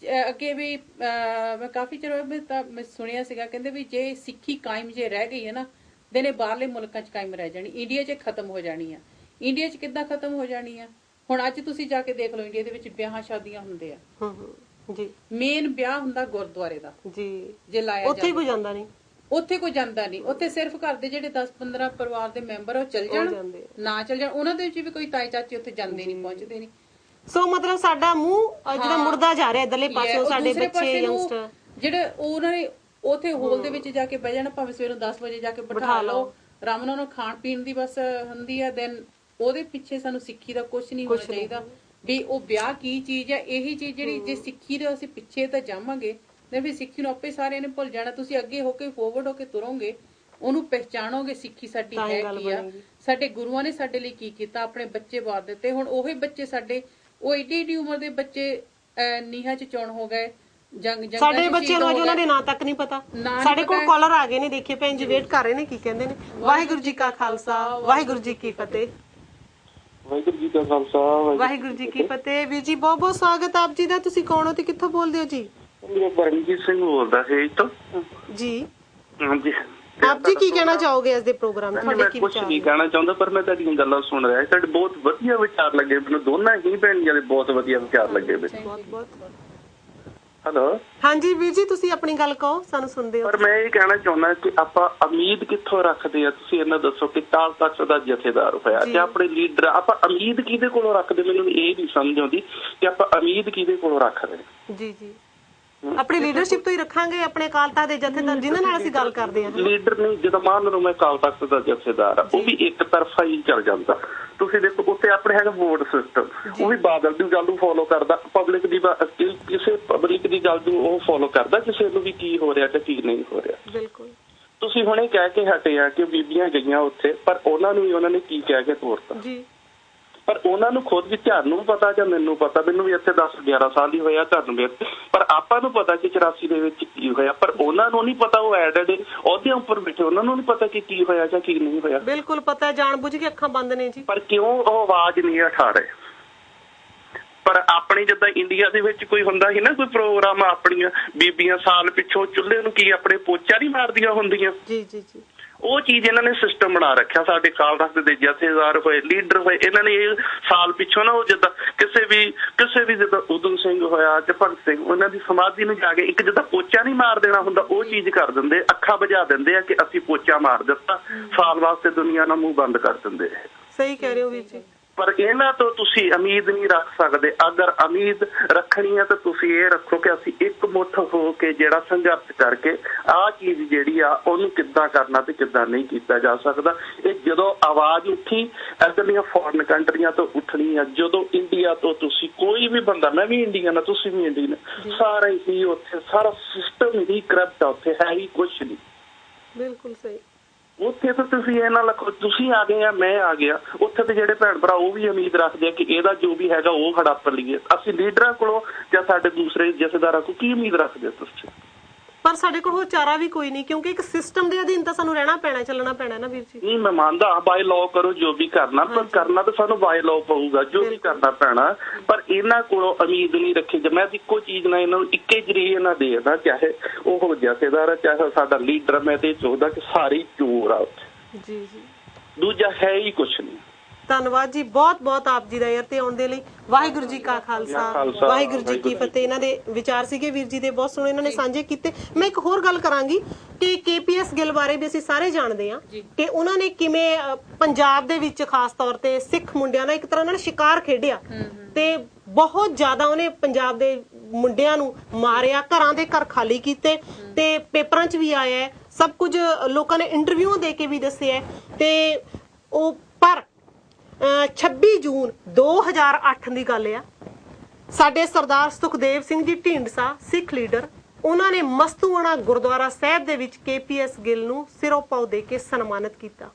ਅੱਗੇ ਵੀ ਮੈਂ ਕਾਫੀ ਚਿਰ ਮੈਂ ਸੁਣਿਆ ਸੀਗਾ, ਕਹਿੰਦੇ ਵੀ ਜੇ ਸਿੱਖੀ ਕਾਇਮ ਜੇ ਰਹਿ ਗਈ ਹੈ ਨਾ, ਦਿਨੇ ਬਾਹਰਲੇ ਮੁਲਕਾਂ 'ਚ ਕਾਇਮ ਰਹਿ ਜਾਣੀ, ਇੰਡੀਆ 'ਚ ਖਤਮ ਹੋ ਜਾਣੀ ਆ। ਇੰਡੀਆ 'ਚ ਕਿੱਦਾਂ ਖਤਮ ਹੋ ਜਾਣੀ ਆ? ਹੁਣ ਅੱਜ ਤੁਸੀਂ ਜਾ ਕੇ ਦੇਖ ਲਓ, ਇੰਡੀਆ ਦੇ ਵਿੱਚ ਵਿਆਹਾਂ ਸ਼ਾਦੀਆਂ ਹੁੰਦੇ ਆ ਜੀ, ਮੇਨ ਵਿਆਹ ਹੁੰਦਾ ਗੁਰਦੁਆਰੇ ਦਾ ਜੀ, ਜੇ ਲਾਇਆ ਉੱਥੇ ਕੋਈ ਜਾਂਦਾ ਨਹੀਂ, ਉੱਥੇ ਕੋਈ ਜਾਂਦਾ ਨਹੀਂ। ਉੱਥੇ ਸਿਰਫ ਘਰ ਦੇ ਜਿਹੜੇ 10-15 ਪਰਿਵਾਰ ਦੇ ਮੈਂਬਰ ਉਹ ਚਲ ਜਾਣ, ਨਾ ਚਲ ਜਾਣ, ਉਹਨਾਂ ਦੇ ਵਿੱਚ ਵੀ ਕੋਈ ਤਾਏ ਚਾਚੇ ਉੱਥੇ ਜਾਂਦੇ ਨਹੀਂ, ਪਹੁੰਚਦੇ ਨਹੀਂ। ਸੋ ਮਤਲਬ ਸਾਡਾ ਮੂੰਹ ਜਿਹੜਾ ਮੁੜਦਾ ਜਾ ਰਿਹਾ ਇਧਰਲੇ ਪਾਸੇ, ਸਾਡੇ ਬੱਚੇ ਯੰਗਸਟਰ ਜਿਹੜੇ ਉਹਨਾਂ ਨੇ ਉੱਥੇ ਹੋਲ ਦੇ ਵਿੱਚ ਜਾ ਕੇ ਬਹਿ ਜਾਣਾ, ਭਾਵੇਂ ਸਵੇਰੋਂ 10 ਵਜੇ ਜਾ ਕੇ ਬਿਠਾ ਲਓ, ਆਰਾਮ ਨਾਲ ਖਾਣ ਪੀਣ ਦੀ ਬਸ ਹੁੰਦੀ ਹੈ। ਦੈਨ ਉਹਦੇ ਪਿੱਛੇ ਸਾਨੂੰ ਸਿੱਖੀ ਦਾ ਕੁਝ ਨਹੀਂ ਹੋਣਾ ਚਾਹੀਦਾ ਵੀ ਉਹ ਵਿਆਹ ਕੀ ਚੀਜ਼ ਹੈ। ਇਹੀ ਚੀਜ਼ ਜਿਹੜੀ ਜੇ ਸਿੱਖੀ ਦੇ ਅਸੀਂ ਪਿੱਛੇ ਤਾਂ ਜਾਵਾਂਗੇ ਤੇ ਫਿਰ ਸਿੱਖੀ ਨੂੰ ਆਪੇ ਸਾਰਿਆਂ ਨੇ ਭੁੱਲ ਜਾਣਾ। ਤੁਸੀਂ ਅੱਗੇ ਹੋ ਕੇ ਫੋਰਵਰਡ ਹੋ ਕੇ ਤੁਰੋਗੇ, ਉਹਨੂੰ ਪਹਿਚਾਣੋਗੇ, ਸਿੱਖੀ ਸਾਡੀ ਹੈ ਕੀ ਆ, ਸਾਡੇ ਗੁਰੂਆਂ ਨੇ ਸਾਡੇ ਲਈ ਕੀ ਕੀਤਾ, ਆਪਣੇ ਬੱਚੇ ਵਾਰ ਦਿੱਤੇ। ਹੁਣ ਉਹੀ ਬੱਚੇ ਸਾਡੇ, ਉਹ ਏਡੀ ਉਮਰ ਦੇ ਬੱਚੇ ਨੀਹਾਂ 'ਚ ਚੁਣ ਹੋ ਗਏ, ਸਾਡੇ ਬੱਚਿਆਂ ਨੂੰ ਅਜੇ ਉਹਨਾਂ ਦੇ ਨਾਂ ਤੱਕ ਨਹੀਂ ਪਤਾ। ਸਾਡੇ ਕੋਲ ਕਾਲਰ ਆ ਗਏ ਨੇ, ਦੇਖੇ ਭੈਣ ਜੀ ਵੇਟ ਕਰ ਰਹੇ ਨੇ, ਕੀ ਕਹਿੰਦੇ ਨੇ। ਵਾਹਿਗੁਰੂ ਜੀ ਕਾ ਖਾਲਸਾ, ਵਾਹਿਗੁਰੂ ਜੀ ਕੀ ਫਤਿਹ। ਵਾਹਿਗੁਰੂ ਜੀ ਕਾ ਖਾਲਸਾ, ਵਾਹਿਗੁਰੂ ਜੀ ਕੀ ਫਤਿਹ। ਵੀਰ ਜੀ ਬਹੁਤ ਬਹੁਤ ਸਵਾਗਤ ਆਪ ਜੀ ਦਾ। ਤੁਸੀਂ ਕੌਣ ਹੋ ਤੇ ਕਿੱਥੋਂ ਬੋਲਦੇ ਹੋ ਜੀ? ਮੈਂ ਪਰਮਜੀਤ ਸਿੰਘ ਬੋਲਦਾ ਸੀ ਤੋਂ ਜੀ। ਹਾਂਜੀ, ਆਪ ਜੀ ਕੀ ਕਹਿਣਾ ਚਾਹੋਗੇ ਅੱਜ ਦੇ ਪ੍ਰੋਗਰਾਮ? ਤੁਹਾਡੇ ਕੀ ਵਿਚਾਰ? ਕੁਝ ਨਹੀਂ ਕਹਿਣਾ ਚਾਹੁੰਦਾ, ਪਰ ਮੈਂ ਤੁਹਾਡੀਆਂ ਗੱਲਾਂ ਸੁਣ ਰਿਹਾ, ਤੁਹਾਡੇ ਬਹੁਤ ਵਧੀਆ ਵਿਚਾਰ ਲੱਗੇ ਮੈਨੂੰ, ਦੋਨਾਂ ਹੀ ਭੈਣੀਆਂ ਦੇ ਬਹੁਤ ਵਧੀਆ ਵਿਚਾਰ ਲੱਗੇ ਮੈਨੂੰ। ਬਹੁਤ ਬਹੁਤ ਹੈਲੋ, ਹਾਂਜੀ ਵੀਰ ਜੀ, ਤੁਸੀਂ ਆਪਣੀ ਗੱਲ ਕਹੋ, ਸਾਨੂੰ ਸੁਣਦੇ ਹੋ। ਪਰ ਮੈਂ ਇਹ ਕਹਿਣਾ ਚਾਹੁੰਦਾ ਕਿ ਆਪਾਂ ਉਮੀਦ ਕਿੱਥੋਂ ਰੱਖਦੇ ਆ? ਤੁਸੀਂ ਇਹਨਾਂ ਦੱਸੋ ਕਿ ਅਕਾਲ ਤਖ਼ਤ ਦਾ ਜਥੇਦਾਰ ਹੋਇਆ ਤੇ ਆਪਣੇ ਲੀਡਰ, ਆਪਾਂ ਉਮੀਦ ਕਿਹਦੇ ਕੋਲੋਂ ਰੱਖਦੇ? ਮੈਨੂੰ ਇਹ ਨਹੀਂ ਸਮਝ ਆਉਂਦੀ ਕਿ ਆਪਾਂ ਉਮੀਦ ਕਿਹਦੇ ਕੋਲੋਂ ਰੱਖਦੇ। ਜੀ ਜੀ, ਆਪਣੀ ਲੀਡਰਸ਼ਿਪ ਤੋਂ ਹੀ ਰੱਖਾਂਗੇ, ਆਪਣੇ ਅਕਾਲ ਤਖ਼ਤ ਦੇ ਜਥੇਦਾਰ ਜਿਨ੍ਹਾਂ ਨਾਲ ਅਸੀਂ ਗੱਲ ਕਰਦੇ ਹਾਂ। ਲੀਡਰ ਨਹੀਂ, ਜਦੋਂ ਮੰਨ ਲਓ ਮੈਂ ਅਕਾਲ ਤਖ਼ਤ ਦਾ ਜਥੇਦਾਰ ਆ, ਉਹ ਵੀ ਇੱਕ ਤਰਫਾ ਹੀ ਚੱਲ ਜਾਂਦਾ। ਤੁਸੀਂ ਦੇਖੋ ਉੱਥੇ ਆਪਣੇ ਹੈਗਾ ਵੋਟ ਸਿਸਟਮ, ਉਹ ਵੀ ਬਾਦਲ ਦੀ ਗੱਲ ਨੂੰ ਫੋਲੋ ਕਰਦਾ, ਪਬਲਿਕ ਦੀ ਕਿਸੇ ਪਬਲਿਕ ਦੀ ਗੱਲ ਨੂੰ ਉਹ ਫੋਲੋ ਕਰਦਾ, ਕਿਸੇ ਨੂੰ ਵੀ ਕੀ ਹੋ ਰਿਹਾ ਤੇ ਕੀ ਨਹੀਂ ਹੋ ਰਿਹਾ। ਬਿਲਕੁਲ। ਤੁਸੀਂ ਹੁਣੇ ਕਹਿ ਕੇ ਹਟੇ ਆ ਕਿ ਬੀਬੀਆਂ ਗਈਆਂ ਉੱਥੇ, ਪਰ ਉਹਨਾਂ ਨੂੰ ਵੀ ਉਹਨਾਂ ਨੇ ਕੀ ਕਹਿ ਕੇ ਤੋਰਤਾ ਜੀ। ਪਰ ਉਹਨਾਂ ਨੂੰ ਖੁਦ ਵੀ, ਤੁਹਾਨੂੰ ਪਤਾ ਜਾਂ ਮੈਨੂੰ ਪਤਾ, ਮੈਨੂੰ ਵੀ ਇੱਥੇ 10-11 ਸਾਲ ਹੀ ਹੋਇਆ, ਤੁਹਾਨੂੰ ਵੀ, ਪਰ ਆਪਾਂ ਨੂੰ ਪਤਾ ਕਿ 84 ਦੇ ਵਿੱਚ ਕੀ ਹੋਇਆ, ਪਰ ਉਹਨਾਂ ਨੂੰ ਨਹੀਂ ਪਤਾ। ਉਹ ਐਡ ਉਹਦੇ ਉੱਪਰ ਬੈਠੇ, ਉਹਨਾਂ ਨੂੰ ਨਹੀਂ ਪਤਾ ਕਿ ਕੀ ਹੋਇਆ ਜਾਂ ਕੀ ਨਹੀਂ ਹੋਇਆ। ਬਿਲਕੁਲ ਪਤਾ, ਜਾਣ ਬੁੱਝ ਕੇ ਅੱਖਾਂ ਬੰਦ ਨੇ ਜੀ। ਪਰ ਕਿਉਂ ਉਹ ਆਵਾਜ਼ ਨਹੀਂ ਉਠਾ ਰਹੇ? ਪਰ ਆਪਣੀ ਜਿੱਦਾਂ ਇੰਡੀਆ ਦੇ ਵਿੱਚ ਕੋਈ ਹੁੰਦਾ ਸੀ ਨਾ ਕੋਈ ਪ੍ਰੋਗਰਾਮ, ਆਪਣੀਆਂ ਬੀਬੀਆਂ ਸਾਲ ਪਿੱਛੋਂ ਚੁੱਲ੍ਹੇ ਨੂੰ ਕੀ ਆਪਣੇ ਪੋਚਾ ਨਹੀਂ ਮਾਰਦੀਆਂ ਹੁੰਦੀਆਂ, ਜੀ ਜੀ ਜੀ, ਉਹ ਚੀਜ਼ ਇਹਨਾਂ ਨੇ ਸਿਸਟਮ ਬਣਾ ਰੱਖਿਆ। ਸਾਡੇ ਅਕਾਲ ਤਖ਼ਤ ਦੇ ਜਥੇਦਾਰ ਹੋਏ, ਲੀਡਰ ਹੋਏ, ਇਹਨਾਂ ਨੇ ਇਹ ਸਾਲ ਪਿੱਛੋਂ ਨਾ ਉਹ ਜਿੱਦਾਂ ਕਿਸੇ ਵੀ ਜਿੱਦਾਂ ਉਦਮ ਸਿੰਘ ਹੋਇਆ ਜਾਂ ਭਗਤ ਸਿੰਘ, ਉਹਨਾਂ ਦੀ ਸਮਾਧੀ ਨੂੰ ਜਾ ਕੇ ਇੱਕ ਜਿੱਦਾਂ ਪੋਚਾ ਨਹੀਂ ਮਾਰ ਦੇਣਾ ਹੁੰਦਾ, ਉਹ ਚੀਜ਼ ਕਰ ਦਿੰਦੇ, ਅੱਖਾਂ ਬੁਝਾ ਦਿੰਦੇ ਆ ਕਿ ਅਸੀਂ ਪੋਚਾ ਮਾਰ ਦਿੱਤਾ, ਸਾਲ ਵਾਸਤੇ ਦੁਨੀਆ ਨਾਲ ਮੂੰਹ ਬੰਦ ਕਰ ਦਿੰਦੇ। ਸਹੀ ਕਹਿ ਰਹੇ ਹੋ ਵੀਰ ਜੀ। ਪਰ ਇਹਨਾਂ ਤੋਂ ਤੁਸੀਂ ਉਮੀਦ ਨਹੀਂ ਰੱਖ ਸਕਦੇ। ਅਗਰ ਉਮੀਦ ਰੱਖਣੀ ਹੈ ਤਾਂ ਤੁਸੀਂ ਇਹ ਰੱਖੋ ਕਿ ਅਸੀਂ ਇੱਕ ਮੁੱਠ ਹੋ ਕੇ ਜਿਹੜਾ ਸੰਘਰਸ਼ ਕਰਕੇ ਆਹ ਚੀਜ਼ ਜਿਹੜੀ ਆ ਉਹਨੂੰ ਕਿੱਦਾਂ ਕਰਨਾ ਤੇ ਕਿੱਦਾਂ ਨਹੀਂ ਕੀਤਾ ਜਾ ਸਕਦਾ। ਇਹ ਜਦੋਂ ਆਵਾਜ਼ ਉੱਠੀ ਇੱਧਰਲੀਆਂ ਫੋਰਨ ਕੰਟਰੀਆਂ ਤੋਂ ਉੱਠਣੀ ਆ, ਜਦੋਂ ਇੰਡੀਆ ਤੋਂ ਤੁਸੀਂ ਕੋਈ ਵੀ ਬੰਦਾ, ਮੈਂ ਵੀ ਇੰਡੀਅਨ ਆ, ਤੁਸੀਂ ਵੀ ਇੰਡੀਅਨ, ਸਾਰਾ ਹੀ ਉੱਥੇ ਸਾਰਾ ਸਿਸਟਮ ਹੀ ਕਰਪਟ ਆ, ਉੱਥੇ ਹੈ ਹੀ ਕੁਛ ਨਹੀਂ। ਬਿਲਕੁਲ ਸਹੀ। ਉੱਥੇ ਤਾਂ ਤੁਸੀਂ ਇਹ ਨਾ ਲੱਖੋ ਤੁਸੀਂ ਆ ਗਏ ਆ, ਮੈਂ ਆ ਗਿਆ, ਉੱਥੇ ਤੇ ਜਿਹੜੇ ਭੈਣ ਭਰਾ ਉਹ ਵੀ ਉਮੀਦ ਰੱਖਦੇ ਆ ਕਿ ਇਹਦਾ ਜੋ ਵੀ ਹੈਗਾ ਉਹ ਹੜੱਪ ਲਈਏ। ਅਸੀਂ ਲੀਡਰਾਂ ਕੋਲੋਂ ਜਾਂ ਸਾਡੇ ਦੂਸਰੇ ਜਥੇਦਾਰਾਂ ਕੋਲ ਕੀ ਉਮੀਦ ਰੱਖਦੇ ਤੁਸੀਂ? ਪਰ ਸਾਡੇ ਕੋਲ ਉਹ ਚਾਰਾ ਵੀ ਕੋਈ ਨਹੀਂ, ਕਿਉਂਕਿ ਇੱਕ ਸਿਸਟਮ ਦੇ ਅਧੀਨ ਤਾਂ ਸਾਨੂੰ ਰਹਿਣਾ ਪੈਣਾ, ਚੱਲਣਾ ਪੈਣਾ ਨਾ ਵੀਰ ਜੀ। ਨਹੀਂ, ਮੈਂ ਮੰਨਦਾ ਬਾਈ ਲਾਅ ਕਰੋ ਜੋ ਵੀ ਕਰਨਾ, ਪਰ ਕਰਨਾ ਤਾਂ ਸਾਨੂੰ ਬਾਈ ਲਾਅ ਪਊਗਾ, ਜੋ ਵੀ ਕਰਨਾ ਪੈਣਾ। ਪਰ ਇਹਨਾਂ ਕੋਲੋਂ ਉਮੀਦ ਨਹੀਂ ਰੱਖੀ। ਮੈਂ ਇੱਕੋ ਚੀਜ਼ ਨਾਲ ਇਹਨਾਂ ਨੂੰ ਇੱਕੇ ਜਰੀਏ ਨਾਲ ਦੇਣਾ, ਚਾਹੇ ਉਹ ਜਥੇਦਾਰ ਆ ਚਾਹੇ ਸਾਡਾ ਲੀਡਰ, ਮੈਂ ਤੇ ਚਾਹੁੰਦਾ ਕਿ ਸਾਰੇ ਚੋਰ ਆ ਉੱਥੇ। ਜੀ ਜੀ, ਦੂਜਾ ਹੈ ਹੀ ਕੁਛ ਨਹੀਂ। ਧੰਨਵਾਦ ਜੀ, ਬਹੁਤ ਬਹੁਤ ਆਪ ਜੀ ਦਾ ਯਾਰ ਤੇ ਆਉਣ ਦੇ ਲਈ। ਵਾਹਿਗੁਰੂ ਜੀ ਕਾ ਖਾਲਸਾ, ਵਾਹਿਗੁਰੂ ਜੀ ਕੀ ਫਤਿਹ। ਇਹਨਾਂ ਦੇ ਵਿਚਾਰ ਸੀਗੇ ਵੀਰ ਜੀ ਦੇ, ਬਹੁਤ ਸੋਹਣੇ ਇਹਨਾਂ ਨੇ ਸਾਂਝੇ ਕੀਤੇ। ਮੈਂ ਇੱਕ ਹੋਰ ਗੱਲ ਕਰਾਂਗੀ ਕਿ KPS ਗਿੱਲ ਬਾਰੇ ਵੀ ਅਸੀਂ ਸਾਰੇ ਜਾਣਦੇ ਹਾਂ ਕਿ ਉਹਨਾਂ ਨੇ ਕਿਵੇਂ ਪੰਜਾਬ ਦੇ ਵਿੱਚ ਖਾਸ ਤੌਰ ਤੇ ਸਿੱਖ ਮੁੰਡਿਆਂ ਦਾ ਇੱਕ ਤਰ੍ਹਾਂ ਨਾਲ ਸ਼ਿਕਾਰ ਖੇਡਿਆ ਤੇ ਬਹੁਤ ਜ਼ਿਆਦਾ ਉਹਨੇ ਪੰਜਾਬ ਦੇ ਮੁੰਡਿਆਂ ਨੂੰ ਮਾਰਿਆ, ਘਰਾਂ ਦੇ ਘਰ ਖਾਲੀ ਕੀਤੇ ਤੇ ਪੇਪਰਾਂ 'ਚ ਵੀ ਆਇਆ, ਸਭ ਕੁਝ ਲੋਕਾਂ ਨੇ ਇੰਟਰਵਿਊ ਦੇ ਕੇ ਵੀ ਦੱਸਿਆ। ਤੇ ਉਹ ਪਰ 26 ਜੂਨ 2008 ਦੀ ਗੱਲ ਆ, ਸਾਡੇ ਸਰਦਾਰ ਸੁਖਦੇਵ ਸਿੰਘ ਜੀ ਢੀਂਡਸਾ ਸਿੱਖ ਲੀਡਰ, ਉਹਨਾਂ ਨੇ ਮਸਤੂਆਣਾ ਗੁਰਦੁਆਰਾ ਸਾਹਿਬ ਦੇ ਵਿੱਚ KPS ਗਿੱਲ ਨੂੰ ਸਿਰੋਂ ਪਾਉ ਦੇ ਕੇ ਸਨਮਾਨਿਤ ਕੀਤਾ।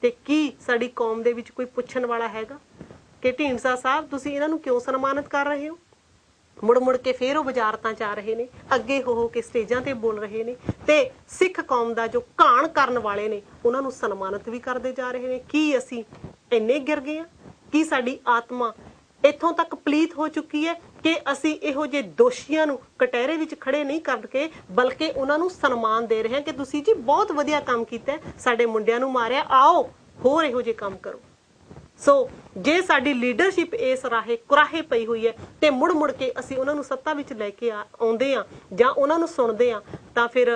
ਤੇ ਕੀ ਸਾਡੀ ਕੌਮ ਦੇ ਵਿੱਚ ਕੋਈ ਪੁੱਛਣ ਵਾਲਾ ਹੈਗਾ ਕਿ ਢੀਂਡਸਾ ਸਾਹਿਬ ਤੁਸੀਂ ਇਹਨਾਂ ਨੂੰ ਕਿਉਂ ਸਨਮਾਨਿਤ ਕਰ ਰਹੇ ਹੋ? ਮੁੜ ਮੁੜ ਕੇ ਫੇਰ ਉਹ ਵਜ਼ਾਰਤਾਂ 'ਚ ਆ ਰਹੇ ਨੇ, ਅੱਗੇ ਹੋ ਕੇ ਸਟੇਜਾਂ ਤੇ ਬੋਲ ਰਹੇ ਨੇ ਤੇ ਸਿੱਖ ਕੌਮ ਦਾ ਜੋ ਘਾਣ ਕਰਨ ਵਾਲੇ ਨੇ ਉਹਨਾਂ ਨੂੰ ਸਨਮਾਨਿਤ ਵੀ ਕਰਦੇ ਜਾ ਰਹੇ ਨੇ। ਕੀ ਅਸੀਂ ਇੰਨੇ ਗਿਰ ਗਏ ਆ? ਕੀ ਸਾਡੀ ਆਤਮਾ ਇੱਥੋਂ ਤੱਕ ਪਲੀਤ ਹੋ ਚੁੱਕੀ ਹੈ ਕਿ ਅਸੀਂ ਇਹੋ ਜਿਹੇ ਦੋਸ਼ੀਆਂ ਨੂੰ ਕਟਹਿਰੇ ਵਿੱਚ ਖੜੇ ਨਹੀਂ ਕਰਕੇ ਬਲਕਿ ਉਹਨਾਂ ਨੂੰ ਸਨਮਾਨ ਦੇ ਰਹੇ ਹਾਂ ਕਿ ਤੁਸੀਂ ਜੀ ਬਹੁਤ ਵਧੀਆ ਕੰਮ ਕੀਤਾ, ਸਾਡੇ ਮੁੰਡਿਆਂ ਨੂੰ ਮਾਰਿਆ, ਆਓ ਹੋਰ ਇਹੋ ਜਿਹੇ ਕੰਮ ਕਰੋ। ਸੋ ਜੇ ਸਾਡੀ ਲੀਡਰਸ਼ਿਪ ਇਸ ਰਾਹੇ ਕੁਰਾਹੇ ਪਈ ਹੋਈ ਹੈ ਤੇ ਮੁੜ ਮੁੜ ਕੇ ਅਸੀਂ ਉਹਨਾਂ ਨੂੰ ਸੱਤਾ ਵਿੱਚ ਲੈ ਕੇ ਆਉਂਦੇ ਆ ਜਾਂ ਉਹਨਾਂ ਨੂੰ ਸੁਣਦੇ ਆ ਤਾਂ ਫਿਰ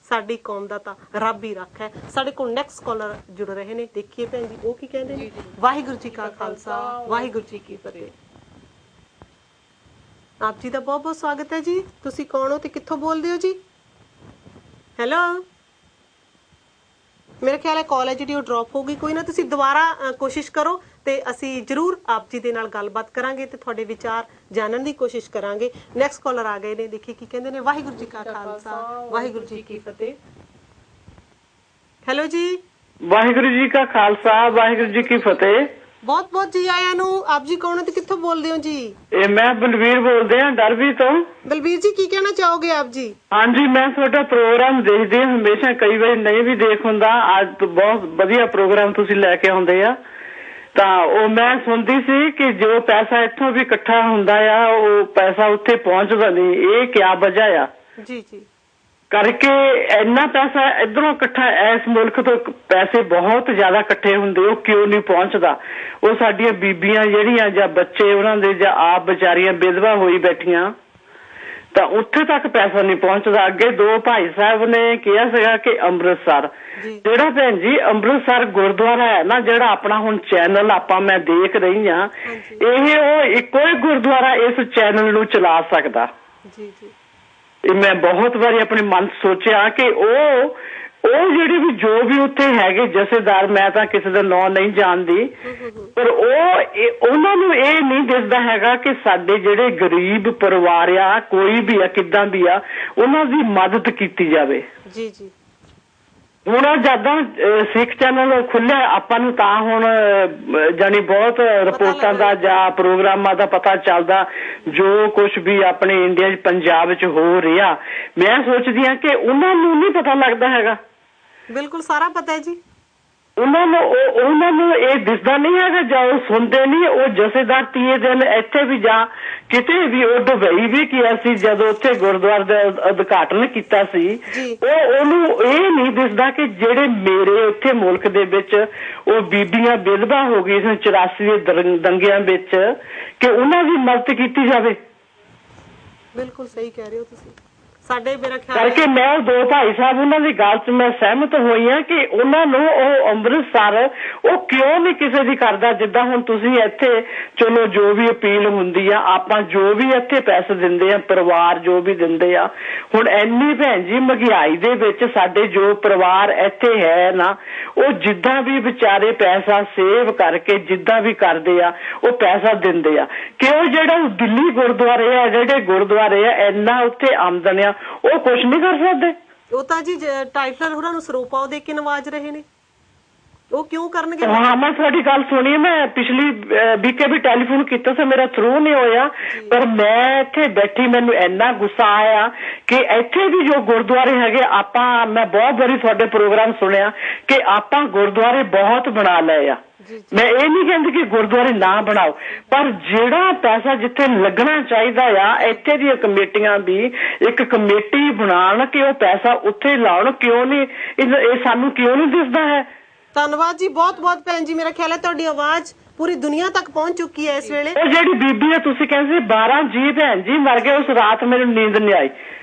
ਸਾਡੀ ਕੌਮ ਦਾ ਤਾਂ ਰੱਬ ਹੀ ਰੱਖ ਹੈ। ਸਾਡੇ ਕੋਲ ਨੈਕਸਟ ਕਾਲਰ ਜੁੜ ਰਹੇ ਨੇ, ਦੇਖੀਏ ਭੈਣ ਜੀ ਉਹ ਕੀ ਕਹਿੰਦੇ ਨੇ। ਵਾਹਿਗੁਰੂ ਜੀ ਕਾ ਖਾਲਸਾ, ਵਾਹਿਗੁਰੂ ਜੀ ਕੀ ਫਤਿਹ। ਆਪ ਜੀ ਦਾ ਬਹੁਤ ਬਹੁਤ ਸਵਾਗਤ ਹੈ ਜੀ। ਤੁਸੀਂ ਕੌਣ ਹੋ ਤੇ ਕਿੱਥੋਂ ਬੋਲਦੇ ਹੋ ਜੀ? ਹੈਲੋ, ਮੇਰੇ ਖਿਆਲ ਹੈ ਕਾਲ ਹੈ ਜਿਹੜੀ ਉਹ ਡ੍ਰੌਪ ਹੋ ਗਈ। ਕੋਈ ਨਾ, ਤੁਸੀਂ ਦੁਬਾਰਾ ਕੋਸ਼ਿਸ਼ ਕਰੋ ਤੇ ਅਸੀਂ ਜ਼ਰੂਰ ਆਪ ਜੀ ਦੇ ਨਾਲ ਗੱਲਬਾਤ ਕਰਾਂਗੇ ਤੇ ਤੁਹਾਡੇ ਵਿਚਾਰ ਜਾਣਨ ਦੀ ਕੋਸ਼ਿਸ਼ ਕਰਾਂਗੇ। ਨੈਕਸਟ ਕਾਲਰ ਆ ਗਏ ਨੇ, ਦੇਖੀਏ ਕੀ ਕਹਿੰਦੇ ਨੇ। ਵਾਹਿਗੁਰੂ ਜੀ ਕਾ ਖਾਲਸਾ, ਵਾਹਿਗੁਰੂ ਜੀ ਕੀ ਫਤਿਹ। ਹੈਲੋ ਜੀ। ਵਾਹਿਗੁਰੂ ਜੀ ਕਾ ਖਾਲਸਾ, ਵਾਹਿਗੁਰੂ ਜੀ ਕੀ ਫਤਿਹ। ਬਹੁਤ ਬਹੁਤ ਜੀ ਆਇਆਂ ਨੂੰ। ਆਪ ਜੀ ਕੌਣ ਹੋ ਤੇ ਕਿੱਥੋਂ ਬੋਲਦੇ ਹੋ ਜੀ? ਇਹ ਮੈਂ ਬਲਵੀਰ ਬੋਲਦੇ ਹਾਂ ਡਰਬੀ ਤੋਂ। ਬਲਵੀਰ ਜੀ ਕੀ ਕਹਿਣਾ ਚਾਹੋਗੇ ਆਪ ਜੀ? ਹਾਂਜੀ, ਮੈਂ ਤੁਹਾਡਾ ਪ੍ਰੋਗਰਾਮ ਦੇਖਦੀ ਹਾਂ ਹਮੇਸ਼ਾ, ਕਈ ਵਾਰੀ ਨਹੀਂ ਵੀ ਦੇਖ ਹੁੰਦਾ। ਅੱਜ ਤੋਂ ਬਹੁਤ ਵਧੀਆ ਪ੍ਰੋਗਰਾਮ ਤੁਸੀਂ ਲੈ ਕੇ ਆਉਂਦੇ ਆ। ਤਾਂ ਉਹ ਮੈਂ ਸੁਣਦੀ ਸੀ ਕਿ ਜੋ ਪੈਸਾ ਇੱਥੋਂ ਵੀ ਇਕੱਠਾ ਹੁੰਦਾ ਆ ਉਹ ਪੈਸਾ ਉੱਥੇ ਪਹੁੰਚਦਾ ਨਹੀਂ, ਇਹ ਕਿਆ ਵਜ੍ਹਾ ਆ? ਜੀ ਜੀ, ਕਰਕੇ ਇੰਨਾ ਪੈਸਾ ਇਧਰੋਂ ਇਕੱਠਾ, ਇਸ ਮੁਲਕ ਤੋਂ ਪੈਸੇ ਬਹੁਤ ਜ਼ਿਆਦਾ ਇਕੱਠੇ ਹੁੰਦੇ, ਉਹ ਕਿਉਂ ਨਹੀਂ ਪਹੁੰਚਦਾ? ਉਹ ਸਾਡੀਆਂ ਬੀਬੀਆਂ ਜਿਹੜੀਆਂ ਜਾਂ ਬੱਚੇ ਉਹਨਾਂ ਦੇ ਜਾਂ ਆਪ ਵਿਚਾਰੀਆਂ ਵਿਧਵਾ ਹੋਈ ਬੈਠੀਆਂ, ਤਾਂ ਉੱਥੇ ਤੱਕ ਪੈਸਾ ਨਹੀਂ ਪਹੁੰਚਦਾ। ਅੱਗੇ ਦੋ ਭਾਈ ਸਾਹਿਬ ਨੇ ਕਿਹਾ ਸੀਗਾ ਕਿ ਅੰਮ੍ਰਿਤਸਰ, ਜਿਹੜਾ ਭੈਣ ਜੀ ਅੰਮ੍ਰਿਤਸਰ ਗੁਰਦੁਆਰਾ ਹੈ ਨਾ, ਜਿਹੜਾ ਆਪਣਾ ਹੁਣ ਚੈਨਲ ਆਪਾਂ ਮੈਂ ਦੇਖ ਰਹੀ ਹਾਂ, ਇਹ ਉਹ ਇੱਕੋ ਹੀ ਗੁਰਦੁਆਰਾ ਇਸ ਚੈਨਲ ਨੂੰ ਚਲਾ ਸਕਦਾ। ਜੀ ਜੀ, ਮੈਂ ਬਹੁਤ ਵਾਰੀ ਆਪਣੇ ਮਨ ਸੋਚਿਆ ਕਿ ਉਹ ਜਿਹੜੇ ਵੀ ਜੋ ਵੀ ਉੱਥੇ ਹੈਗੇ ਜਥੇਦਾਰ, ਮੈਂ ਤਾਂ ਕਿਸੇ ਦਾ ਨਾਂ ਨਹੀਂ ਜਾਣਦੀ, ਪਰ ਉਹਨਾਂ ਨੂੰ ਇਹ ਨਹੀਂ ਦਿਸਦਾ ਹੈਗਾ ਕਿ ਸਾਡੇ ਜਿਹੜੇ ਗਰੀਬ ਪਰਿਵਾਰ ਆ, ਕੋਈ ਵੀ ਆ, ਕਿੱਦਾਂ ਵੀ ਆ, ਉਹਨਾਂ ਦੀ ਮਦਦ ਕੀਤੀ ਜਾਵੇ। ਜੀ ਜੀ, ਹੁਣ ਜਦੋਂ ਸਿੱਖ ਚੈਨਲ ਖੁੱਲਿਆ ਆਪਾਂ ਨੂੰ ਤਾਂ ਹੁਣ ਜਾਨੀ ਬਹੁਤ ਰਿਪੋਰਟਾਂ ਦਾ ਜਾਂ ਪ੍ਰੋਗਰਾਮਾਂ ਦਾ ਪਤਾ ਚੱਲਦਾ ਜੋ ਕੁਝ ਵੀ ਆਪਣੇ ਇੰਡੀਆ 'ਚ ਪੰਜਾਬ 'ਚ ਹੋ ਰਿਹਾ। ਮੈਂ ਸੋਚਦੀ ਹਾਂ ਕਿ ਉਹਨਾਂ ਨੂੰ ਨਹੀਂ ਪਤਾ ਲੱਗਦਾ ਹੈਗਾ। ਬਿਲਕੁਲ ਸਾਰਾ ਪਤਾ ਹੈ ਜੀ ਉਹਨਾਂ ਨੂੰ ਇਹ ਦਿਸਦਾ ਨਹੀਂ ਹੈਗਾ ਜਾਂ ਉਹ ਸੁਣਦੇ ਨਹੀਂ। ਉਹ ਜਥੇਦਾਰ 30 ਦਿਨ ਇੱਥੇ ਵੀ ਜਾਂ ਕਿਤੇ ਵੀ ਉਹ ਦੁਬਈ ਵੀ ਗਿਆ ਸੀ ਜਦੋਂ ਉੱਥੇ ਗੁਰਦੁਆਰੇ ਦਾ ਉਦਘਾਟਨ ਕੀਤਾ ਸੀ। ਉਹਨੂੰ ਇਹ ਨਹੀਂ ਦਿਸਦਾ ਕਿ ਜਿਹੜੇ ਮੇਰੇ ਇੱਥੇ ਮੁਲਕ ਦੇ ਵਿੱਚ ਉਹ ਬੀਬੀਆਂ ਵਿਧਵਾ ਹੋ ਗਈ ਸੀ 84 ਦੇ ਦੰਗਿਆਂ ਵਿੱਚ ਕਿ ਉਹਨਾਂ ਦੀ ਮਦਦ ਕੀਤੀ ਜਾਵੇ। ਬਿਲਕੁਲ ਸਹੀ ਕਹਿ ਰਹੇ ਹੋ ਤੁਸੀਂ। ਸਾਡੇ ਮੇਰਾ ਖਿਆਲ ਕਰਕੇ ਮੈਂ ਉਹ ਦੋ ਭਾਈ ਸਾਹਿਬ ਉਹਨਾਂ ਦੀ ਗੱਲ 'ਚ ਮੈਂ ਸਹਿਮਤ ਹੋਈ ਹਾਂ ਕਿ ਉਹਨਾਂ ਨੂੰ ਉਹ ਅੰਮ੍ਰਿਤਸਰ ਉਹ ਕਿਉਂ ਨਹੀਂ ਕਿਸੇ ਦੀ ਕਰਦਾ। ਜਿੱਦਾਂ ਹੁਣ ਤੁਸੀਂ ਇੱਥੇ ਚਲੋ ਜੋ ਵੀ ਅਪੀਲ ਹੁੰਦੀ ਆ ਆਪਾਂ ਜੋ ਵੀ ਇੱਥੇ ਪੈਸੇ ਦਿੰਦੇ ਆ ਪਰਿਵਾਰ ਜੋ ਵੀ ਦਿੰਦੇ ਆ। ਹੁਣ ਇੰਨੀ ਭੈਣ ਜੀ ਮਹਿੰਗਾਈ ਦੇ ਵਿੱਚ ਸਾਡੇ ਜੋ ਪਰਿਵਾਰ ਇੱਥੇ ਹੈ ਨਾ ਉਹ ਜਿੱਦਾਂ ਵੀ ਵਿਚਾਰੇ ਪੈਸਾ ਸੇਵ ਕਰਕੇ ਜਿੱਦਾਂ ਵੀ ਕਰਦੇ ਆ ਉਹ ਪੈਸਾ ਦਿੰਦੇ ਆ। ਕਿਉਂ ਜਿਹੜਾ ਦਿੱਲੀ ਗੁਰਦੁਆਰੇ ਆ ਜਿਹੜੇ ਗੁਰਦੁਆਰੇ ਆ ਇੰਨਾ ਉੱਥੇ ਆਮਦਨ ਆ ਉਹ ਕੁਛ ਨਹੀਂ ਕਰ ਸਕਦੇ। ਉਹ ਤਾਂ ਜੀ ਟਾਈਟਲਰ ਹੋਰਾਂ ਨੂੰ ਸਰੋਪਾ ਦੇ ਕੇ ਨਵਾਜ ਰਹੇ ਨੇ ਉਹ ਕਿਉਂ ਕਰਨਗੇ। ਹਾਂ ਮੈਂ ਤੁਹਾਡੀ ਗੱਲ ਸੁਣੀ। ਮੈਂ ਪਿਛਲੀ ਵੀਕੇ ਵੀ ਟੈਲੀਫੋਨ ਕੀਤਾ ਸੀ ਮੇਰਾ ਥਰੂ ਨਹੀਂ ਹੋਇਆ ਪਰ ਮੈਂ ਇੱਥੇ ਬੈਠੀ ਮੈਨੂੰ ਇੰਨਾ ਗੁੱਸਾ ਆਇਆ ਕਿ ਇੱਥੇ ਵੀ ਜੋ ਗੁਰਦੁਆਰੇ ਹੈਗੇ ਆਪਾਂ ਮੈਂ ਬਹੁਤ ਵਾਰੀ ਤੁਹਾਡੇ ਪ੍ਰੋਗਰਾਮ ਸੁਣਿਆ ਕਿ ਆਪਾਂ ਗੁਰਦੁਆਰੇ ਬਹੁਤ ਬਣਾ ਲਏ ਆ। ਮੈਂ ਇਹ ਨਹੀਂ ਕਹਿੰਦੀ ਕਿ ਗੁਰਦੁਆਰੇ ਨਾ ਬਣਾਓ ਪਰ ਜਿਹੜਾ ਪੈਸਾ ਜਿੱਥੇ ਲੱਗਣਾ ਚਾਹੀਦਾ ਆ ਇੱਥੇ ਦੀਆਂ ਕਮੇਟੀਆਂ ਵੀ ਇੱਕ ਕਮੇਟੀ ਬਣਾਉਣ ਕਿ ਉਹ ਪੈਸਾ ਉੱਥੇ ਲਾਉਣ। ਕਿਉਂ ਨਹੀਂ ਇਹ ਸਾਨੂੰ ਕਿਉਂ ਨਹੀਂ ਦਿਸਦਾ ਹੈ। ਧੰਨਵਾਦ ਜੀ ਬਹੁਤ ਬਹੁਤ ਭੈਣ ਜੀ। ਮੇਰਾ ਖਿਆਲ ਹੈ ਤੁਹਾਡੀ ਆਵਾਜ਼ ਪੂਰੀ ਦੁਨੀਆ ਤੱਕ ਪਹੁੰਚ ਚੁੱਕੀ ਹੈ ਇਸ ਵੇਲੇ। ਉਹ ਜਿਹੜੀ ਬੀਬੀ ਹੈ ਤੁਸੀਂ ਕਹਿੰਦੇ 12 ਜੀ ਭੈਣ ਜੀ ਮਰ ਗਏ ਉਸ ਰਾਤ ਮੈਨੂੰ ਨੀਂਦ ਨਹੀਂ ਆਈ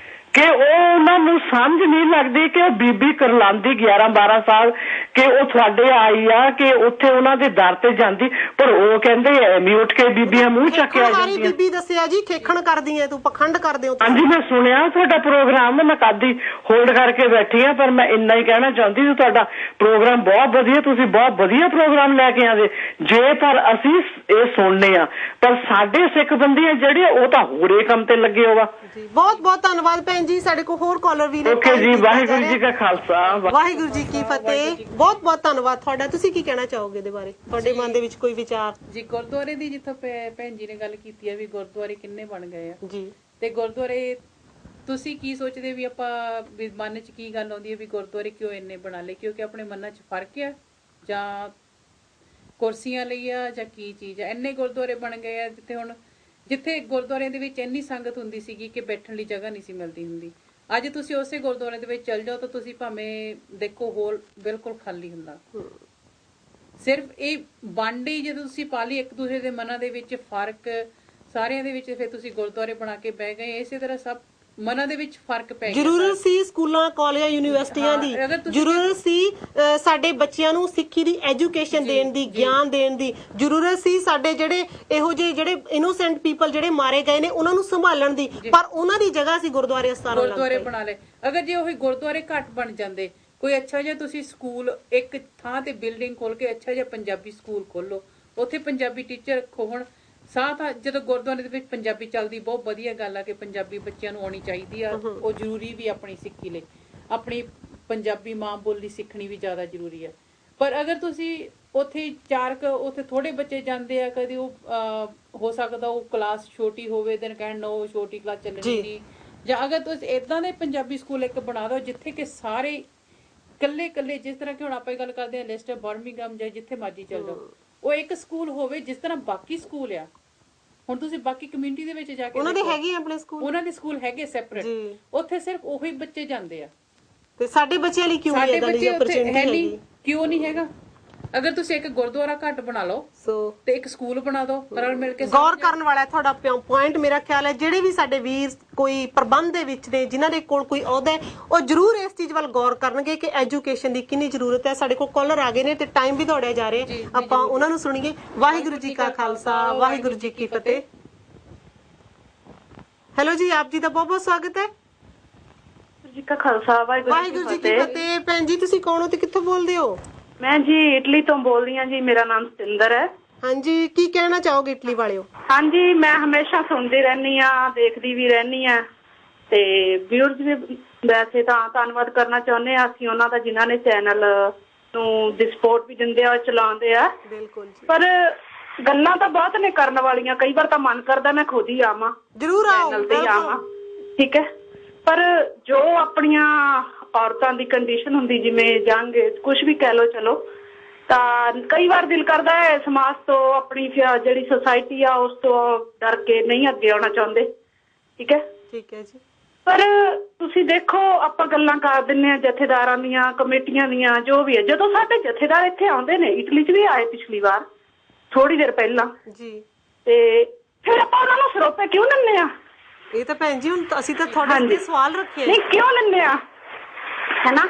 ਕਿ ਉਹਨਾਂ ਨੂੰ ਸਮਝ ਨਹੀਂ ਲੱਗਦੀ ਕਿ ਉਹ ਬੀਬੀ ਕਰਲਾਂਦੀ 11-12 ਸਾਲ ਕਿ ਉਹ ਤੁਹਾਡੇ ਆਈ ਆ ਕਿ ਉੱਥੇ ਉਹਨਾਂ ਦੇ ਦਰ ਤੇ ਜਾਂਦੀ ਪਰ ਉਹ ਕਹਿੰਦੇ ਐਵੇਂ ਉੱਠ ਕੇ ਬੀਬੀਆਂ ਮੂੰਹ ਚੱਕ ਕੇ ਆ ਜਾਂਦੀਆਂ। ਬੀਬੀ ਦੱਸਿਆ ਜੀ ਖੇਖਣ ਕਰਦੀ ਐ ਤੂੰ ਪਖੰਡ ਕਰਦੇ ਹੋ। ਹਾਂਜੀ ਮੈਂ ਸੁਣਿਆ ਤੁਹਾਡਾ ਪ੍ਰੋਗਰਾਮ ਮੈਂ ਕਾਦੀ ਹੋਲਡ ਕਰਕੇ ਬੈਠੀ ਆ ਪਰ ਮੈਂ ਇੰਨਾ ਹੀ ਕਹਿਣਾ ਚਾਹੁੰਦੀ ਸੀ ਤੁਹਾਡਾ ਪ੍ਰੋਗਰਾਮ ਬਹੁਤ ਵਧੀਆ ਤੁਸੀਂ ਬਹੁਤ ਵਧੀਆ ਪ੍ਰੋਗਰਾਮ ਲੈ ਕੇ ਆਂਦੇ ਜੇ ਪਰ ਅਸੀਂ ਇਹ ਸੁਣਨੇ ਆ ਪਰ ਸਾਡੇ ਸਿੱਖ ਬੰਦੇ ਜਿਹੜੇ ਉਹ ਤਾਂ ਹੋਰੇ ਕੰਮ ਤੇ ਲੱਗੇ ਹੋਵਾ। ਬਹੁਤ ਬਹੁਤ ਧੰਨਵਾਦ ਭੈਣ ਜੀ। ਸਾਡੇ ਕੋਲ ਹੋਰ ਕਾਲਰ ਵੀ ਨੇ। ਓਕੇ ਜੀ ਵਾਹਿਗੁਰੂ ਜੀ ਕਾ ਖਾਲਸਾ ਵਾਹਿਗੁਰੂ ਜੀ ਕੀ ਫਤਿਹ। ਬਹੁਤ ਬਹੁਤ ਧੰਨਵਾਦ ਤੁਹਾਡਾ। ਤੁਸੀਂ ਕੀ ਕਹਿਣਾ ਚਾਹੋਗੇ ਇਹਦੇ ਬਾਰੇ ਤੁਹਾਡੇ ਮਨ ਦੇ ਵਿੱਚ ਕੋਈ ਵਿਚਾਰ। ਜੀ ਗੁਰਦੁਆਰੇ ਦੀ ਜਿੱਥੋਂ ਭੈਣ ਜੀ ਨੇ ਗੱਲ ਕੀਤੀ ਹੈ ਵੀ ਗੁਰਦੁਆਰੇ ਕਿੰਨੇ ਬਣ ਗਏ ਆ ਜੀ ਤੇ ਗੁਰਦੁਆਰੇ ਤੁਸੀਂ ਕੀ ਸੋਚਦੇ ਵੀ ਆਪਾਂ ਮਨ 'ਚ ਕੀ ਗੱਲ ਆਉਂਦੀ ਹੈ ਵੀ ਗੁਰਦੁਆਰੇ ਕਿਉਂ ਇੰਨੇ ਬਣਾ ਲਏ ਕਿਉਂਕਿ ਆਪਣੇ ਮਨਾਂ 'ਚ ਫਰਕ ਆ ਜਾਂ ਕੁਰਸੀਆਂ ਲਈ ਆ ਜਾਂ ਕੀ ਚੀਜ਼ ਆ। ਇੰਨੇ ਗੁਰਦੁਆਰੇ ਬਣ ਗਏ ਆ ਜਿੱਥੇ ਗੁਰਦੁਆਰਿਆਂ ਦੇ ਵਿੱਚ ਇੰਨੀ ਸੰਗਤ ਹੁੰਦੀ ਸੀਗੀ ਕਿ ਬੈਠਣ ਲਈ ਜਗ੍ਹਾ ਨਹੀਂ ਸੀ ਮਿਲਦੀ ਹੁੰਦੀ। ਅੱਜ ਤੁਸੀਂ ਉਸੇ ਗੁਰਦੁਆਰੇ ਦੇ ਵਿੱਚ ਚੱਲ ਜਾਓ ਤਾਂ ਤੁਸੀਂ ਭਾਵੇਂ ਦੇਖੋ ਹੋਲ ਬਿਲਕੁਲ ਖਾਲੀ ਹੁੰਦਾ। ਸਿਰਫ ਇਹ ਬਾਂਡੀ ਜਦੋਂ ਤੁਸੀਂ ਪਾ ਲਈ ਇੱਕ ਦੂਸਰੇ ਦੇ ਮਨਾਂ ਦੇ ਵਿੱਚ ਫਰਕ ਸਾਰਿਆਂ ਦੇ ਵਿੱਚ ਫਿਰ ਤੁਸੀਂ ਗੁਰਦੁਆਰੇ ਬਣਾ ਕੇ ਬਹਿ ਗਏ। ਇਸੇ ਤਰ੍ਹਾਂ ਸਭ ਮਨਾਂ ਦੇ ਵਿੱਚ ਫਰਕ ਪੈ ਗਿਆ। ਜ਼ਰੂਰਤ ਸੀ ਸਕੂਲਾਂ ਕਾਲਜਾਂ ਯੂਨੀਵਰਸਿਟੀਆਂ ਦੀ ਜ਼ਰੂਰਤ ਸੀ ਸਾਡੇ ਬੱਚਿਆਂ ਨੂੰ ਸਿੱਖੀ ਦੀ ਐਜੂਕੇਸ਼ਨ ਦੇਣ ਦੀ ਗਿਆਨ ਦੇਣ ਦੀ ਜ਼ਰੂਰਤ ਸੀ ਸਾਡੇ ਜਿਹੜੇ ਇਹੋ ਜਿਹੇ ਜਿਹੜੇ ਇਨੋਸੈਂਟ ਪੀਪਲ ਜਿਹੜੇ ਮਾਰੇ ਗਏ ਨੇ ਉਹਨਾਂ ਨੂੰ ਸੰਭਾਲਣ ਦੀ ਪਰ ਉਹਨਾਂ ਦੀ ਜਗ੍ਹਾ ਸੀ ਗੁਰਦੁਆਰੇ ਗੁਰਦੁਆਰੇ ਬਣਾ ਲਏ। ਅਗਰ ਜੇ ਉਹੀ ਗੁਰਦੁਆਰੇ ਘੱਟ ਬਣ ਜਾਂਦੇ ਕੋਈ ਅੱਛਾ ਜਿਹਾ ਤੁਸੀਂ ਸਕੂਲ ਇੱਕ ਥਾਂ ਤੇ ਬਿਲਡਿੰਗ ਖੋਲ ਕੇ ਅੱਛਾ ਜਿਹਾ ਪੰਜਾਬੀ ਸਕੂਲ ਖੋਲੋ ਉੱਥੇ ਪੰਜਾਬੀ ਟੀਚਰ ਰੱਖੋ। ਹੁਣ ਸਾਥ ਜਦੋਂ ਗੁਰਦੁਆਰੇ ਦੇ ਵਿੱਚ ਪੰਜਾਬੀ ਚੱਲਦੀ ਬਹੁਤ ਵਧੀਆ ਗੱਲ ਆ ਕਿ ਪੰਜਾਬੀ ਬੱਚਿਆਂ ਨੂੰ ਆਉਣੀ ਚਾਹੀਦੀ ਆ। ਉਹ ਜ਼ਰੂਰੀ ਵੀ ਆਪਣੀ ਸਿੱਖੀ ਲਈ ਆਪਣੀ ਪੰਜਾਬੀ ਮਾਂ ਬੋਲੀ ਸਿੱਖਣੀ ਵੀ ਜ਼ਿਆਦਾ ਜ਼ਰੂਰੀ ਆ। ਪਰ ਅਗਰ ਤੁਸੀਂ ਉੱਥੇ ਉੱਥੇ ਥੋੜੇ ਬੱਚੇ ਜਾਂਦੇ ਆ ਕਦੇ ਉਹ ਹੋ ਸਕਦਾ ਉਹ ਕਲਾਸ ਛੋਟੀ ਹੋਵੇ ਦਿਨ ਕਹਿਣ ਨੋ ਛੋਟੀ ਕਲਾਸ ਚੱਲਣੀ ਨਹੀਂ ਜਾਂ ਅਗਰ ਤੁਸੀਂ ਏਦਾਂ ਦੇ ਪੰਜਾਬੀ ਸਕੂਲ ਇੱਕ ਬਣਾ ਦਿਓ ਜਿੱਥੇ ਕਿ ਸਾਰੇ ਕੱਲੇ ਜਿਸ ਤਰ੍ਹਾਂ ਕਿ ਹੁਣ ਆਪਾਂ ਗੱਲ ਕਰਦੇ ਹਾਂ ਲੈਸਟਰ ਬਰਮਿੰਗਮ ਜਾਂ ਜਿੱਥੇ ਮਰਜ਼ੀ ਚੱਲ ਜਾਓ ਉਹ ਇੱਕ ਸਕੂਲ ਹੋਵੇ ਜਿਸ ਤਰ੍ਹਾਂ ਬਾਕੀ ਸਕੂਲ ਆ। ਹੁਣ ਤੁਸੀਂ ਬਾਕੀ ਕਮਿਊਨਿਟੀ ਦੇ ਵਿੱਚ ਜਾ ਕੇ ਉਹਨਾਂ ਦੇ ਹੈਗੇ ਆਪਣੇ ਸਕੂਲ ਉਹਨਾਂ ਦੇ ਸਕੂਲ ਹੈਗੇ ਸੈਪਰੇਟ ਉੱਥੇ ਸਿਰਫ ਉਹੀ ਬੱਚੇ ਜਾਂਦੇ ਆ ਤੇ ਸਾਡੇ ਬੱਚਿਆਂ ਲਈ ਕਿਉਂ ਨਹੀਂ ਇਦਾਂ ਦੀ ਓਪਰਚੁਨਿਟੀ ਹੈਗੀ ਕਿਉਂ ਨਹੀਂ ਹੈਗਾ। ਅਗਰ ਤੁਸੀਂ ਇੱਕ ਗੁਰਦੁਆਰਾ ਘੱਟ ਬਣਾ ਲਓ ਤੇ ਇੱਕ ਸਕੂਲ ਬਣਾ ਦਿਓ ਰਲ ਮਿਲ ਕੇ ਗੌਰ ਕਰਨ ਵਾਲਾ ਤੁਹਾਡਾ ਪੁਆਇੰਟ ਮੇਰਾ ਖਿਆਲ ਹੈ ਜਿਹੜੇ ਵੀ ਸਾਡੇ ਵੀਰ ਕੋਈ ਪ੍ਰਬੰਧ ਦੇ ਵਿੱਚ ਨੇ ਜਿਨ੍ਹਾਂ ਦੇ ਕੋਲ ਕੋਈ ਅਹੁਦਾ ਹੈ ਉਹ ਜ਼ਰੂਰ ਇਸ ਚੀਜ਼ ਵੱਲ ਗੌਰ ਕਰਨਗੇ ਕਿ ਐਜੂਕੇਸ਼ਨ ਦੀ ਕਿੰਨੀ ਜ਼ਰੂਰਤ ਹੈ। ਸਾਡੇ ਕੋਲ ਕਾਲਰ ਆ ਗਏ ਨੇ ਤੇ ਟਾਈਮ ਵੀ ਦੌੜਿਆ ਜਾ ਰਿਹਾ ਆਪਾਂ ਉਹਨਾਂ ਨੂੰ ਸੁਣੀਏ। ਵਾਹਿਗੁਰੂ ਜੀ ਕਾ ਖਾਲਸਾ ਵਾਹਿਗੁਰੂ ਜੀ ਕੀ ਫਤਿਹ। ਹੈਲੋ ਜੀ ਆਪ ਜੀ ਦਾ ਬਹੁਤ ਬਹੁਤ ਸਵਾਗਤ ਹੈ। ਜੀ ਕਾ ਖਾਲਸਾ ਵਾਹਿਗੁਰੂ ਜੀ ਕੀ ਫਤਿਹ। ਭੈਣ ਜੀ ਤੁਸੀਂ ਕੌਣ ਹੋ ਤੇ ਕਿੱਥੋਂ ਬੋਲਦੇ ਹੋ? ਮੈਂ ਜੀ ਇਟਲੀ ਤੋਂ ਬੋਲ ਰਹੀ ਹਾਂ ਜੀ। ਮੇਰਾ ਨਾਮ ਸਤਿੰਦਰ ਹੈ। ਹਾਂਜੀ ਕੀ ਕਹਿਣਾ ਚਾਹੋਗੇ ਇਟਲੀ ਵਾਲਿਓ? ਹਾਂਜੀ ਮੈਂ ਹਮੇਸ਼ਾ ਸੁਣਦੀ ਰਹਿੰਦੀ ਆ ਦੇਖਦੀ ਵੀ ਰਹਿੰਦੀ ਆ ਤੇ ਵਿਊਅਰਸ ਵੀ ਵੈਸੇ ਤਾਂ ਧੰਨਵਾਦ ਕਰਨਾ ਚਾਹੁੰਦੇ ਆ ਅਸੀਂ ਉਹਨਾਂ ਦਾ ਜਿਨ੍ਹਾਂ ਨੇ ਚੈਨਲ ਨੂੰ ਦੀ ਸਪੋਰਟ ਵੀ ਦਿੰਦੇ ਆ, ਚਲਾਉਂਦੇ ਆ। ਬਿਲਕੁਲ। ਪਰ ਗੱਲਾਂ ਤਾਂ ਬਹੁਤ ਨੇ ਕਰਨ ਵਾਲੀਆਂ, ਕਈ ਵਾਰ ਤਾਂ ਮਨ ਕਰਦਾ ਮੈਂ ਖੁਦ ਹੀ ਆਵਾਂ, ਜ਼ਰੂਰ ਆਓ, ਚੈਨਲ ਤੇ ਆਵਾਂ, ਠੀਕ ਹੈ। ਪਰ ਜੋ ਆਪਣੀਆਂ ਔਰਤਾਂ ਦੀ ਕੰਡੀਸ਼ਨ ਹੁੰਦੀ, ਜਿਵੇਂ ਜੰਗ ਕੁਛ ਵੀ ਕਹਿ ਲੋ, ਚਲੋ, ਤਾਂ ਕਈ ਵਾਰ ਦਿਲ ਕਰਦਾ ਹੈ ਸਮਾਜ ਤੋਂ, ਆਪਣੀ ਜਿਹੜੀ ਸੁਸਾਇਟੀ ਆ ਉਸ ਤੋਂ ਡਰ ਕੇ ਨਹੀਂ ਅੱਗੇ ਆਉਣਾ ਚਾਹੁੰਦੇ, ਠੀਕ ਹੈ। ਠੀਕ ਹੈ ਜੀ। ਪਰ ਤੁਸੀਂ ਦੇਖੋ, ਆਪਾਂ ਗੱਲਾਂ ਕਰ ਦਿੰਦੇ ਆ ਜਥੇਦਾਰਾਂ ਦੀਆਂ, ਕਮੇਟੀਆਂ ਦੀਆਂ, ਜੋ ਵੀ ਹੈ। ਜਦੋਂ ਸਾਡੇ ਜਥੇਦਾਰ ਇੱਥੇ ਆਉਂਦੇ ਨੇ, ਇਟਲੀ 'ਚ ਵੀ ਆਏ ਪਿਛਲੀ ਵਾਰ ਥੋੜੀ ਦੇਰ ਪਹਿਲਾਂ ਜੀ, ਤੇ ਫਿਰ ਆਪਾਂ ਉਹਨਾਂ ਨੂੰ ਸਰੋਪੇ ਕਿਉਂ ਲੈਂਦੇ ਆ? ਇਹ ਤਾਂ ਭੈਣ ਜੀ ਹੁਣ ਅਸੀਂ ਤਾਂ ਤੁਹਾਡੇ ਤੇ ਸਵਾਲ ਰੱਖਿਆ, ਨਹੀਂ ਕਿਉਂ ਲੈਂਦੇ ਆ, ਹੈਨਾ?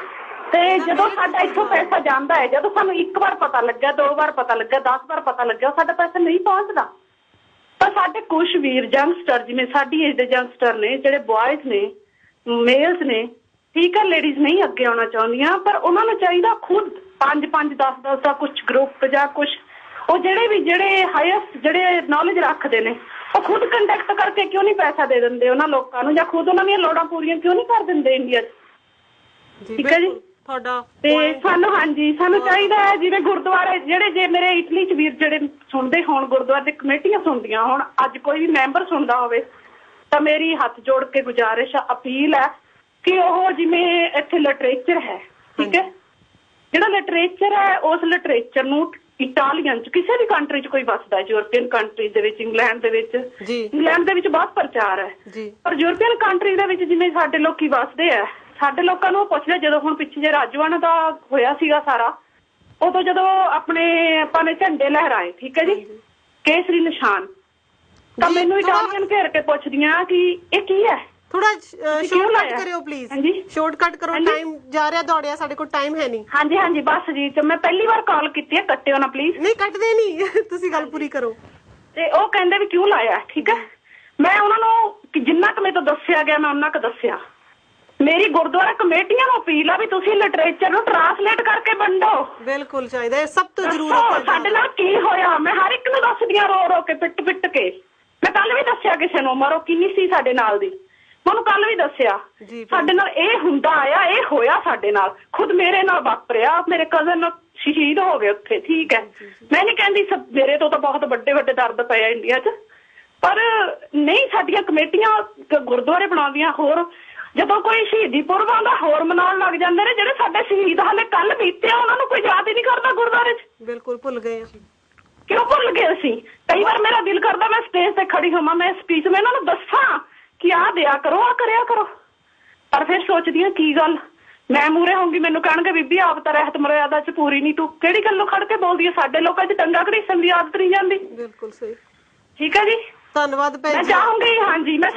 ਤੇ ਜਦੋਂ ਸਾਡਾ ਇੱਥੋਂ ਪੈਸਾ ਜਾਂਦਾ ਹੈ, ਜਦੋਂ ਸਾਨੂੰ ਇੱਕ ਵਾਰ ਪਤਾ ਲੱਗਿਆ, 2 ਵਾਰ ਪਤਾ ਲੱਗਿਆ, 10 ਵਾਰ ਪਤਾ ਲੱਗਿਆ, ਸਾਡਾ ਪੈਸਾ ਨਹੀਂ ਪਹੁੰਚਦਾ। ਪਰ ਸਾਡੇ ਕੁਛ ਵੀਰ ਯੰਗਸਟਰ, ਜਿਵੇਂ ਸਾਡੀ ਏਜ ਦੇ ਯੰਗਸਟਰ ਨੇ, ਜਿਹੜੇ ਬॉयਜ਼ ਨੇ, ਮੇਲਸ ਨੇ, ਠੀਕ ਹੈ, ਲੇਡੀਜ਼ ਨਹੀਂ ਅੱਗੇ ਆਉਣਾ ਚਾਹੁੰਦੀਆਂ, ਪਰ ਉਹਨਾਂ ਨੂੰ ਚਾਹੀਦਾ ਖੁਦ 5-5, 10-10 ਦਾ ਕੁਛ ਗਰੁੱਪ ਜਾਂ ਕੁਛ, ਉਹ ਜਿਹੜੇ ਹਾਈਐਸਟ ਜਿਹੜੇ ਨੌਲੇਜ ਰੱਖਦੇ ਨੇ, ਉਹ ਖੁਦ ਕੰਟੈਕਟ ਕਰਕੇ ਕਿਉਂ ਨਹੀਂ ਪੈਸਾ ਦੇ ਦਿੰਦੇ ਉਹਨਾਂ ਲੋਕਾਂ ਨੂੰ, ਜਾਂ ਖੁਦ ਉਹਨਾਂ ਦੀਆਂ ਲੋੜਾਂ ਪੂਰੀਆਂ ਕਿਉਂ ਨਹੀਂ ਕਰ ਦਿੰਦੇ ਇੰਡੀਆ 'ਚ? ਠੀਕ ਹੈ ਜੀ। ਤੇ ਸਾਨੂੰ, ਹਾਂਜੀ, ਸਾਨੂੰ ਚਾਹੀਦਾ ਹੈ ਜਿਵੇਂ ਗੁਰਦੁਆਰੇ ਜਿਹੜੇ, ਜੇ ਮੇਰੇ ਇਟਲੀ 'ਚ ਵੀਰ ਜਿਹੜੇ ਸੁਣਦੇ ਹੋਣ, ਗੁਰਦੁਆਰੇ ਦੀ ਕਮੇਟੀਆਂ ਸੁਣਦੀਆਂ ਹੋਣ, ਅੱਜ ਕੋਈ ਵੀ ਮੈਂਬਰ ਸੁਣਦਾ ਹੋਵੇ, ਤਾਂ ਮੇਰੀ ਹੱਥ ਜੋੜ ਕੇ ਗੁਜ਼ਾਰਿਸ਼, ਅਪੀਲ ਹੈ ਕਿ ਉਹ ਜਿਵੇਂ ਇੱਥੇ ਲਿਟਰੇਚਰ ਹੈ, ਠੀਕ ਹੈ, ਜਿਹੜਾ ਲਿਟਰੇਚਰ ਹੈ, ਉਸ ਲਿਟਰੇਚਰ ਨੂੰ ਇਟਾਲੀਅਨ 'ਚ ਕਿਸੇ ਵੀ ਕੰਟਰੀ 'ਚ ਕੋਈ ਵੱਸਦਾ, ਯੂਰਪੀਅਨ ਕੰਟਰੀ ਦੇ ਵਿੱਚ, ਇੰਗਲੈਂਡ ਦੇ ਵਿੱਚ, ਇੰਗਲੈਂਡ ਦੇ ਵਿੱਚ ਬਹੁਤ ਪ੍ਰਚਾਰ ਹੈ, ਪਰ ਯੂਰਪੀਅਨ ਕੰਟਰੀ ਦੇ ਵਿੱਚ ਜਿਵੇਂ ਸਾਡੇ ਲੋਕੀ ਵੱਸਦੇ ਆ, ਸਾਡੇ ਲੋਕਾਂ ਨੂੰ ਪੁੱਛਦੇ, ਜਦੋਂ ਹੁਣ ਪਿੱਛੇ ਜੇ ਰਾਜਵਾਨਾ ਦਾ ਹੋਇਆ ਸੀਗਾ ਸਾਰਾ, ਉਦੋਂ ਜਦੋਂ ਆਪਾਂ ਨੇ ਝੰਡੇ ਲਹਿਰਾਏ, ਠੀਕ ਹੈ ਜੀ, ਕੇਸਰੀ ਨਿਸ਼ਾਨ, ਤਾਂ ਮੈਨੂੰ ਇਟਾਲੀਅਨ ਘੇਰ ਕੇ ਪੁੱਛਦੀਆਂ ਕਿ ਇਹ ਕੀ ਹੈ। ਥੋੜਾ ਸ਼ਾਰਟਕਟ ਕਰਿਓ ਪਲੀਜ਼। ਹਾਂਜੀ, ਸ਼ਾਰਟਕਟ ਕਰੋ, ਟਾਈਮ ਜਾ ਰਿਹਾ ਦੌੜਿਆ, ਸਾਡੇ ਕੋਲ ਟਾਈਮ ਹੈ ਨਹੀਂ। ਹਾਂਜੀ ਬਸ ਜੀ, ਮੈਂ ਪਹਿਲੀ ਵਾਰ ਕਾਲ ਕੀਤੀ ਹੈ, ਕੱਟਿਓ ਨਾ ਪਲੀਜ਼। ਨਹੀਂ ਕੱਟਦੇ ਨਹੀਂ, ਤੁਸੀਂ ਗੱਲ ਪੂਰੀ ਕਰੋ। ਤੇ ਉਹ ਕਹਿੰਦੇ ਵੀ ਕਿਉਂ ਲਾਇਆ, ਠੀਕ ਹੈ। ਮੈਂ ਉਹਨਾਂ ਨੂੰ ਜਿੰਨਾ ਕੁ ਮੇਰੇ ਤੋਂ ਦੱਸਿਆ ਗਿਆ ਮੈਂ ਉਹਨਾਂ ਕੁ ਦੱਸਿਆ। ਮੇਰੀ ਗੁਰਦੁਆਰਾ ਕਮੇਟੀਆਂ ਨੂੰ ਅਪੀਲ ਆ ਵੀ ਤੁਸੀਂ ਲਿਟਰੇਚਰ ਨੂੰ ਟ੍ਰਾਂਸਲੇਟ ਕਰਕੇ ਵੰਡੋ। ਬਿਲਕੁਲ ਚਾਹੀਦਾ, ਇਹ ਸਭ ਤੋਂ ਜ਼ਰੂਰੀ। ਸਾਡੇ ਨਾਲ ਕੀ ਹੋਇਆ ਮੈਂ ਹਰ ਇੱਕ ਨੂੰ ਦੱਸਦੀ ਆ, ਰੋ ਕੇ ਪਿੱਟ ਕੇ। ਮੈਂ ਕੱਲ ਵੀ ਦੱਸਿਆ ਕਿਸੇ ਨੂੰ, ਮਰੋ ਕਿੰਨੀ ਸੀ ਸਾਡੇ ਨਾਲ ਦੀ, ਉਹਨੂੰ ਕੱਲ ਵੀ ਦੱਸਿਆ ਸਾਡੇ ਨਾਲ ਇਹ ਹੁੰਦਾ ਆਇਆ, ਇਹ ਹੋਇਆ ਸਾਡੇ ਨਾਲ, ਖੁਦ ਮੇਰੇ ਨਾਲ ਵਾਪਰਿਆ, ਮੇਰੇ ਕਜ਼ਨ ਸ਼ਹੀਦ ਹੋ ਗਏ ਉੱਥੇ, ਠੀਕ ਹੈ। ਮੈਂ ਨਹੀਂ ਕਹਿੰਦੀ ਮੇਰੇ ਤੋਂ ਤਾਂ ਬਹੁਤ ਵੱਡੇ ਦਰਦ ਪਏ ਆ ਇੰਡੀਆ 'ਚ, ਪਰ ਨਹੀਂ, ਸਾਡੀਆਂ ਕਮੇਟੀਆਂ ਗੁਰਦੁਆਰੇ ਬਣਾਉਂਦੀਆਂ, ਹੋਰ ਜਦੋਂ ਕੋਈ ਸ਼ਹੀਦੀ ਪੁਰਬ ਆਉਂਦਾ ਹੋਰ ਮਨਾਉਣ ਲੱਗ ਜਾਂਦੇ ਨੇ। ਜਿਹੜੇ ਸਾਡੇ ਸ਼ਹੀਦ ਹਾਲੇ ਕੱਲ ਬੀਤੇ, ਉਹਨਾਂ ਨੂੰ ਕੋਈ ਯਾਦ ਹੀ ਨਹੀਂ ਕਰਦਾ ਗੁਰਦੁਆਰੇ 'ਚ। ਬਿਲਕੁਲ ਭੁੱਲ ਗਏ। ਕਿਉਂ ਭੁੱਲ ਗਏ ਅਸੀਂ? ਕਈ ਵਾਰ ਮੇਰਾ ਦਿਲ ਕਰਦਾ ਮੈਂ ਸਟੇਜ ਤੇ ਖੜੀ ਹੋਵਾਂ, ਮੈਂ ਸਪੀਚ ਮੈਂ ਇਹਨਾਂ ਨੂੰ ਦੱਸਾਂ ਕਿ ਆਹ ਦਿਆ ਕਰੋ, ਆਹ ਕਰਿਆ ਕਰੋ, ਪਰ ਫਿਰ ਸੋਚਦੀ ਹਾਂ ਕੀ ਗੱਲ, ਮੈਂ ਮੂਹਰੇ ਹੋਊਂਗੀ ਮੈਨੂੰ ਕਹਿਣਗੇ ਬੀਬੀ ਆਪ ਤਾਂ ਰਹਿਤ ਮਰਿਆਦਾ 'ਚ ਪੂਰੀ ਨਹੀਂ, ਤੂੰ ਕਿਹੜੀ ਗੱਲੋਂ ਖੜ ਕੇ ਬੋਲਦੀ ਹੈ? ਸਾਡੇ ਲੋਕਾਂ 'ਚ ਟੰਗਾ ਘੜੀਸਣ ਦੀ ਆਦਤ ਨਹੀਂ ਜਾਂਦੀ। ਬਿਲਕੁਲ ਸਹੀ, ਠੀਕ ਹੈ ਜੀ, ਧੰਨਵਾਦ ਭੈਣ ਜੀ। ਮੈਂ ਚਾਹੂੰਗੀ, ਹਾਂਜੀ, ਮੈਂ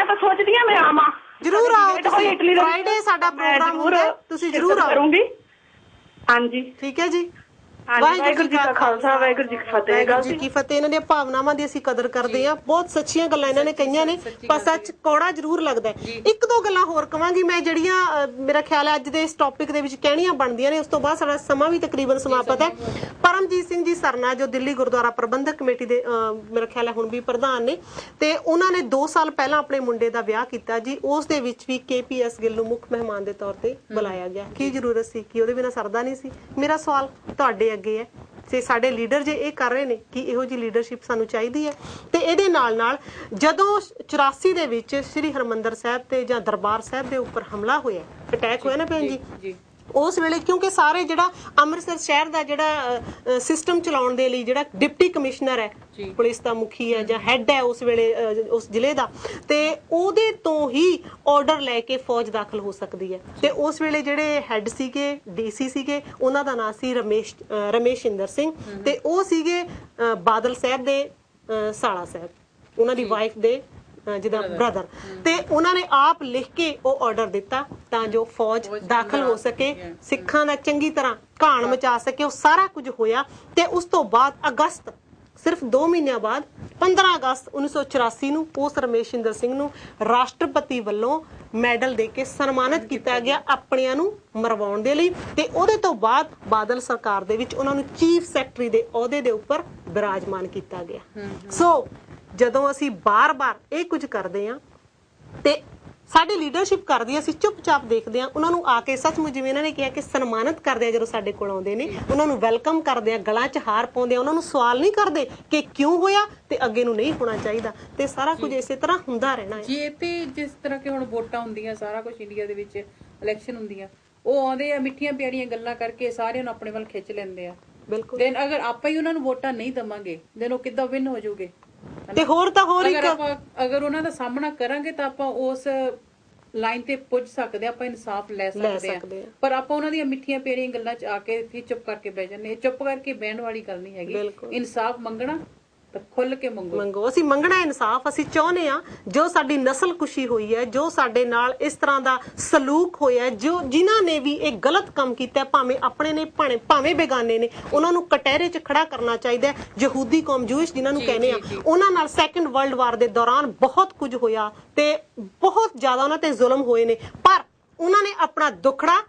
ਤਾਂ ਸੋਚਦੀ ਹਾਂ ਮੈਂ ਆਵਾਂ। ਜ਼ਰੂਰ ਆਓ ਤੁਸੀਂ, ਫਰਾਈਡੇ ਸਾਡਾ ਪ੍ਰੋਗਰਾਮ ਹੁੰਦਾ, ਤੁਸੀਂ ਜ਼ਰੂਰ ਆਓਗੇ। ਹਾਂਜੀ ਠੀਕ ਹੈ ਜੀ। ਵਾਹਿਗੁਰੂ ਜੀ ਕਾ ਖਾਲਸਾ, ਵਾਹਿਗੁਰੂ ਜੀ ਕੀ ਫਤਿਹ। ਵਾਹਿਗੁਰੂ ਜੀ ਕੀ ਫਤਿਹ। ਇਹਨਾਂ ਦੀਆਂ ਭਾਵਨਾਵਾਂ ਦੀ ਅਸੀਂ ਕਦਰ ਕਰਦੇ ਹਾਂ, ਬਹੁਤ ਸੱਚੀਆਂ ਗੱਲਾਂ ਇਹਨਾਂ ਨੇ ਕਹੀਆਂ ਨੇ, ਪਰ ਸੱਚ ਕੌੜਾ ਜ਼ਰੂਰ ਲੱਗਦਾ। ਇੱਕ ਦੋ ਗੱਲਾਂ ਹੋਰ ਕਵਾਂਗੀ ਮੈਂ, ਜਿਹੜੀਆਂ ਮੇਰਾ ਖਿਆਲ ਹੈ ਅੱਜ ਦੇ ਇਸ ਟੌਪਿਕ ਦੇ ਵਿੱਚ ਕਹਿਣੀਆਂ ਬਣਦੀਆਂ ਨੇ, ਉਸ ਤੋਂ ਬਾਅਦ ਸਾਡਾ ਸਮਾਂ ਵੀ ਤਕਰੀਬਨ ਸਮਾਪਤ ਹੈ। ਪਰਮਜੀਤ ਸਿੰਘ ਜੀ ਸਰਨਾ, ਜੋ ਦਿੱਲੀ ਗੁਰਦੁਆਰਾ ਪ੍ਰਬੰਧਕ ਕਮੇਟੀ ਦੇ ਮੇਰਾ ਖਿਆਲ ਹੈ ਹੁਣ ਵੀ ਪ੍ਰਧਾਨ ਨੇ, ਤੇ ਉਹਨਾਂ ਨੇ 2 ਸਾਲ ਪਹਿਲਾਂ ਆਪਣੇ ਮੁੰਡੇ ਦਾ ਵਿਆਹ ਕੀਤਾ ਜੀ। ਉਸ ਦੇ ਵਿੱਚ ਵੀ KPS ਗਿੱਲ ਨੂੰ ਮੁੱਖ ਮਹਿਮਾਨ ਦੇ ਤੌਰ ਤੇ ਬੁਲਾਇਆ ਗਿਆ। ਕੀ ਜ਼ਰੂਰਤ ਸੀ? ਕਿ ਉਹਦੇ ਬਿਨਾਂ ਸਰਦਾ ਨਹੀਂ ਸੀ? ਮੇਰਾ ਸਵਾਲ ਤੁਹਾਡੇ ਅੱਗੇ ਹੈ, ਤੇ ਸਾਡੇ ਲੀਡਰ ਜੇ ਇਹ ਕਰ ਰਹੇ ਨੇ ਕਿ ਇਹੋ ਜਿਹੀ ਲੀਡਰਸ਼ਿਪ ਸਾਨੂੰ ਚਾਹੀਦੀ ਹੈ। ਤੇ ਇਹਦੇ ਨਾਲ ਜਦੋਂ 84 ਦੇ ਵਿੱਚ ਸ੍ਰੀ ਹਰਮੰਦਰ ਸਾਹਿਬ ਤੇ ਜਾਂ ਦਰਬਾਰ ਸਾਹਿਬ ਦੇ ਉੱਪਰ ਹਮਲਾ ਹੋਇਆ, ਅਟੈਕ ਹੋਇਆ ਨਾ ਭੈਣ ਜੀ, ਉਸ ਵੇਲੇ ਕਿਉਂਕਿ ਸਾਰੇ ਜਿਹੜਾ ਅੰਮ੍ਰਿਤਸਰ ਸ਼ਹਿਰ ਦਾ ਜਿਹੜਾ ਸਿਸਟਮ ਚਲਾਉਣ ਦੇ ਲਈ ਜਿਹੜਾ ਡਿਪਟੀ ਕਮਿਸ਼ਨਰ ਹੈ, ਪੁਲਿਸ ਦਾ ਮੁਖੀ ਹੈ ਜਾਂ ਹੈੱਡ ਹੈ ਉਸ ਵੇਲੇ ਉਸ ਜ਼ਿਲ੍ਹੇ ਦਾ, ਤੇ ਉਹਦੇ ਤੋਂ ਹੀ ਆਰਡਰ ਲੈ ਕੇ ਫੌਜ ਦਾਖਲ ਹੋ ਸਕਦੀ ਹੈ। ਤੇ ਉਸ ਵੇਲੇ ਜਿਹੜੇ ਹੈੱਡ ਸੀਗੇ, DC ਸੀਗੇ, ਉਹਨਾਂ ਦਾ ਨਾਂ ਸੀ ਰਮੇਸ਼ਿੰਦਰ ਸਿੰਘ, ਤੇ ਉਹ ਸੀਗੇ ਬਾਦਲ ਸਾਹਿਬ ਦੇ ਸਾਲਾ ਸਾਹਿਬ, ਉਹਨਾਂ ਦੀ ਵਾਈਫ ਦੇ ਜਿਹਦਾ ਬ੍ਰਦਰ, ਤੇ ਉਹਨਾਂ ਨੇ ਆਪ ਲਿਖ ਕੇ ਉਹ ਆਰਡਰ ਦਿੱਤਾ ਤਾਂ ਜੋ ਫੌਜ ਦਾਖਲ ਹੋ ਸਕੇ, ਸਿੱਖਾਂ ਦਾ ਚੰਗੀ ਤਰ੍ਹਾਂ ਘਾਣ ਮਚਾ ਸਕੇ। ਉਹ ਸਾਰਾ ਕੁਝ ਹੋਇਆ। ਤੇ ਉਸ ਤੋਂ ਬਾਅਦ ਅਗਸਤ, ਸਿਰਫ 2 ਮਹੀਨਿਆਂ ਬਾਅਦ 15 ਅਗਸਤ 1984 ਨੂੰ ਉਸ ਰਮੇਸ਼ਿੰਦਰ ਸਿੰਘ ਨੂੰ ਰਾਸ਼ਟਰਪਤੀ ਵੱਲੋਂ ਮੈਡਲ ਦੇ ਕੇ ਸਨਮਾਨਿਤ ਕੀਤਾ ਗਿਆ, ਆਪਣਿਆਂ ਨੂੰ ਮਰਵਾਉਣ ਦੇ ਲਈ। ਤੇ ਉਹਦੇ ਤੋਂ ਬਾਅਦ ਬਾਦਲ ਸਰਕਾਰ ਦੇ ਵਿੱਚ ਉਹਨਾਂ ਨੂੰ ਚੀਫ ਸੈਕਟਰੀ ਦੇ ਅਹੁਦੇ ਦੇ ਉੱਪਰ ਬਿਰਾਜਮਾਨ ਕੀਤਾ ਗਿਆ। ਸੋ ਜਦੋਂ ਅਸੀਂ ਬਾਰ-ਬਾਰ ਇਹ ਕੁਝ ਕਰਦੇ ਹਾਂ ਤੇ ਸਾਡੀ ਲੀਡਰਸ਼ਿਪ ਕਰਦੀ ਹੈ, ਅਸੀਂ ਚੁੱਪਚਾਪ ਦੇਖਦੇ ਹਾਂ ਉਹਨਾਂ ਨੂੰ ਆ ਕੇ। ਸੱਚਮੁੱਚ ਜਿਵੇਂ ਇਹਨਾਂ ਨੇ ਕਿਹਾ ਕਿ ਸਨਮਾਨਿਤ ਕਰਦੇ ਆ, ਜਦੋਂ ਸਾਡੇ ਕੋਲ ਆਉਂਦੇ ਨੇ ਉਹਨਾਂ ਨੂੰ ਵੈਲਕਮ ਕਰਦੇ ਆ, ਗਲਾਂ 'ਚ ਹਾਰ ਪਾਉਂਦੇ ਆ, ਉਹਨਾਂ ਨੂੰ ਸਵਾਲ ਨਹੀਂ ਕਰਦੇ ਕਿ ਕਿਉਂ ਹੋਇਆ ਤੇ ਅੱਗੇ ਨੂੰ ਨਹੀਂ ਹੋਣਾ ਚਾਹੀਦਾ, ਤੇ ਸਾਰਾ ਕੁਝ ਇਸੇ ਤਰ੍ਹਾਂ ਹੁੰਦਾ ਰਹਿਣਾ ਹੈ ਜੀ। ਤੇ ਜਿਸ ਤਰ੍ਹਾਂ ਕਿ ਹੁਣ ਵੋਟਾਂ ਹੁੰਦੀਆਂ, ਸਾਰਾ ਕੁਝ ਇੰਡੀਆ ਦੇ ਵਿੱਚ ਇਲੈਕਸ਼ਨ ਹੁੰਦੀਆਂ, ਉਹ ਆਉਂਦੇ ਆ ਮਿੱਠੀਆਂ ਪਿਆਰੀਆਂ ਗੱਲਾਂ ਕਰਕੇ ਸਾਰਿਆਂ ਨੂੰ ਆਪਣੇ ਵੱਲ ਖਿੱਚ ਲੈਂਦੇ ਆ। ਬਿਲਕੁਲ। ਦੈਨ ਅਗਰ ਆਪਾਂ ਹੀ ਉਹਨਾਂ ਨੂੰ ਵੋਟਾਂ ਨਹੀਂ ਦਵਾਂਗੇ ਦੈਨ ਉਹ ਕਿੱਦਾਂ ਵਿਨ ਹੋ ਜਾਊਗੇ? ਤੇ ਹੋਰ ਤਾਂ ਹੋਰ ਅਗਰ ਉਹਨਾਂ ਦਾ ਸਾਹਮਣਾ ਕਰਾਂਗੇ ਤਾਂ ਆਪਾਂ ਉਸ ਲਾਈਨ ਤੇ ਪੁੱਜ ਸਕਦੇ, ਆਪਾਂ ਇਨਸਾਫ ਲੈ ਸਕਦੇ ਆ। ਪਰ ਆਪਾਂ ਉਹਨਾਂ ਦੀਆਂ ਮਿੱਠੀਆਂ ਪਿਆਰੀਆਂ ਗੱਲਾਂ 'ਚ ਆ ਕੇ ਫਿਰ ਚੁੱਪ ਕਰਕੇ ਬਹਿ ਜਾਂਦੇ। ਚੁੱਪ ਕਰਕੇ ਬਹਿਣ ਵਾਲੀ ਗੱਲ ਨਹੀਂ ਹੈਗੀ। ਇਨਸਾਫ ਮੰਗਣਾ ਤਾਂ ਖੁੱਲ ਕੇ ਮੰਗੋ। ਅਸੀਂ ਮੰਗਣਾ ਇਨਸਾਫ। ਅਸੀਂ ਚਾਹੁੰਦੇ ਆ ਜੋ ਸਾਡੀ ਨਸਲਕੁਸ਼ੀ ਹੋਈ ਹੈ, ਜੋ ਸਾਡੇ ਨਾਲ ਇਸ ਤਰ੍ਹਾਂ ਦਾ ਸਲੂਕ ਹੋਇਆ, ਜੋ ਜਿਨ੍ਹਾਂ ਨੇ ਵੀ ਇਹ ਗਲਤ ਕੰਮ ਕੀਤਾ, ਭਾਵੇਂ ਆਪਣੇ ਨੇ ਭਾਵੇਂ ਬੇਗਾਨੇ ਨੇ, ਉਹਨਾਂ ਨੂੰ ਕਟਹਿਰੇ 'ਚ ਖੜਾ ਕਰਨਾ ਚਾਹੀਦਾ ਹੈ। ਯਹੂਦੀ ਕੌਮ, ਜੂਇਸ਼ ਜਿਨ੍ਹਾਂ ਨੂੰ ਕਹਿੰਦੇ ਆ, ਉਹਨਾਂ ਨਾਲ ਸੈਕੰਡ ਵਰਲਡ ਵਾਰ ਦੇ ਦੌਰਾਨ ਬਹੁਤ ਕੁਝ ਹੋਇਆ ਤੇ ਬਹੁਤ ਜ਼ਿਆਦਾ ਉਹਨਾਂ ਤੇ ਜ਼ੁਲਮ ਹੋਏ ਨੇ, ਪਰ ਉਹਨਾਂ ਨੇ ਆਪਣਾ ਦੁੱਖੜਾ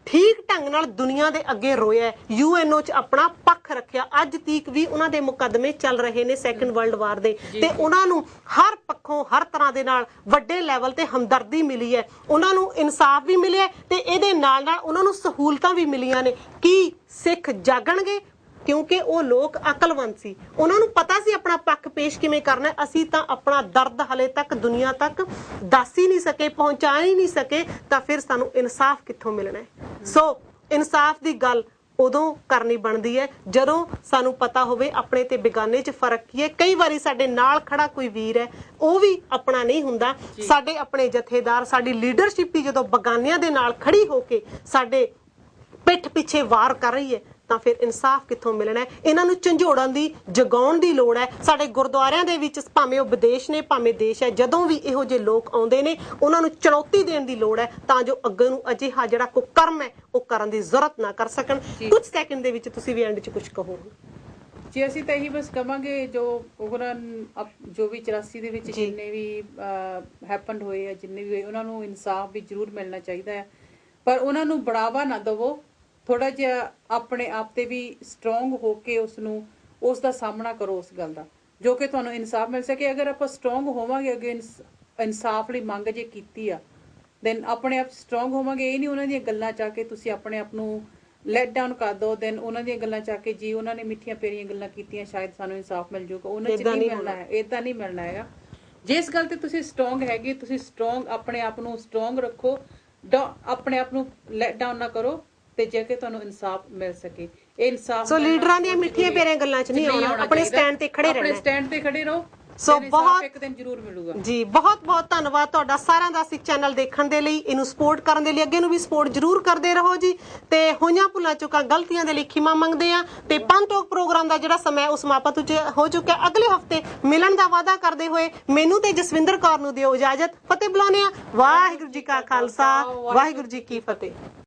ਠੀਕ ਢੰਗ ਨਾਲ ਦੁਨੀਆ ਦੇ ਅੱਗੇ ਰੋਇਆ, UNO 'ਚ ਆਪਣਾ ਪੱਖ ਰੱਖਿਆ। ਅੱਜ ਤੀਕ ਵੀ ਉਹਨਾਂ ਦੇ ਮੁਕੱਦਮੇ ਚੱਲ ਰਹੇ ਨੇ ਸੈਕੰਡ ਵਰਲਡ ਵਾਰ ਦੇ, ਤੇ ਉਹਨਾਂ ਨੂੰ ਹਰ ਪੱਖੋਂ ਹਰ ਤਰ੍ਹਾਂ ਦੇ ਨਾਲ ਵੱਡੇ ਲੈਵਲ ਤੇ ਹਮਦਰਦੀ ਮਿਲੀ ਹੈ, ਉਹਨਾਂ ਨੂੰ ਇਨਸਾਫ ਵੀ ਮਿਲਿਆ ਤੇ ਇਹਦੇ ਨਾਲ ਨਾਲ ਉਹਨਾਂ ਨੂੰ ਸਹੂਲਤਾਂ ਵੀ ਮਿਲੀਆਂ ਨੇ। ਕੀ ਸਿੱਖ ਜਾਗਣਗੇ? ਕਿਉਂਕਿ ਉਹ ਲੋਕ ਅਕਲਵੰਤ ਸੀ, ਉਹਨਾਂ ਨੂੰ ਪਤਾ ਸੀ ਆਪਣਾ ਪੱਖ ਪੇਸ਼ ਕਿਵੇਂ ਕਰਨਾ। ਅਸੀਂ ਤਾਂ ਆਪਣਾ ਦਰਦ ਹਲੇ ਤੱਕ ਦੁਨੀਆ ਤੱਕ ਦੱਸ ਹੀ ਨਹੀਂ ਸਕੇ, ਪਹੁੰਚਾ ਹੀ ਨਹੀਂ ਸਕੇ, ਤਾਂ ਫਿਰ ਸਾਨੂੰ ਇਨਸਾਫ ਕਿੱਥੋਂ ਮਿਲਣਾ ਹੈ? ਸੋ ਇਨਸਾਫ ਦੀ ਗੱਲ ਉਦੋਂ ਕਰਨੀ ਬਣਦੀ ਹੈ ਜਦੋਂ ਸਾਨੂੰ ਪਤਾ ਹੋਵੇ ਆਪਣੇ ਤੇ ਬੇਗਾਨੇ 'ਚ ਫਰਕ ਕੀ ਹੈ। ਕਈ ਵਾਰੀ ਸਾਡੇ ਨਾਲ ਖੜਾ ਕੋਈ ਵੀਰ ਹੈ, ਉਹ ਵੀ ਆਪਣਾ ਨਹੀਂ ਹੁੰਦਾ। ਸਾਡੇ ਆਪਣੇ ਜਥੇਦਾਰ, ਸਾਡੀ ਲੀਡਰਸ਼ਿਪ ਹੀ ਜਦੋਂ ਬੇਗਾਨਿਆਂ ਦੇ ਨਾਲ ਖੜੀ ਹੋ ਕੇ ਸਾਡੇ ਪਿੱਠ ਪਿੱਛੇ ਵਾਰ ਕਰ ਰਹੀ ਹੈ, ਤਾਂ ਫਿਰ ਇਨਸਾਫ ਕਿੱਥੋਂ ਮਿਲਣਾ ਹੈ? ਇਹਨਾਂ ਨੂੰ ਝੰਜੋੜਨ ਦੀ, ਜਗਾਉਣ ਦੀ ਲੋੜ ਹੈ। ਸਾਡੇ ਗੁਰਦੁਆਰਿਆਂ ਦੇ ਵਿੱਚ, ਭਾਵੇਂ ਉਹ ਵਿਦੇਸ਼ ਨੇ ਭਾਵੇਂ ਦੇਸ਼ ਹੈ, ਜਦੋਂ ਵੀ ਇਹੋ ਜਿਹੇ ਲੋਕ ਆਉਂਦੇ ਨੇ ਉਹਨਾਂ ਨੂੰ ਚੁਣੌਤੀ ਦੇਣ ਦੀ ਲੋੜ ਹੈ, ਤਾਂ ਜੋ ਅੱਗੇ ਨੂੰ ਅਜਿਹਾ ਜਿਹੜਾ ਕੁਕਰਮ ਹੈ ਉਹ ਕਰਨ ਦੀ ਜ਼ਰੂਰਤ ਨਾ ਕਰ ਸਕਣ। ਕੁਝ ਸੈਕਿੰਡ ਦੇ ਵਿੱਚ ਤੁਸੀਂ ਵੀ ਐਂਡ 'ਚ ਕੁਝ ਕਹੋ ਜੀ। ਅਸੀਂ ਤਾਂ ਇਹੀ ਬਸ ਕਵਾਂਗੇ ਜੋ ਵੀ 84 ਦੇ ਵਿੱਚ ਜਿੰਨੇ ਵੀ ਹੈਪਨਡ ਹੋਏ ਆ, ਜਿੰਨੇ ਵੀ ਹੋਏ, ਉਹਨਾਂ ਨੂੰ ਇਨਸਾਫ ਵੀ ਜ਼ਰੂਰ ਮਿਲਣਾ ਚਾਹੀਦਾ ਹੈ, ਪਰ ਉਹਨਾਂ ਨੂੰ ਬੜਾਵਾ ਨਾ ਦੇਵੋ। ਥੋੜਾ ਜਿਹਾ ਆਪਣੇ ਆਪ ਤੇ ਵੀ ਸਟਰੋਂਗ ਹੋ ਕੇ ਉਸ ਦਾ ਸਾਹਮਣਾ ਕਰੋ, ਉਸ ਗੱਲ ਦਾ, ਜੋ ਕਿ ਤੁਹਾਨੂੰ ਇਨਸਾਫ ਮਿਲ ਸਕੇ। ਅਗਰ ਆਪਾਂ ਸਟਰੋਂਗ ਹੋਵਾਂਗੇ, ਅੱਗੇ ਇਨਸਾਫ ਲਈ ਮੰਗ ਜੇ ਕੀਤੀ ਆ, ਦੈਨ ਆਪਣੇ ਆਪ ਸਟਰੋਂਗ ਹੋਵਾਂਗੇ। ਇਹ ਨਹੀਂ ਉਹਨਾਂ ਦੀਆਂ ਗੱਲਾਂ ਚ ਆ ਕੇ ਤੁਸੀਂ ਆਪਣੇ ਆਪ ਨੂੰ ਲੈਟ ਡਾਊਨ ਕਰ ਦੋ, ਦੈਨ ਉਹਨਾਂ ਦੀਆਂ ਗੱਲਾਂ ਚ ਆ ਕੇ ਜੀ ਉਹਨਾਂ ਨੇ ਮਿੱਠੀਆਂ ਪਿਆਰੀਆਂ ਗੱਲਾਂ ਕੀਤੀਆਂ, ਸ਼ਾਇਦ ਸਾਨੂੰ ਇਨਸਾਫ ਮਿਲ ਜਾਊਗਾ। ਉਹਨਾਂ ਚ ਨਹੀਂ ਮਿਲਣਾ ਹੈ, ਏਦਾਂ ਨਹੀਂ ਮਿਲਣਾ ਹੈਗਾ। ਜਿਸ ਗੱਲ ਤੇ ਤੁਸੀਂ ਸਟਰੋਂਗ ਹੈਗੇ, ਤੁਸੀਂ ਸਟਰੋਂਗ ਆਪਣੇ ਆਪ ਨੂੰ ਸਟਰੋਂਗ ਰੱਖੋ, ਆਪਣੇ ਆਪ ਨੂੰ ਲੈਟ ਡਾਊਨ ਨਾ ਕਰੋ, ਤੇ ਜੇ ਕਿ ਤੁਹਾਨੂੰ ਇਨਸਾਫ ਮਿਲ ਸਕੇ। ਇਹ ਇਨਸਾਫ ਸੋ ਲੀਡਰਾਂ ਦੀਆਂ ਮਿੱਠੀਆਂ ਪਿਆਰੀਆਂ ਗੱਲਾਂ 'ਚ ਨਹੀਂ ਆਉਣਾ, ਆਪਣੇ ਸਟੈਂਡ ਤੇ ਖੜੇ ਰਹਿਣਾ, ਆਪਣੇ ਸਟੈਂਡ ਤੇ ਖੜੇ ਰਹੋ। ਸੋ ਬਹੁਤ ਇੱਕ ਦਿਨ ਜ਼ਰੂਰ ਮਿਲੂਗਾ ਜੀ। ਬਹੁਤ ਬਹੁਤ ਧੰਨਵਾਦ ਤੁਹਾਡਾ ਸਾਰਿਆਂ ਦਾ ਅਸੀਂ ਚੈਨਲ ਦੇਖਣ ਦੇ ਲਈ, ਇਹਨੂੰ ਸਪੋਰਟ ਕਰਨ ਦੇ ਲਈ। ਅੱਗੇ ਨੂੰ ਵੀ ਸਪੋਰਟ ਜ਼ਰੂਰ ਕਰਦੇ ਰਹੋ ਜੀ। ਤੇ ਹੋਈਆਂ ਭੁੱਲਾਂ ਚੁੱਕਾਂ ਗਲਤੀਆਂ ਦੇ ਲਈ ਖਿਮਾ ਮੰਗਦੇ ਆ। ਤੇ ਪੰਥ ਟੋਕ ਪ੍ਰੋਗਰਾਮ ਦਾ ਜਿਹੜਾ ਸਮਾਂ ਉਹ ਸਮਾਪਤ ਹੋ ਚੁੱਕਾ। ਅਗਲੇ ਹਫਤੇ ਮਿਲਣ ਦਾ ਵਾਅਦਾ ਕਰਦੇ ਹੋਏ ਮੈਨੂੰ ਤੇ ਜਸਵਿੰਦਰ ਕੌਰ ਨੂੰ ਦਿਓ ਇਜਾਜ਼ਤ। ਫਤਿਹ ਬੁਲਾਉਂਦੇ ਆ। ਵਾਹਿਗੁਰੂ ਜੀ ਕਾ ਖਾਲਸਾ, ਵਾਹਿਗੁਰੂ ਜੀ ਕੀ ਫਤਿਹ।